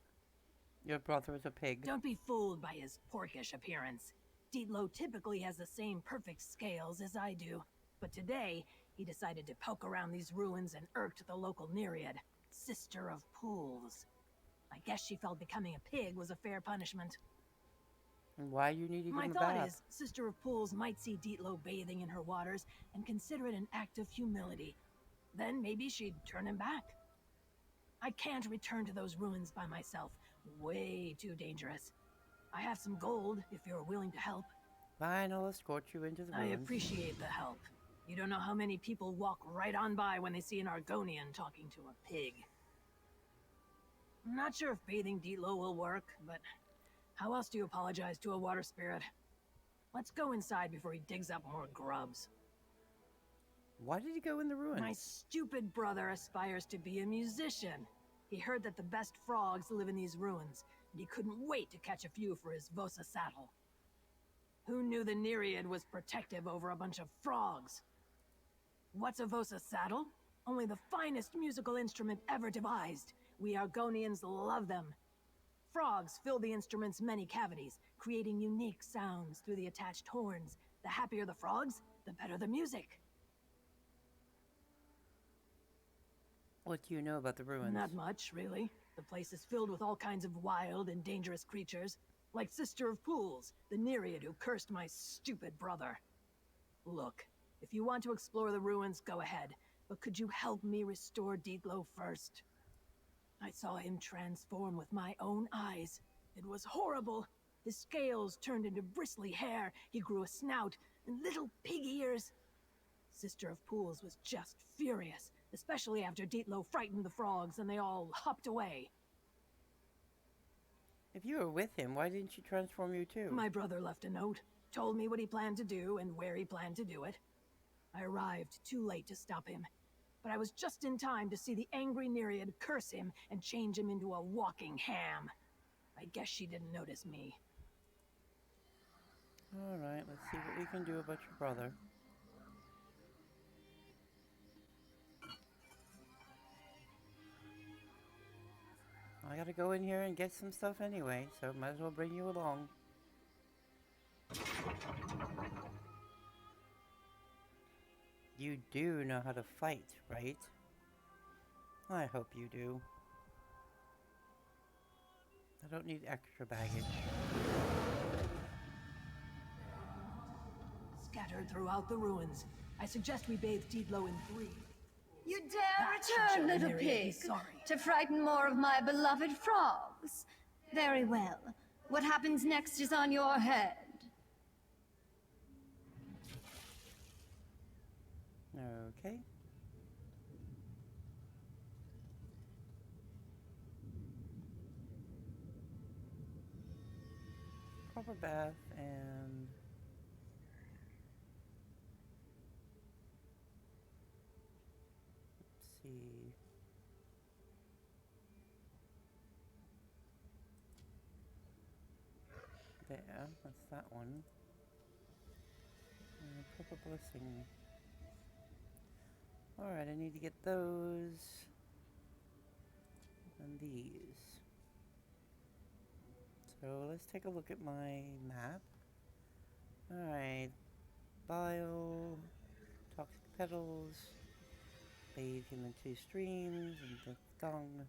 Your brother is a pig. Don't be fooled by his porkish appearance. Dietlow typically has the same perfect scales as I do, but today, he decided to poke around these ruins and irked the local Nereid, Sister of Pools. I guess she felt becoming a pig was a fair punishment. And why you need to give My him a thought bath? is, Sister of Pools might see Dietlow bathing in her waters and consider it an act of humility. Then maybe she'd turn him back. I can't return to those ruins by myself. Way too dangerous. I have some gold, if you're willing to help. Fine, I'll escort you into the I ruins. appreciate the help. You don't know how many people walk right on by when they see an Argonian talking to a pig. I'm not sure if bathing Dietlow will work, but how else do you apologize to a water spirit? Let's go inside before he digs up more grubs. Why did he go in the ruins? My stupid brother aspires to be a musician. He heard that the best frogs live in these ruins, and he couldn't wait to catch a few for his Vosa saddle. Who knew the Nereid was protective over a bunch of frogs? What's a Vosa saddle? Only the finest musical instrument ever devised. We Argonians love them. Frogs fill the instrument's many cavities, creating unique sounds through the attached horns. The happier the frogs, the better the music. What do you know about the ruins? Not much, really. The place is filled with all kinds of wild and dangerous creatures, like Sister of Pools, the Nereid who cursed my stupid brother. Look, if you want to explore the ruins, go ahead, but could you help me restore Dietlow first? I saw him transform with my own eyes. It was horrible. His scales turned into bristly hair, he grew a snout, and little pig ears. Sister of Pools was just furious, especially after Dietlow frightened the frogs and they all hopped away. If you were with him, why didn't she transform you too? My brother left a note. told me what he planned to do and where he planned to do it. I arrived too late to stop him, but I was just in time to see the angry Nereid curse him and change him into a walking ham. I guess she didn't notice me. Alright, let's see what we can do about your brother. I gotta go in here and get some stuff anyway, so might as well bring you along. You do know how to fight, right? I hope you do. I don't need extra baggage. Scattered throughout the ruins. I suggest we bathe Dietlow in 3. You dare That should return, show little Nereid pig, he's sorry. to frighten more of my beloved frogs? Very well. What happens next is on your head. Okay. Proper bath and let's see. There, that's that one. Proper blessing. Alright, I need to get those and these. So let's take a look at my map. Alright, bile, toxic petals, bathe him in 2 streams, and the dung.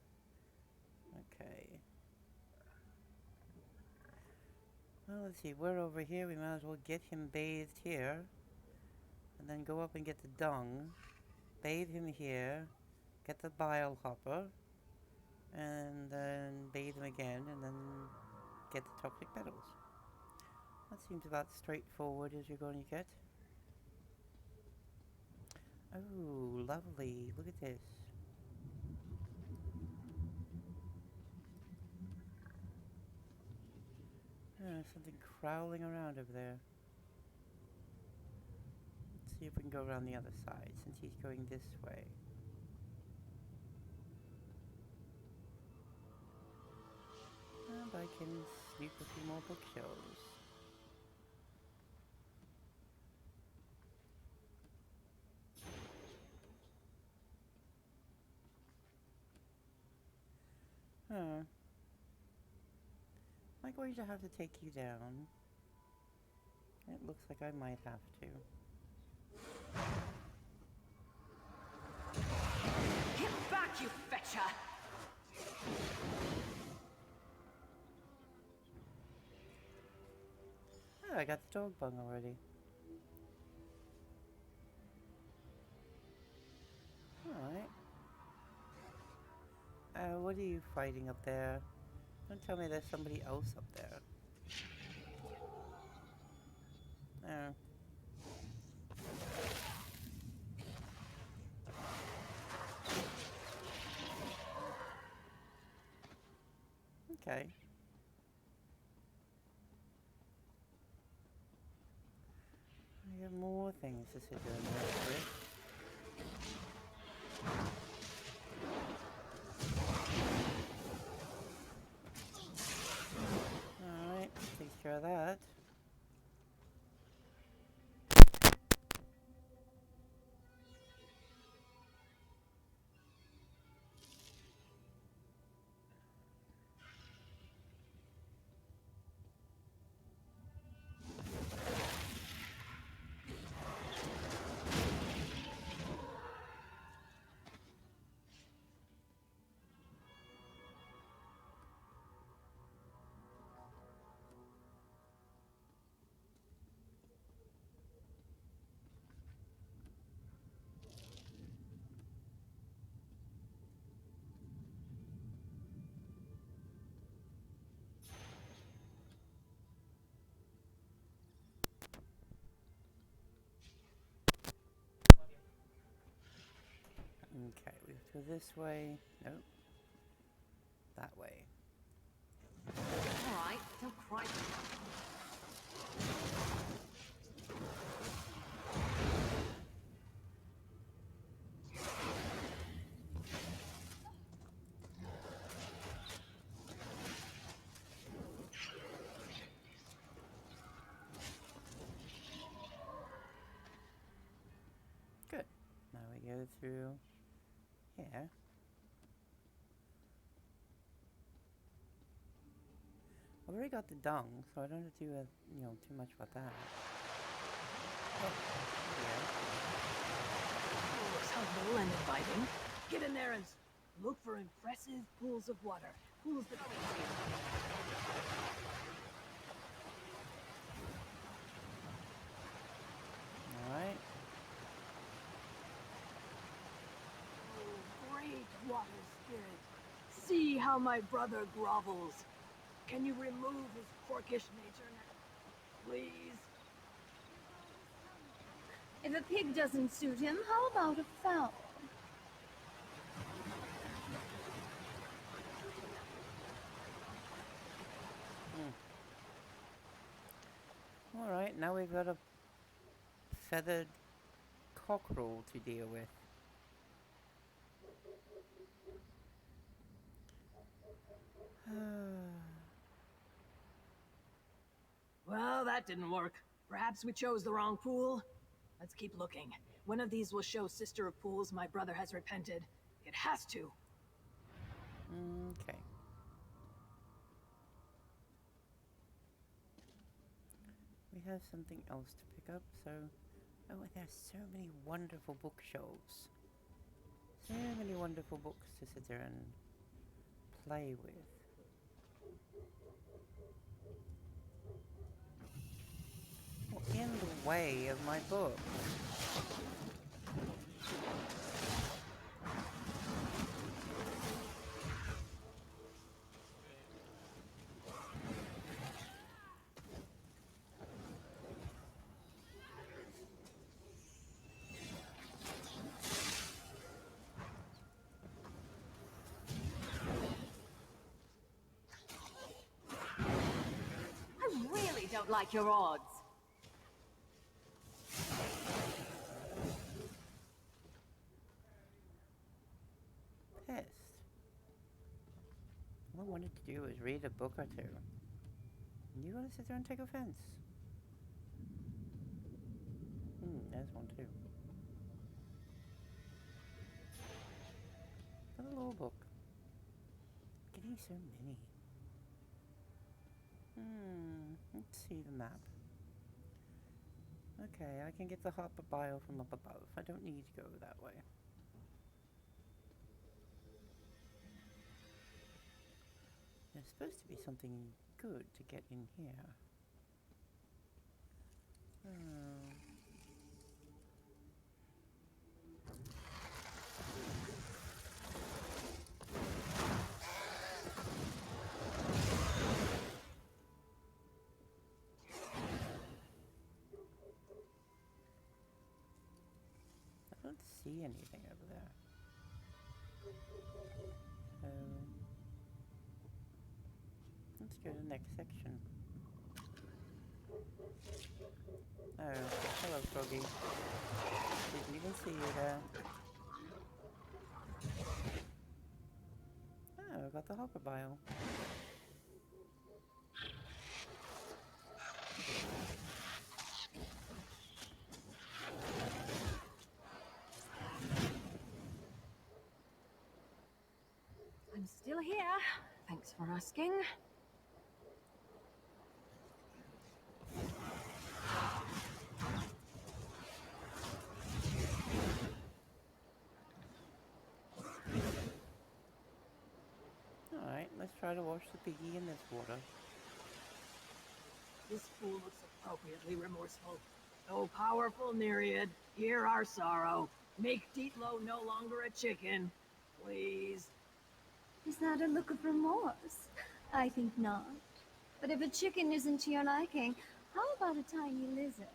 Okay. Well, let's see, we're over here, we might as well get him bathed here, and then go up and get the dung. Bathe him here, get the bile hopper, and then bathe him again, and then get the toxic petals. That seems about straightforward as you're going to get. Oh, lovely. Look at this. There's something crawling around over there. Let's see if we can go around the other side, since he's going this way. And I can sneak a few more bookshelves. Huh. Am I going to have to take you down? It looks like I might have to. Get back, you fetcher! Oh, I got the dog bung already. Alright. What are you fighting up there? Don't tell me there's somebody else up there. Oh. Okay. I have more things to sit down with. Alright, takes care of that. Okay, we have to go this way. Nope. That way. All right, don't cry. Now we go through here. I've already got the dung, so I don't have to do too much about that. Oh, Looks helpful and inviting. Get in there and look for impressive pools of water. Pools that Alright. Oh, great water spirit. See how my brother grovels. Can you remove his porkish nature now? Please? If a pig doesn't suit him, how about a fowl? Alright, now we've got a feathered cockerel to deal with. Well, that didn't work. Perhaps we chose the wrong pool. Let's keep looking. One of these will show Sister of Pools my brother has repented. It has to. Okay. We have something else to pick up, so... Oh, and there's so many wonderful bookshelves. So many wonderful books to sit there and play with. In the way of my book. I really don't like your odds. Pissed. All I wanted to do was read a book or two. And you gotta sit there and take offense. There's one too. Another little book. Getting so many. Let's see the map. Okay, I can get the hopper bile from up above. I don't need to go that way. There's supposed to be something good to get in here. I don't see anything over there. Let's go to the next section. Oh, hello, Froggy. Didn't even see you there. Oh, I got the hopper bile. I'm still here. Thanks for asking. Alright, let's try to wash the piggy in this water. This fool looks appropriately remorseful. Oh, powerful Nereid, hear our sorrow. Make Dietlow no longer a chicken. Please. Is that a look of remorse? I think not. But if a chicken isn't to your liking, how about a tiny lizard?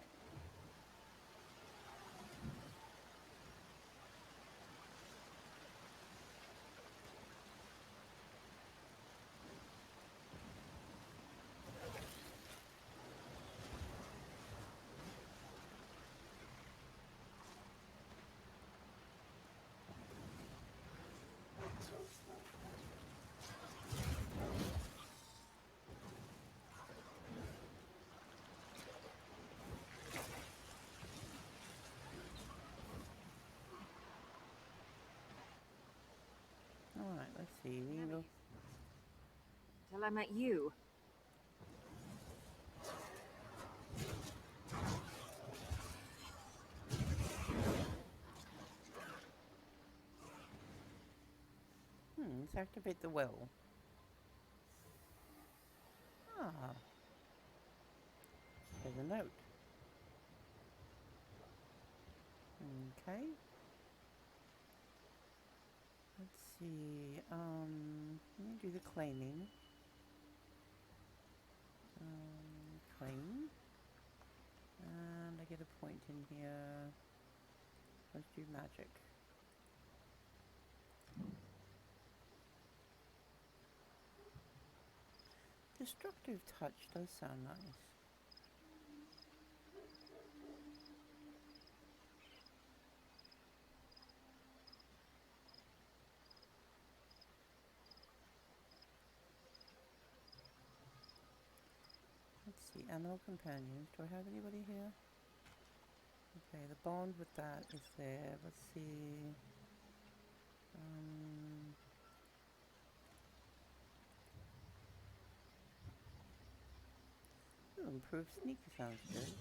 see. We will. Till I met you. Let's activate the well. Ah. There's a note. Okay. Let's see. Let me do the claiming. Claim. And I get a point in here. Let's do magic. Destructive touch does sound nice. Let's see, animal companions. Do I have anybody here? Okay, the bond with that is there. Let's see. Improved sneaker sounds good.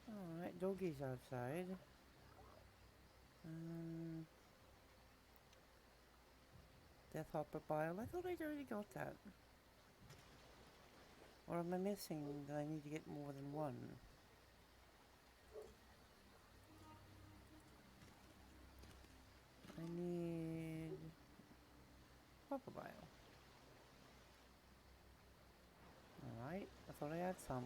Alright, doggies outside. Death Hopper Bile. I thought I'd already got that. Or am I missing that I need to get more than one? I need Hopper Bile. Alright, I thought I had some.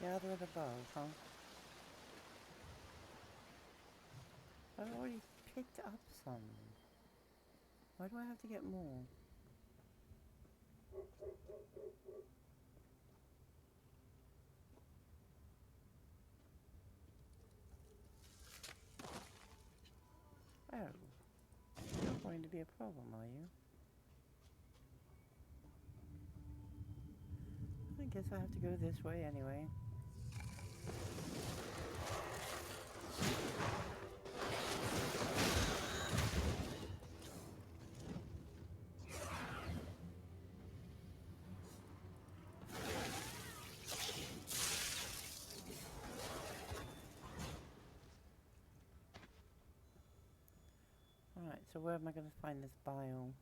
Gather it above, huh? I've already picked up some. Why do I have to get more? Oh. Not going to be a problem, are you? I guess I have to go this way anyway. Alright, so where am I going to find this bile?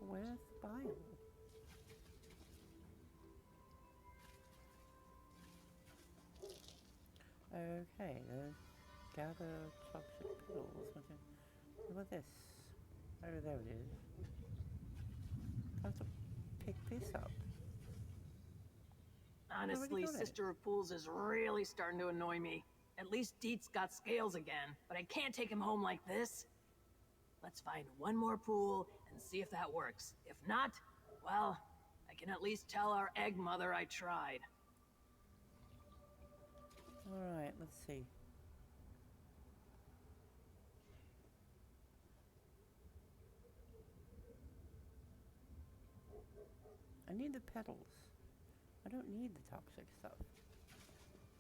Where's the bile? Okay, there's gather toxic pills. What about this? Oh, there it is. I have to pick this up. Honestly, Sister of Pools is really starting to annoy me. At least Deet's got scales again, but I can't take him home like this. Let's find one more pool and see if that works. If not, well, I can at least tell our egg mother I tried. Alright, let's see. I need the petals. I don't need the toxic stuff.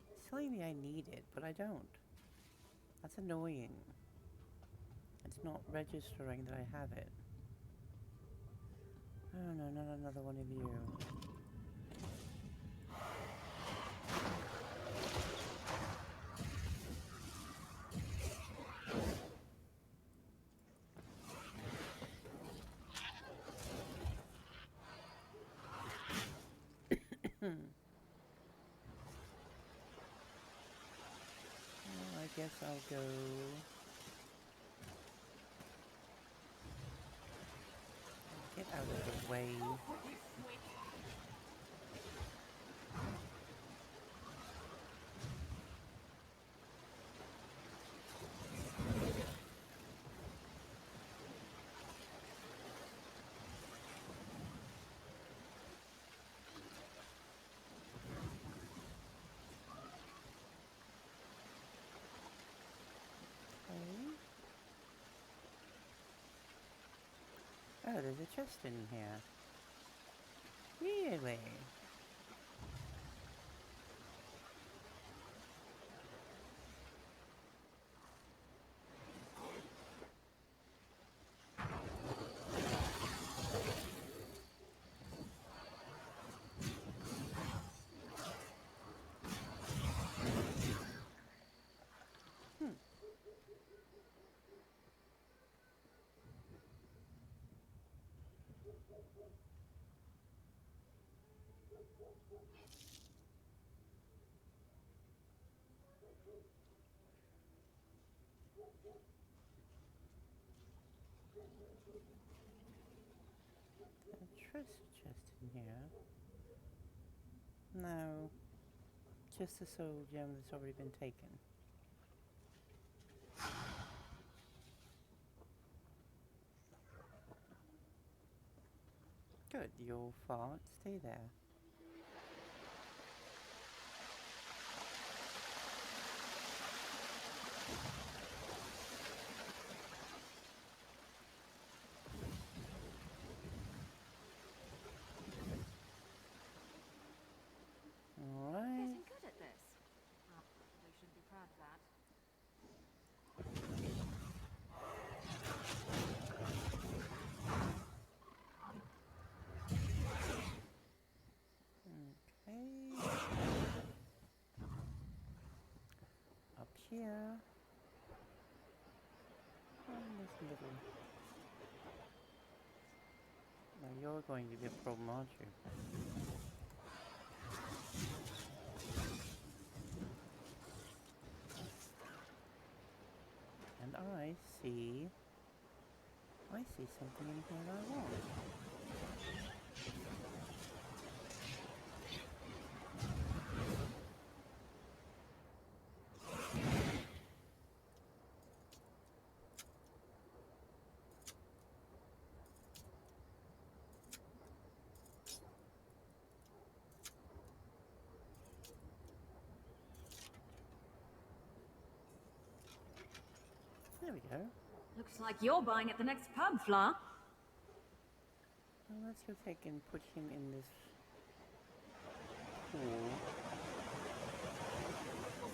It's telling me I need it, but I don't. That's annoying. It's not registering that I have it. Oh no, not another one of you. Well, I guess I'll go. Get out of the way. Oh, there's a chest in here. Really? Treasure chest in here? No. Just a soul gem that's already been taken. Good, you'll fall. Stay there. Getting good at this. Oh, they should be proud of that. Okay. Up here. This little. Now you're going to be a problem, aren't you? And I see something in here I want. There we go. Looks like you're buying at the next pub, Fla. Well, let's go take and put him in this pool.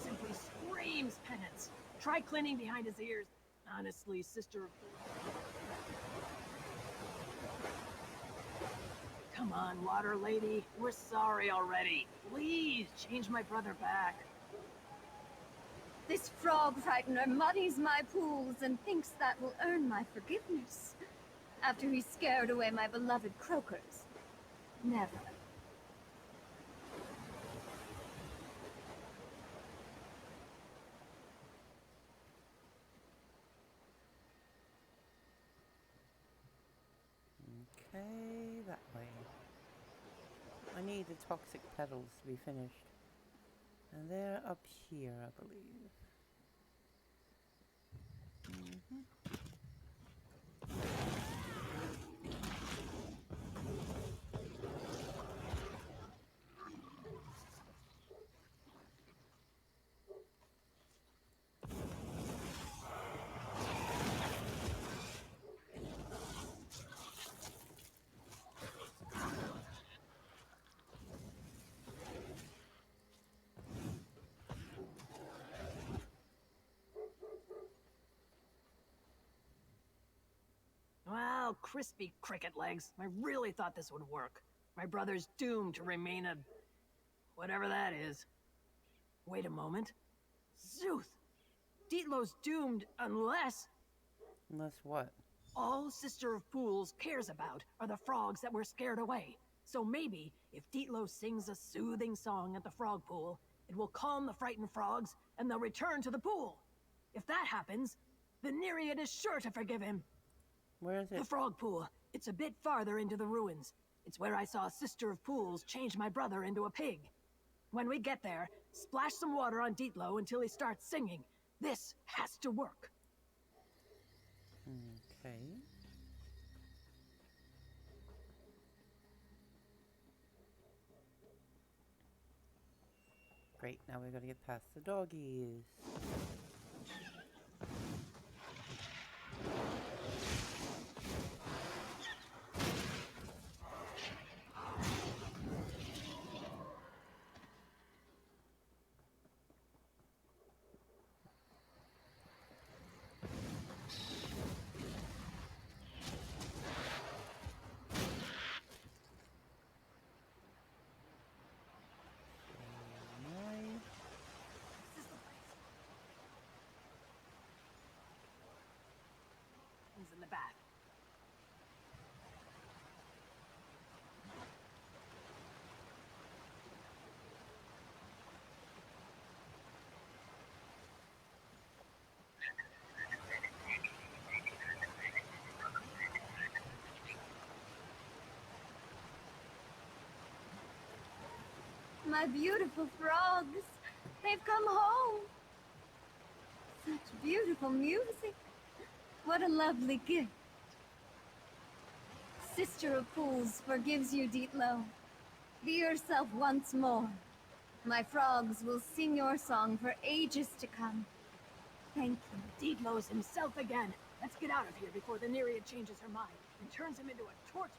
Simply screams penance. Try cleaning behind his ears. Honestly, sister. Come on, water lady. We're sorry already. Please change my brother back. This frog frightener muddies my pools and thinks that will earn my forgiveness. After he scared away my beloved croakers. Never. Okay, that way. I need the toxic petals to be finished. And they're up here, I believe. Wow, crispy cricket legs. I really thought this would work. My brother's doomed to remain a... whatever that is. Wait a moment. Zooth! Dietlow's doomed unless... Unless what? All Sister of Pools cares about are the frogs that were scared away. So maybe, if Dietlow sings a soothing song at the frog pool, it will calm the frightened frogs, and they'll return to the pool. If that happens, the Nereid is sure to forgive him. Where is it? The frog pool. It's a bit farther into the ruins. It's where I saw Sister of Pools change my brother into a pig. When we get there, splash some water on Dietlow until he starts singing. This has to work. Okay. Great, now we've got to get past the doggies. My beautiful frogs. They've come home. Such beautiful music. What a lovely gift. Sister of Fools forgives you, Dietlow. Be yourself once more. My frogs will sing your song for ages to come. Thank you. Dietlo's himself again. Let's get out of here before the Nereid changes her mind and turns him into a torch.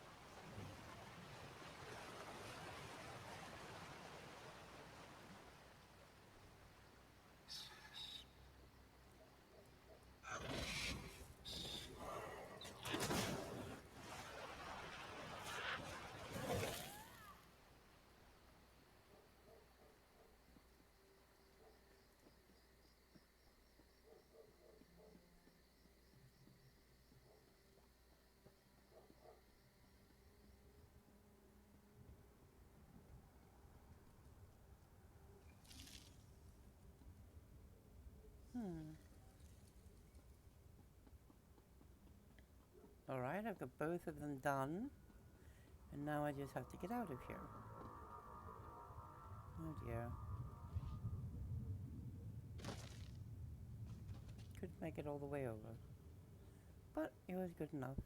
Alright, I've got both of them done. And now I just have to get out of here. Oh dear. Couldn't make it all the way over. But it was good enough.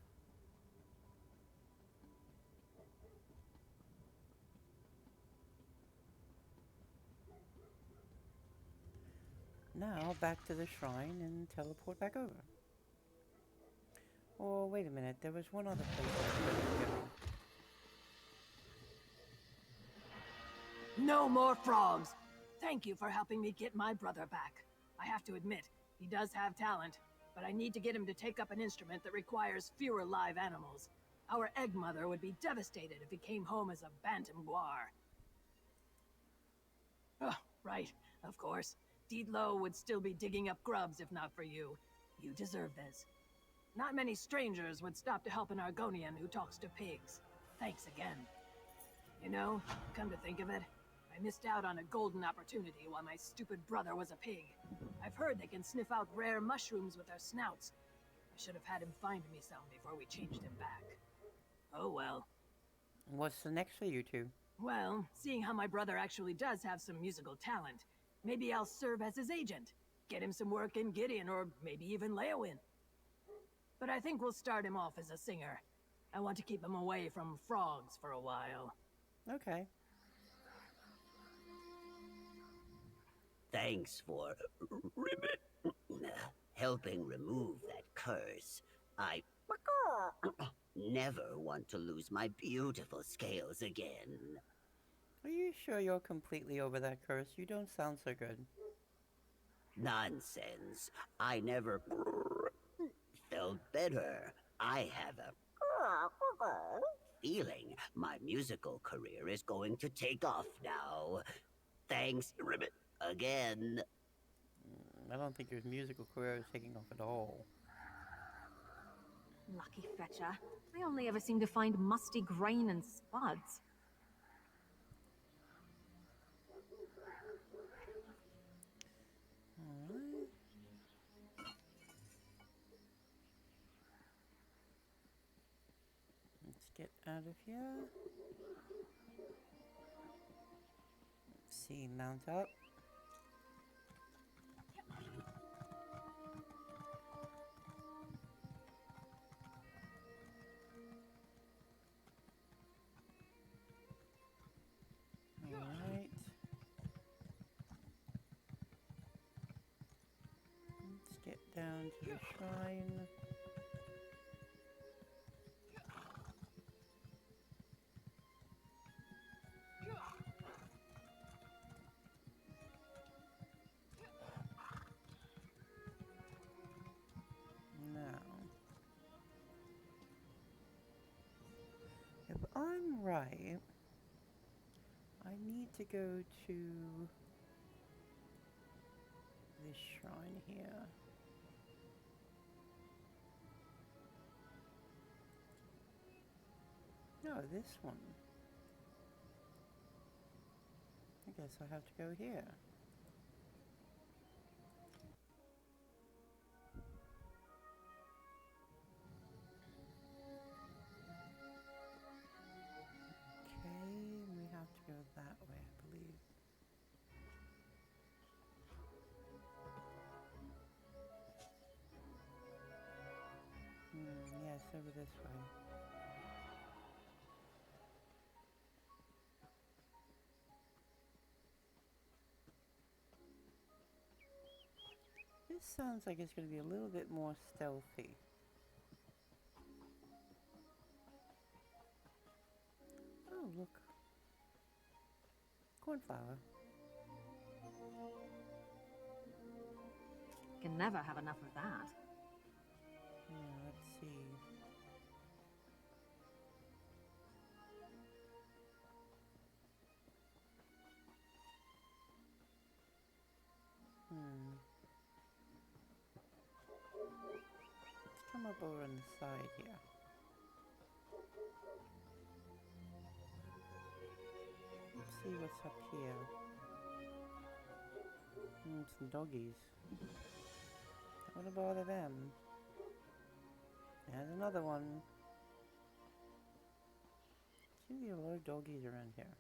Now back to the shrine and teleport back over. Oh, wait a minute. There was one other place I could go. No more frogs! Thank you for helping me get my brother back. I have to admit, he does have talent, but I need to get him to take up an instrument that requires fewer live animals. Our egg mother would be devastated if he came home as a bantam guar. Oh, right, of course. Dietlow would still be digging up grubs if not for you. You deserve this. Not many strangers would stop to help an Argonian who talks to pigs. Thanks again. You know, come to think of it, I missed out on a golden opportunity while my stupid brother was a pig. I've heard they can sniff out rare mushrooms with their snouts. I should have had him find me some before we changed him back. Oh well. What's the next for you two? Well, seeing how my brother actually does have some musical talent, maybe I'll serve as his agent. Get him some work in Gideon, or maybe even Leowin. But I think we'll start him off as a singer. I want to keep him away from frogs for a while. Okay. Thanks for helping remove that curse. I never want to lose my beautiful scales again. Are you sure you're completely over that curse? You don't sound so good. Nonsense. I never felt better. I have a feeling my musical career is going to take off now. Thanks, Ribbit, again. I don't think your musical career is taking off at all. Lucky fetcher. I only ever seem to find musty grain and spuds. Alright. Let's get out of here. Let's see, mount up. Alright. Let's get down to the shrine. Now, if I'm right, I need to go to this shrine here. No, this one. I guess I have to go here. Okay, we have to go that way, I believe. over this way. This sounds like it's going to be a little bit more stealthy. Oh, look. Cornflower. Can never have enough of that. Yeah, let's see. Let's come up over on the side here. Let's see what's up here. Some doggies. Don't want to bother them. There's another one. Seems to be a lot of doggies around here.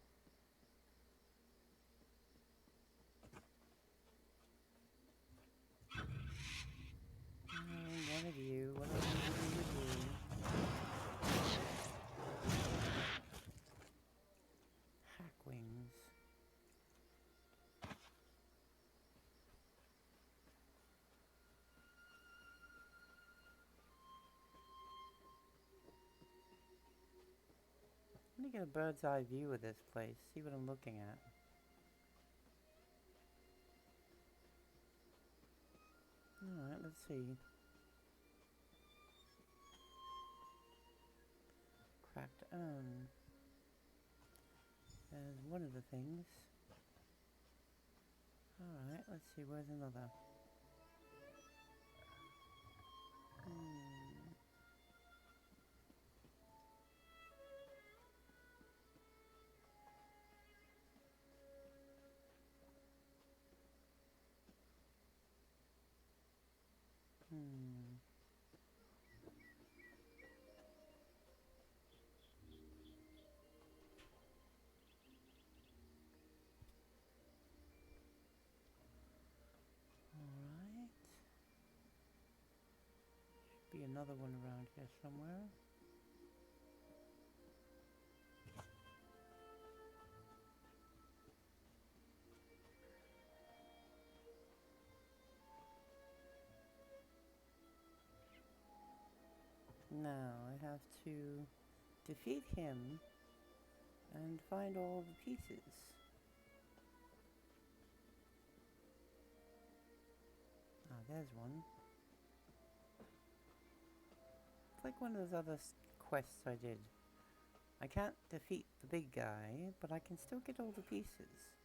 One of you. What are you doing with you? Hackwings. Let me get a bird's eye view of this place, see what I'm looking at. Alright, let's see. Cracked urn. There's one of the things. Alright, let's see, where's another? Alright. Should be another one around here somewhere. Now I have to defeat him and find all the pieces. Ah, there's one. It's like one of those other quests I did. I can't defeat the big guy, but I can still get all the pieces.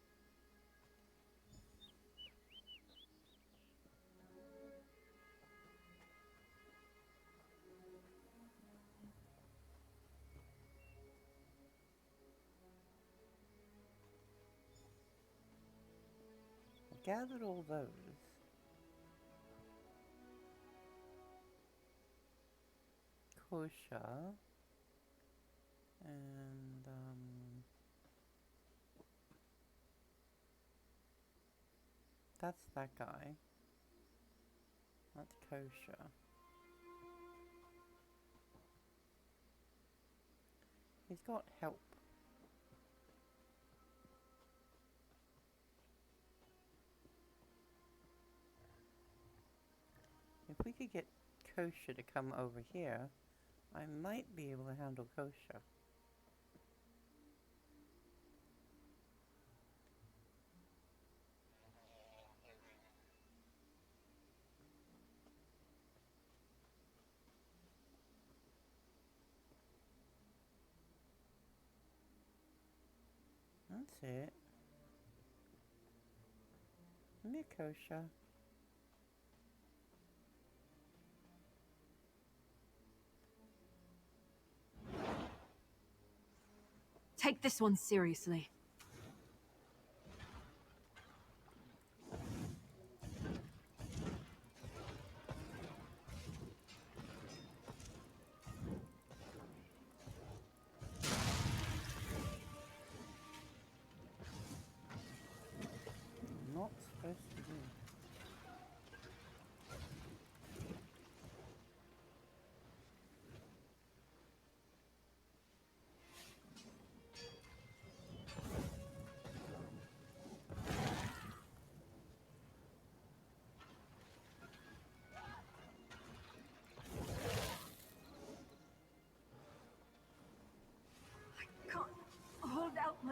Gathered all those. Kosha. And, that's that guy. That's Kosha. He's got help. If we could get Kosha to come over here, I might be able to handle Kosha. That's it. Come here, Kosha. Take this one seriously. Not supposed to do.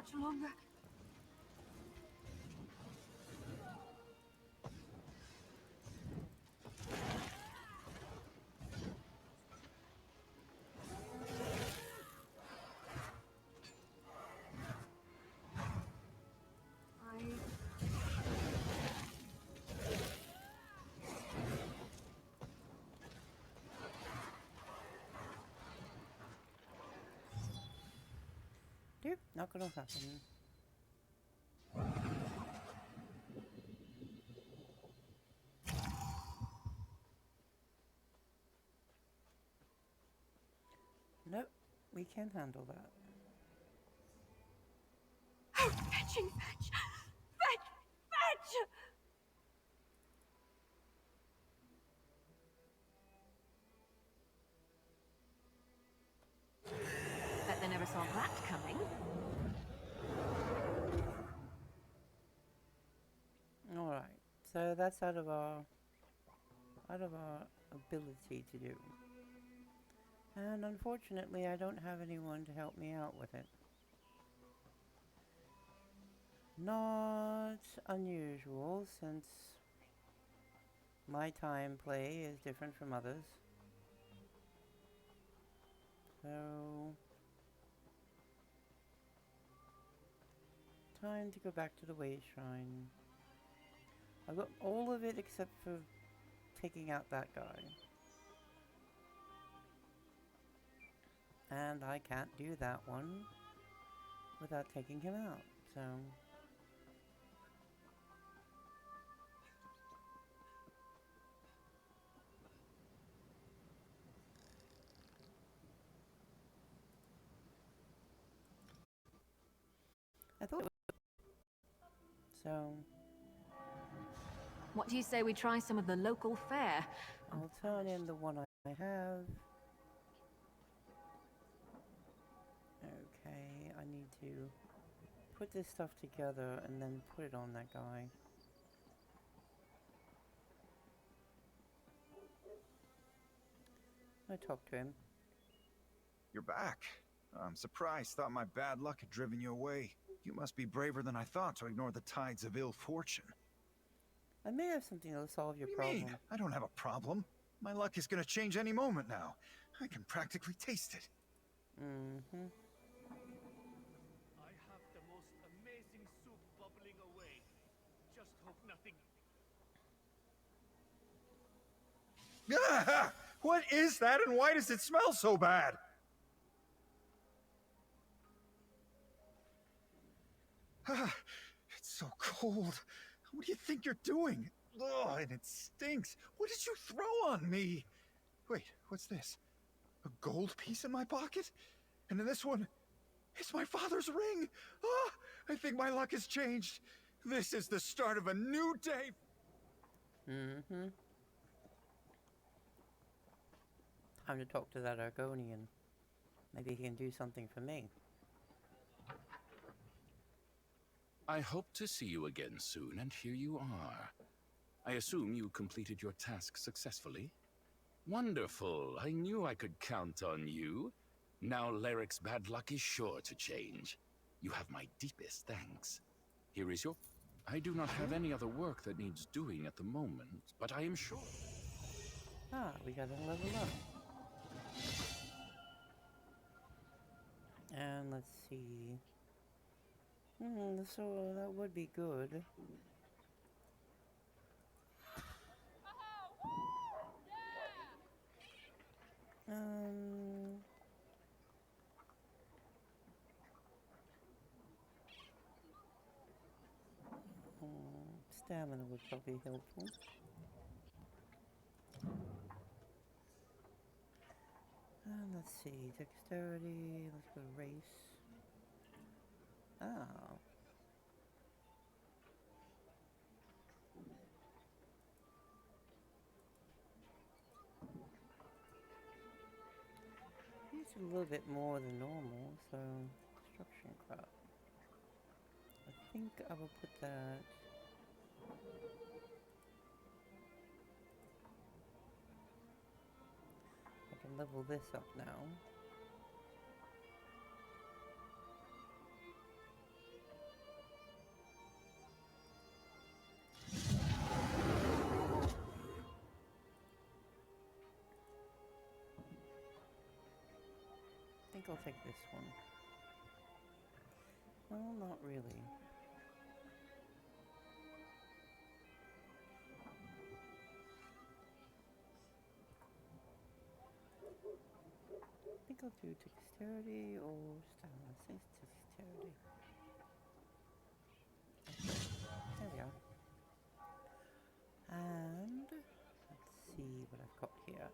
much longer. Nope, not gonna happen. Nope, we can handle that. Oh, fetching fetch! Fetch! Fetch! Bet they never saw that coming. Alright, so that's out of our ability to do. And unfortunately I don't have anyone to help me out with it. Not unusual, since my time play is different from others. So time to go back to the Way Shrine. I've got all of it except for taking out that guy. And I can't do that one without taking him out, so... I thought it was... So... What do you say we try some of the local fare? I'll turn in the one I have. Okay, I need to put this stuff together and then put it on that guy. I talked to him. You're back. I'm surprised. Thought my bad luck had driven you away. You must be braver than I thought to ignore the tides of ill fortune. I may have something to solve your What do you problem. mean? I don't have a problem. My luck is going to change any moment now. I can practically taste it. Mm-hmm. I have the most amazing soup bubbling away. Just hope nothing... Ah! What is that, and why does it smell so bad? Ah, it's so cold. What do you think you're doing? Ugh, and it stinks. What did you throw on me? Wait, what's this? A gold piece in my pocket? And in this one, it's my father's ring. Ah, I think my luck has changed. This is the start of a new day. Mm-hmm. Time to talk to that Argonian. Maybe he can do something for me. I hope to see you again soon, and here you are. I assume you completed your task successfully? Wonderful. I knew I could count on you. Now Laric's bad luck is sure to change. You have my deepest thanks. Here is your... I do not have any other work that needs doing at the moment, but I am sure... Ah, we got a level up. And let's see... so that would be good. Stamina would probably be helpful. And let's see, dexterity, let's go race. Oh. It's a little bit more than normal, so destruction crap. I think I will put that. I can level this up now. think I'll take this one. Well, not really. I think I'll do dexterity or stamina. Say dexterity. There we are. And let's see what I've got here.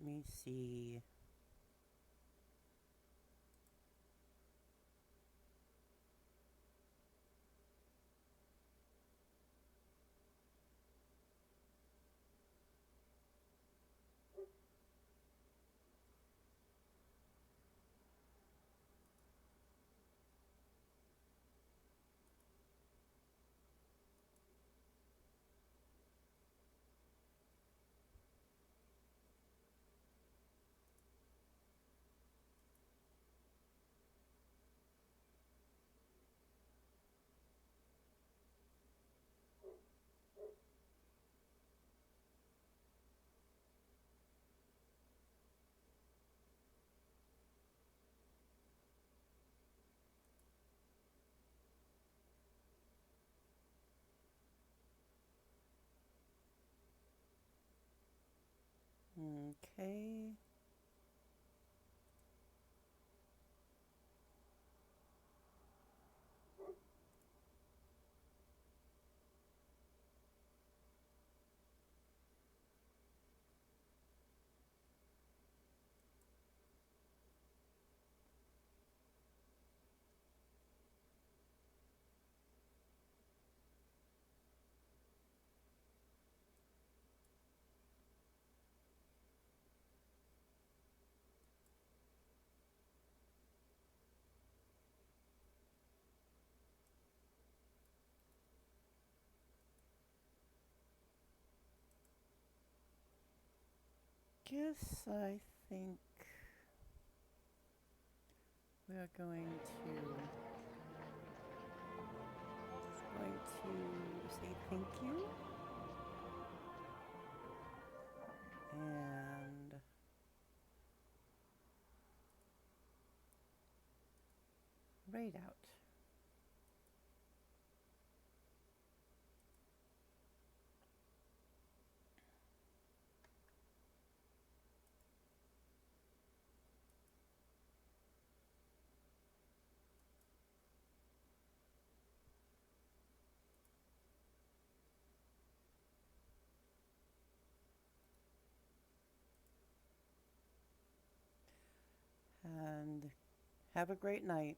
Let me see. Okay. Guess I think we are going to say thank you and raid out. And have a great night.